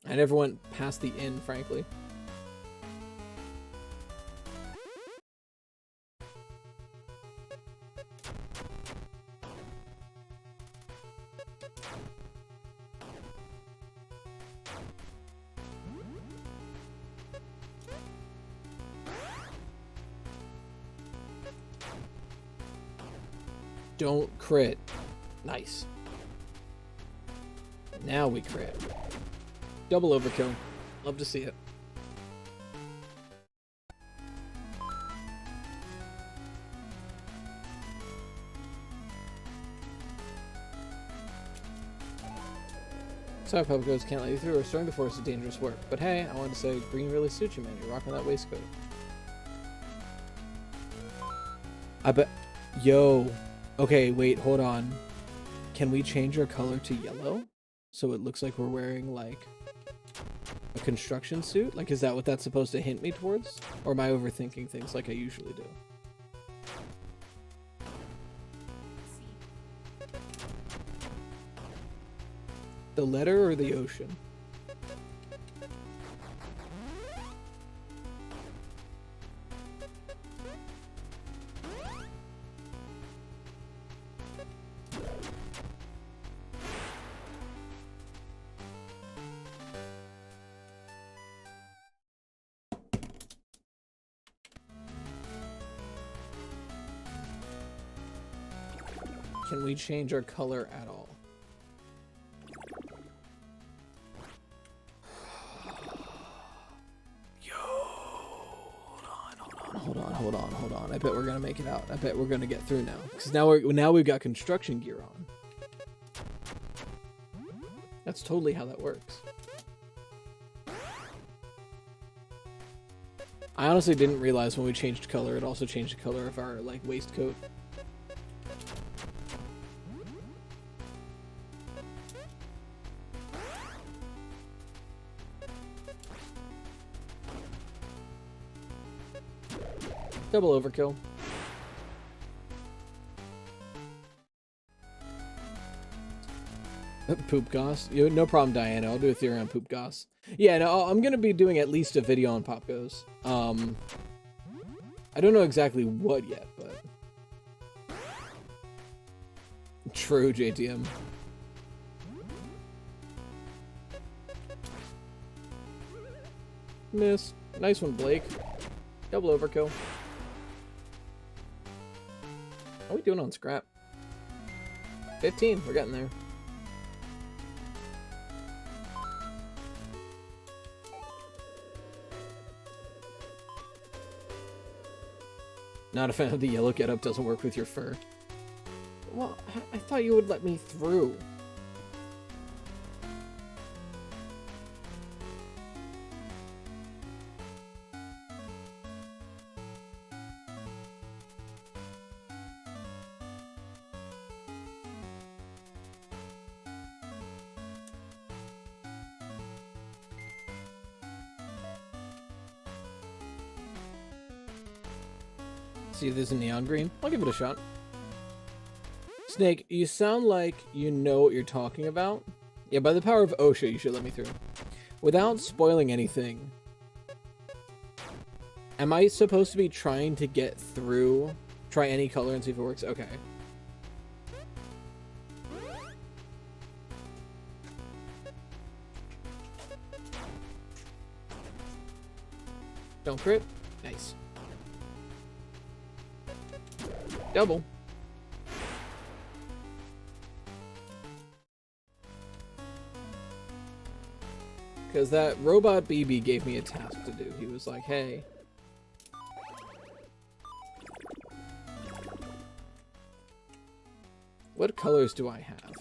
I never went past the inn, frankly. Don't crit. Nice. Now we crit. Double overkill. Love to see it. Sorry, POPGOES can't let you through. Restoring the forest is dangerous work. But hey, I wanted to say, green really suits you, man. You're rocking that waistcoat. I bet... Yo... Okay, wait, hold on. Can we change our color to yellow? So it looks like we're wearing, like, a construction suit? Like, is that what that's supposed to hint me towards? Or am I overthinking things like I usually do? The letter or the ocean? Can we change our color at all? Yo, hold on. I bet we're gonna make it out. I bet we're gonna get through now. Because now we've got construction gear on. That's totally how that works. I honestly didn't realize when we changed color, it also changed the color of our like waistcoat. Double overkill. POPGOES. No problem, Diana. I'll do a theory on POPGOES. Yeah, no, I'm gonna be doing at least a video on POPGOES. I don't know exactly what yet, but true, JTM. Miss. Nice one, Blake. Double overkill. How are we doing on scrap? 15. We're getting there. Not a fan of the yellow getup. Doesn't work with your fur. Well, I thought you would let me through. See if there's a neon green. I'll give it a shot. Snake, you sound like you know what you're talking about. Yeah, by the power of OSHA, you should let me through. Without spoiling anything, Am I supposed to be trying to get through? Try any color and see if it works? Okay. Don't crit. Nice. Double. Because that robot BB gave me a task to do. He was like, hey. What colors do I have?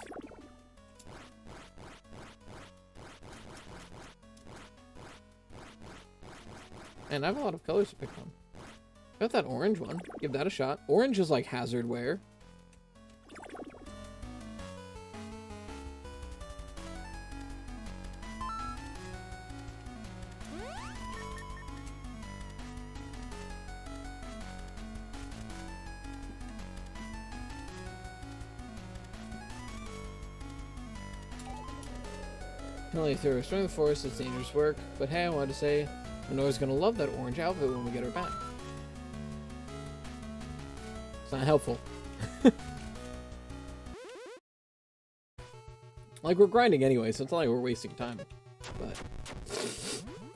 And I have a lot of colors to pick from. Got that orange one. Give that a shot. Orange is like hazard wear. Only through restoring the forest is dangerous work, but hey, I wanted to say Minora's gonna love that orange outfit when we get her back. It's not helpful. Like, we're grinding anyway, so it's not like we're wasting time. But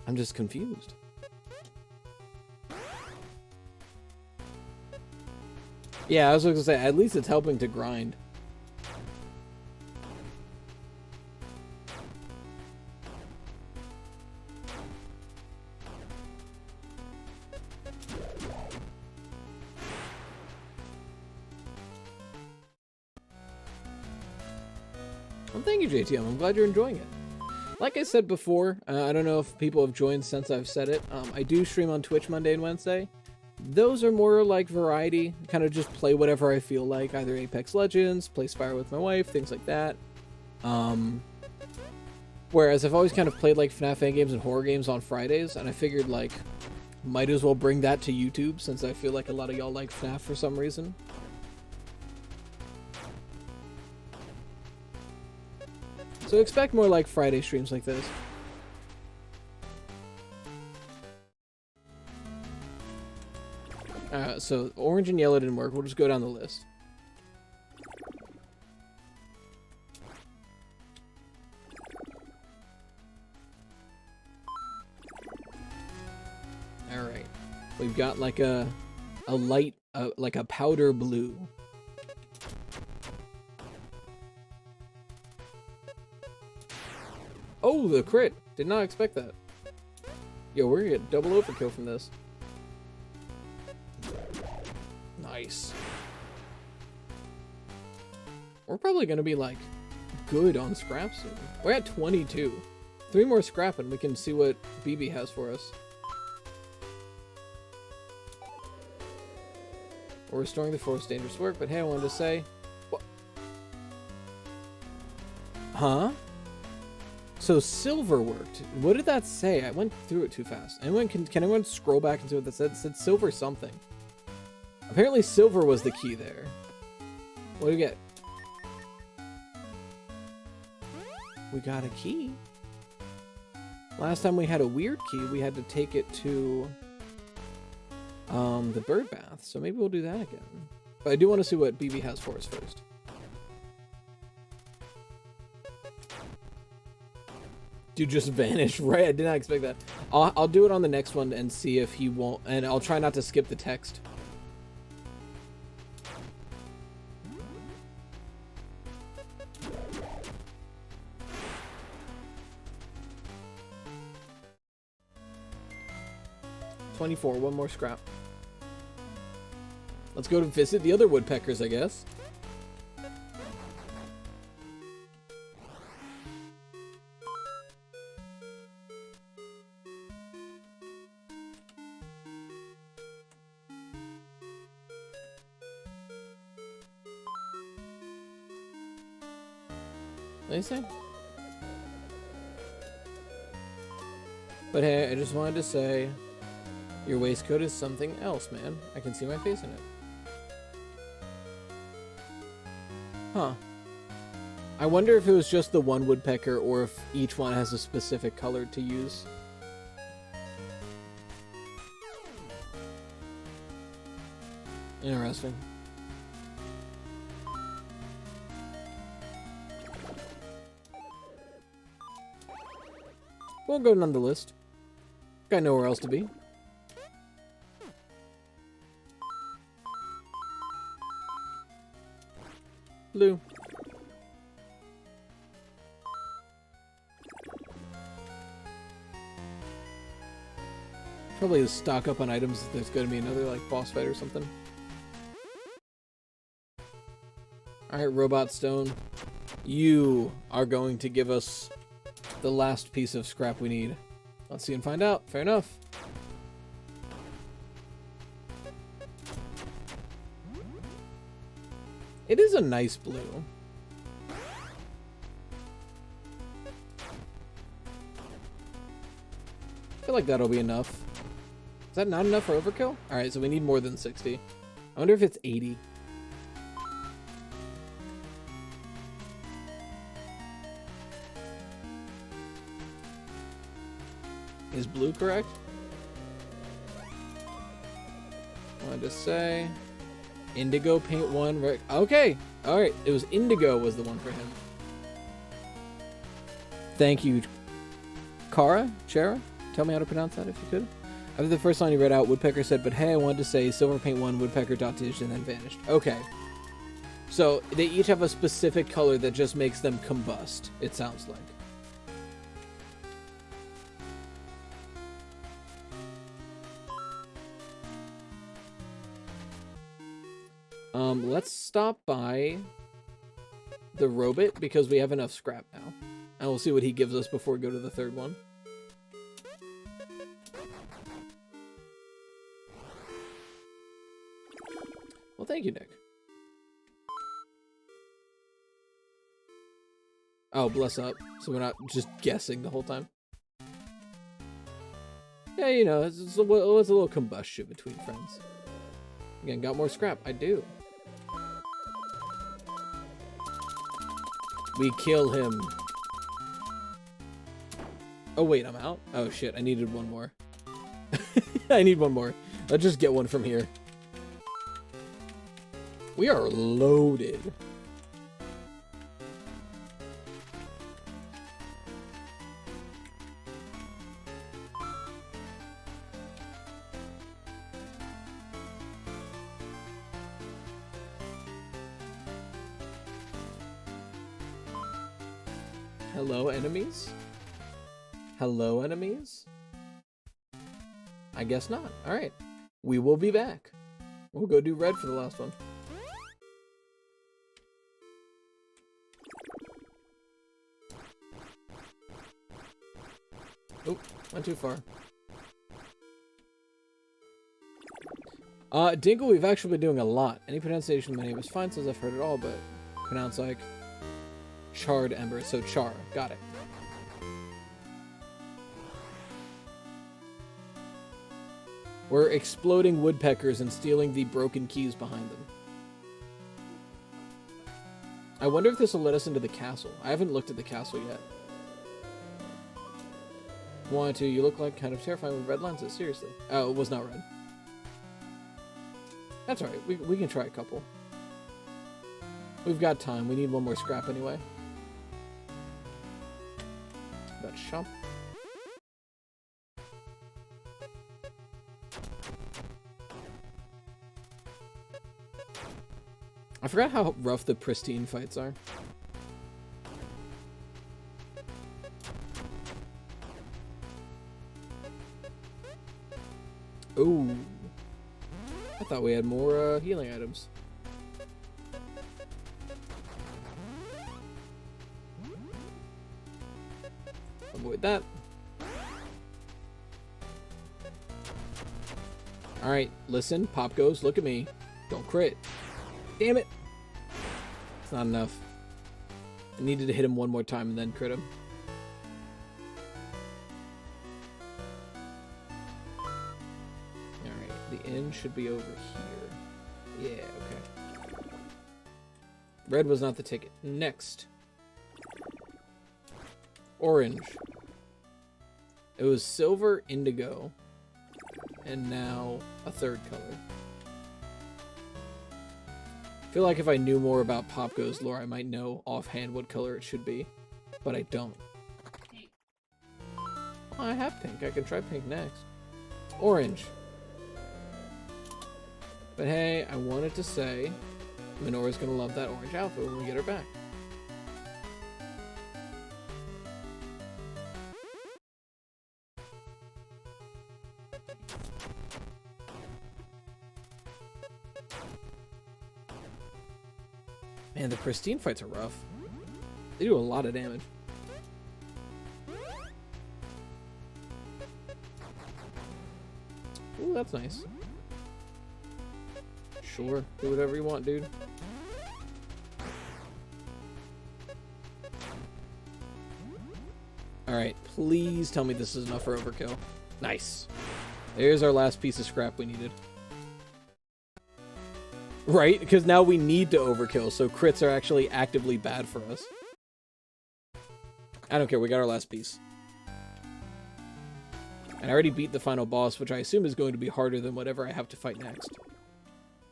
I'm just confused. Yeah, I was gonna say, at least it's helping to grind. Well, thank you, JTM. I'm glad you're enjoying it. Like I said before, I don't know if people have joined since I've said it. I do stream on Twitch Monday and Wednesday. Those are more like variety. Kind of just play whatever I feel like. Either Apex Legends, play Spyro with my wife, things like that. Whereas I've always kind of played like FNAF fan games and horror games on Fridays. And I figured like, might as well bring that to YouTube since I feel like a lot of y'all like FNAF for some reason. So expect more like Friday streams like this. So orange and yellow didn't work. We'll just go down the list. All right, we've got like a light, like a powder blue. Oh, the crit! Did not expect that. Yo, we're gonna get double overkill from this. Nice. We're probably gonna be like good on scrap soon. We're at 22. 3 more scrap and we can see what BB has for us. We're restoring the forest, dangerous work, but hey, I wanted to say... What? Huh? So silver worked. What did that say? I went through it too fast. Can anyone scroll back and see what that said? It said silver something. Apparently silver was the key there. What do we get? We got a key. Last time we had a weird key, we had to take it to the bird bath. So maybe we'll do that again. But I do want to see what BB has for us first. Dude just vanished, right? I did not expect that. I'll do it on the next one and see if he won't, and I'll try not to skip the text. $24, one more scrap. Let's go to visit the other woodpeckers, I guess. What do you say? But hey, I just wanted to say, your waistcoat is something else, man. I can see my face in it. Huh. I wonder if it was just the one woodpecker or if each one has a specific color to use. Interesting. We'll go down the list. Got nowhere else to be. Blue. Probably to stock up on items if there's going to be another like boss fight or something. Alright, Robot Stone. You are going to give us the last piece of scrap we need. Let's see and find out. Fair enough. It is a nice blue. I feel like that'll be enough. Is that not enough for overkill? Alright, so we need more than 60. I wonder if it's 80. Is blue correct? Wanted to say indigo paint one. Right? Okay. All right. It was indigo was the one for him. Thank you, Chera. Tell me how to pronounce that if you could. After the first line you read out, Woodpecker said, "But hey, I wanted to say silver paint one, Woodpecker dot-dish," and then vanished. Okay. So they each have a specific color that just makes them combust. It sounds like. Let's stop by the robot because we have enough scrap now. And we'll see what he gives us before we go to the third one. Well, thank you, Nick. Oh, bless up. So we're not just guessing the whole time. Yeah, you know, it's a little combustion between friends. Again, got more scrap. I do. We kill him. Oh, wait, I'm out? Oh, shit, I needed one more. I need one more. Let's just get one from here. We are loaded. Hello, enemies? Hello, enemies? I guess not. Alright. We will be back. We'll go do red for the last one. Oh, went too far. Dingle, we've actually been doing a lot. Any pronunciation of my name is fine since I've heard it all, but pronounce like charred ember. So char. Got it. We're exploding woodpeckers and stealing the broken keys behind them. I wonder if this will let us into the castle. I haven't looked at the castle yet. Wanted to. You look like kind of terrifying with red lenses. Seriously. Oh, it was not red. That's alright. We can try a couple. We've got time. We need one more scrap anyway. That's shop. I forgot how rough the pristine fights are. Ooh. I thought we had more healing items. Avoid that. Alright, listen, POPGOES, look at me. Don't crit. Damn it! It's not enough. I needed to hit him one more time and then crit him. Alright, the inn should be over here. Yeah, okay. Red was not the ticket. Next. Orange. It was silver, indigo, and now a third color. I feel like if I knew more about POPGOES lore, I might know offhand what color it should be, but I don't. Pink. Oh, I have pink. I can try pink next. Orange. But hey, I wanted to say Minora's gonna love that orange outfit when we get her back. Man, the pristine fights are rough. They do a lot of damage. Ooh, that's nice. Sure, do whatever you want, dude. Alright, please tell me this is enough for overkill. Nice. There's our last piece of scrap we needed. Right? Because now we need to overkill, so crits are actually actively bad for us. I don't care, we got our last piece. And I already beat the final boss, which I assume is going to be harder than whatever I have to fight next.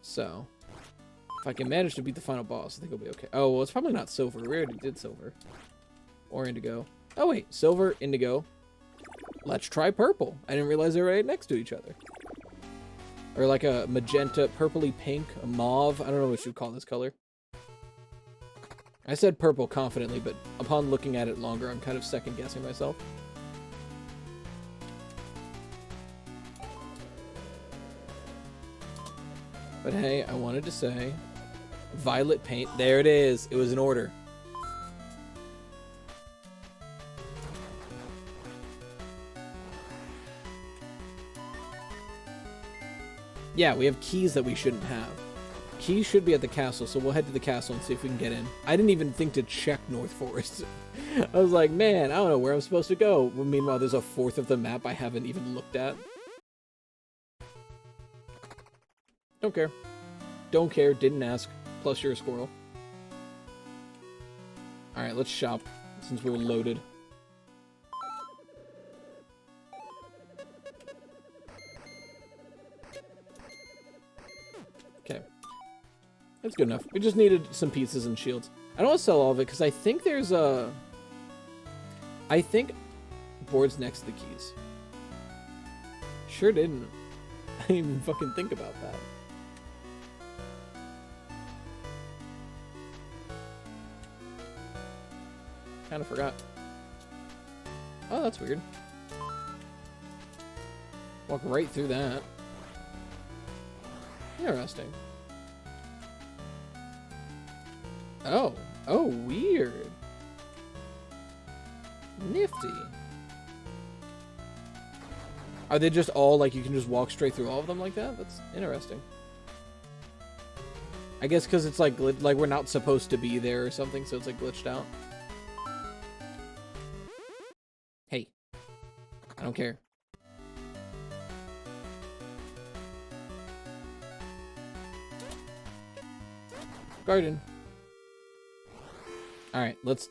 So, if I can manage to beat the final boss, I think it'll be okay. Oh, well, it's probably not silver. We already did silver. Or indigo. Oh, wait. Silver, indigo. Let's try purple. I didn't realize they were right next to each other. Or like a magenta, purpley pink, a mauve. I don't know what you'd call this color. I said purple confidently, but upon looking at it longer, I'm kind of second-guessing myself. But hey, I wanted to say violet paint. There it is. It was in order. Yeah, we have keys that we shouldn't have. Keys should be at the castle, so we'll head to the castle and see if we can get in. I didn't even think to check North Forest. I was like, man, I don't know where I'm supposed to go. Well, meanwhile, there's a fourth of the map I haven't even looked at. Don't care. Don't care, didn't ask. Plus you're a squirrel. Alright, let's shop, since we're loaded. Okay. That's good enough. We just needed some pieces and shields. I don't want to sell all of it, because I think there's a... I think boards next to the keys. Sure didn't. I didn't even fucking think about that. Kind of forgot. Oh, that's weird. Walk right through that. Interesting. Oh. Oh, weird. Nifty. Are they just all, like, you can just walk straight through all of them like that? That's interesting. I guess because it's, like we're not supposed to be there or something, so it's, like, glitched out. Hey. I don't care. Garden. Alright, let's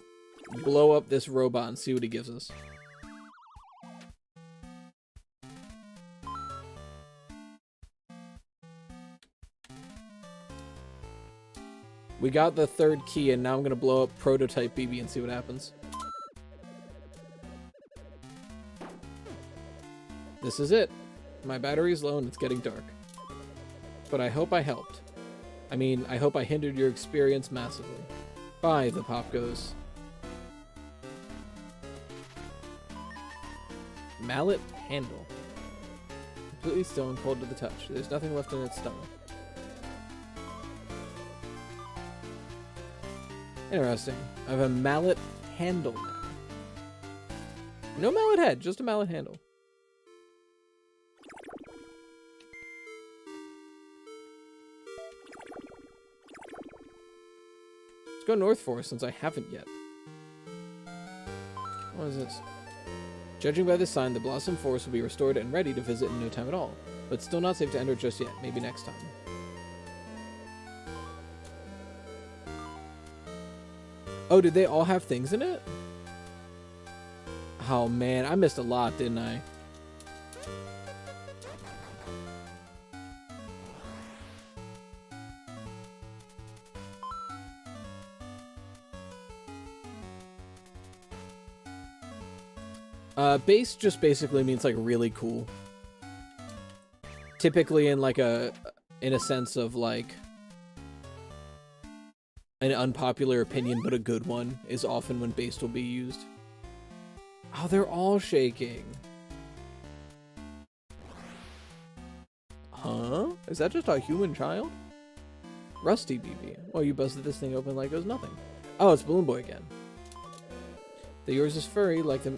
blow up this robot and see what he gives us. We got the third key, and now I'm gonna blow up Prototype BB and see what happens. This is it. My battery's low and it's getting dark. But I hope I helped. I mean, I hope I hindered your experience massively. Bye, the POPGOES. Mallet handle. Completely still and cold to the touch. There's nothing left in its stomach. Interesting. I have a mallet handle now. No mallet head, just a mallet handle. Let's go North Forest since I haven't yet. What is this? Judging by this sign, the Blossom Forest will be restored and ready to visit in no time at all. But still not safe to enter just yet. Maybe next time. Oh, did they all have things in it? Oh man, I missed a lot, didn't I? Base just basically means like really cool. Typically in like in a sense of like an unpopular opinion, but a good one is often when based will be used. Oh, they're all shaking. Huh? Is that just a human child? Rusty BB. Well, you busted this thing open like it was nothing. Oh, it's Balloon Boy again. The yours is furry, like the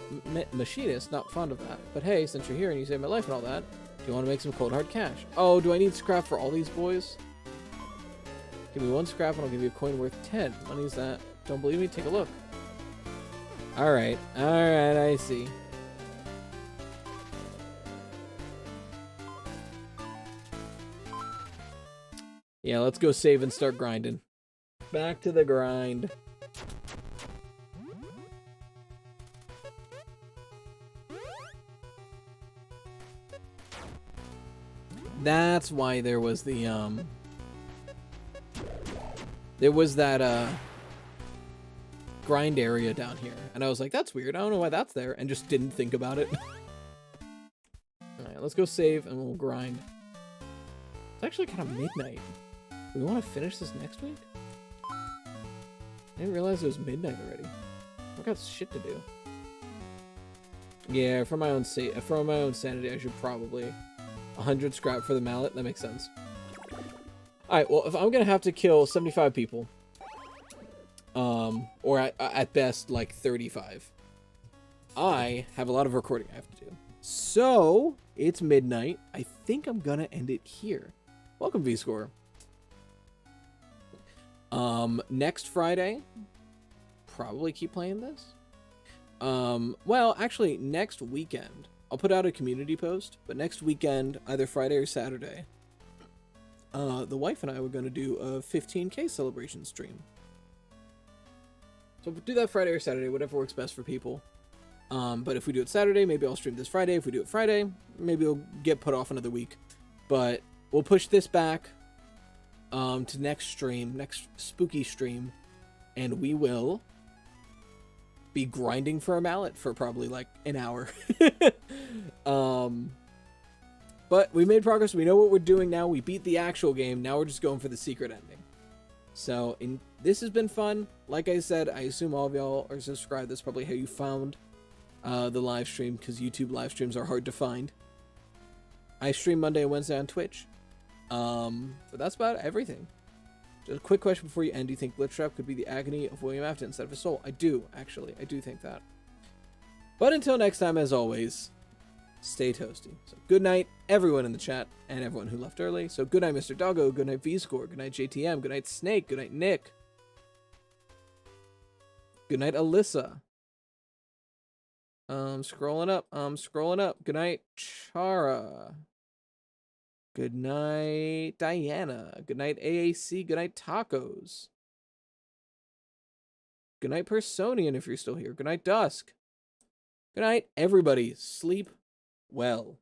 machinist, not fond of that. But hey, since you're here and you saved my life and all that, do you want to make some cold hard cash? Oh, do I need scrap for all these boys? Give me 1 scrap and I'll give you a coin worth 10. Money's that. Don't believe me? Take a look. Alright, I see. Yeah, let's go save and start grinding. Back to the grind. That's why there was the, there was that, grind area down here. And I was like, that's weird. I don't know why that's there. And just didn't think about it. Alright, let's go save and we'll grind. It's actually kind of midnight. Do we want to finish this next week? I didn't realize it was midnight already. I've got shit to do. Yeah, for my own sanity, I should probably 100 scrap for the mallet. That makes sense. Alright, well, if I'm gonna have to kill 75 people, or at best, like 35, I have a lot of recording I have to do. So, it's midnight. I think I'm gonna end it here. Welcome, V-Score. Next Friday, probably keep playing this. Well, actually, next weekend, I'll put out a community post, but next weekend, either Friday or Saturday, the wife and I were going to do a 15K celebration stream. So we'll do that Friday or Saturday, whatever works best for people. But if we do it Saturday, maybe I'll stream this Friday. If we do it Friday, maybe it'll get put off another week. But we'll push this back to next stream, next spooky stream, and we will be grinding for a mallet for probably like an hour. But we made progress. We know what we're doing now. We beat the actual game. Now we're just going for the secret ending. So this has been fun. Like I said, I assume all of y'all are subscribed. That's probably how you found the live stream, because YouTube live streams are hard to find. I stream Monday and Wednesday on Twitch. But that's about everything. Just a quick question before you end. Do you think Glitchtrap could be the agony of William Afton instead of his soul? I do, actually. I do think that. But until next time, as always, stay toasty. So good night, everyone in the chat, and everyone who left early. So good night, Mr. Doggo. Good night, V-Score. Good night, JTM. Good night, Snake. Good night, Nick. Good night, Alyssa. Scrolling up. Good night, Chara. Good night, Diana. Good night, AAC. Good night, Tacos. Good night, Personian, if you're still here. Good night, Dusk. Good night, everybody. Sleep well.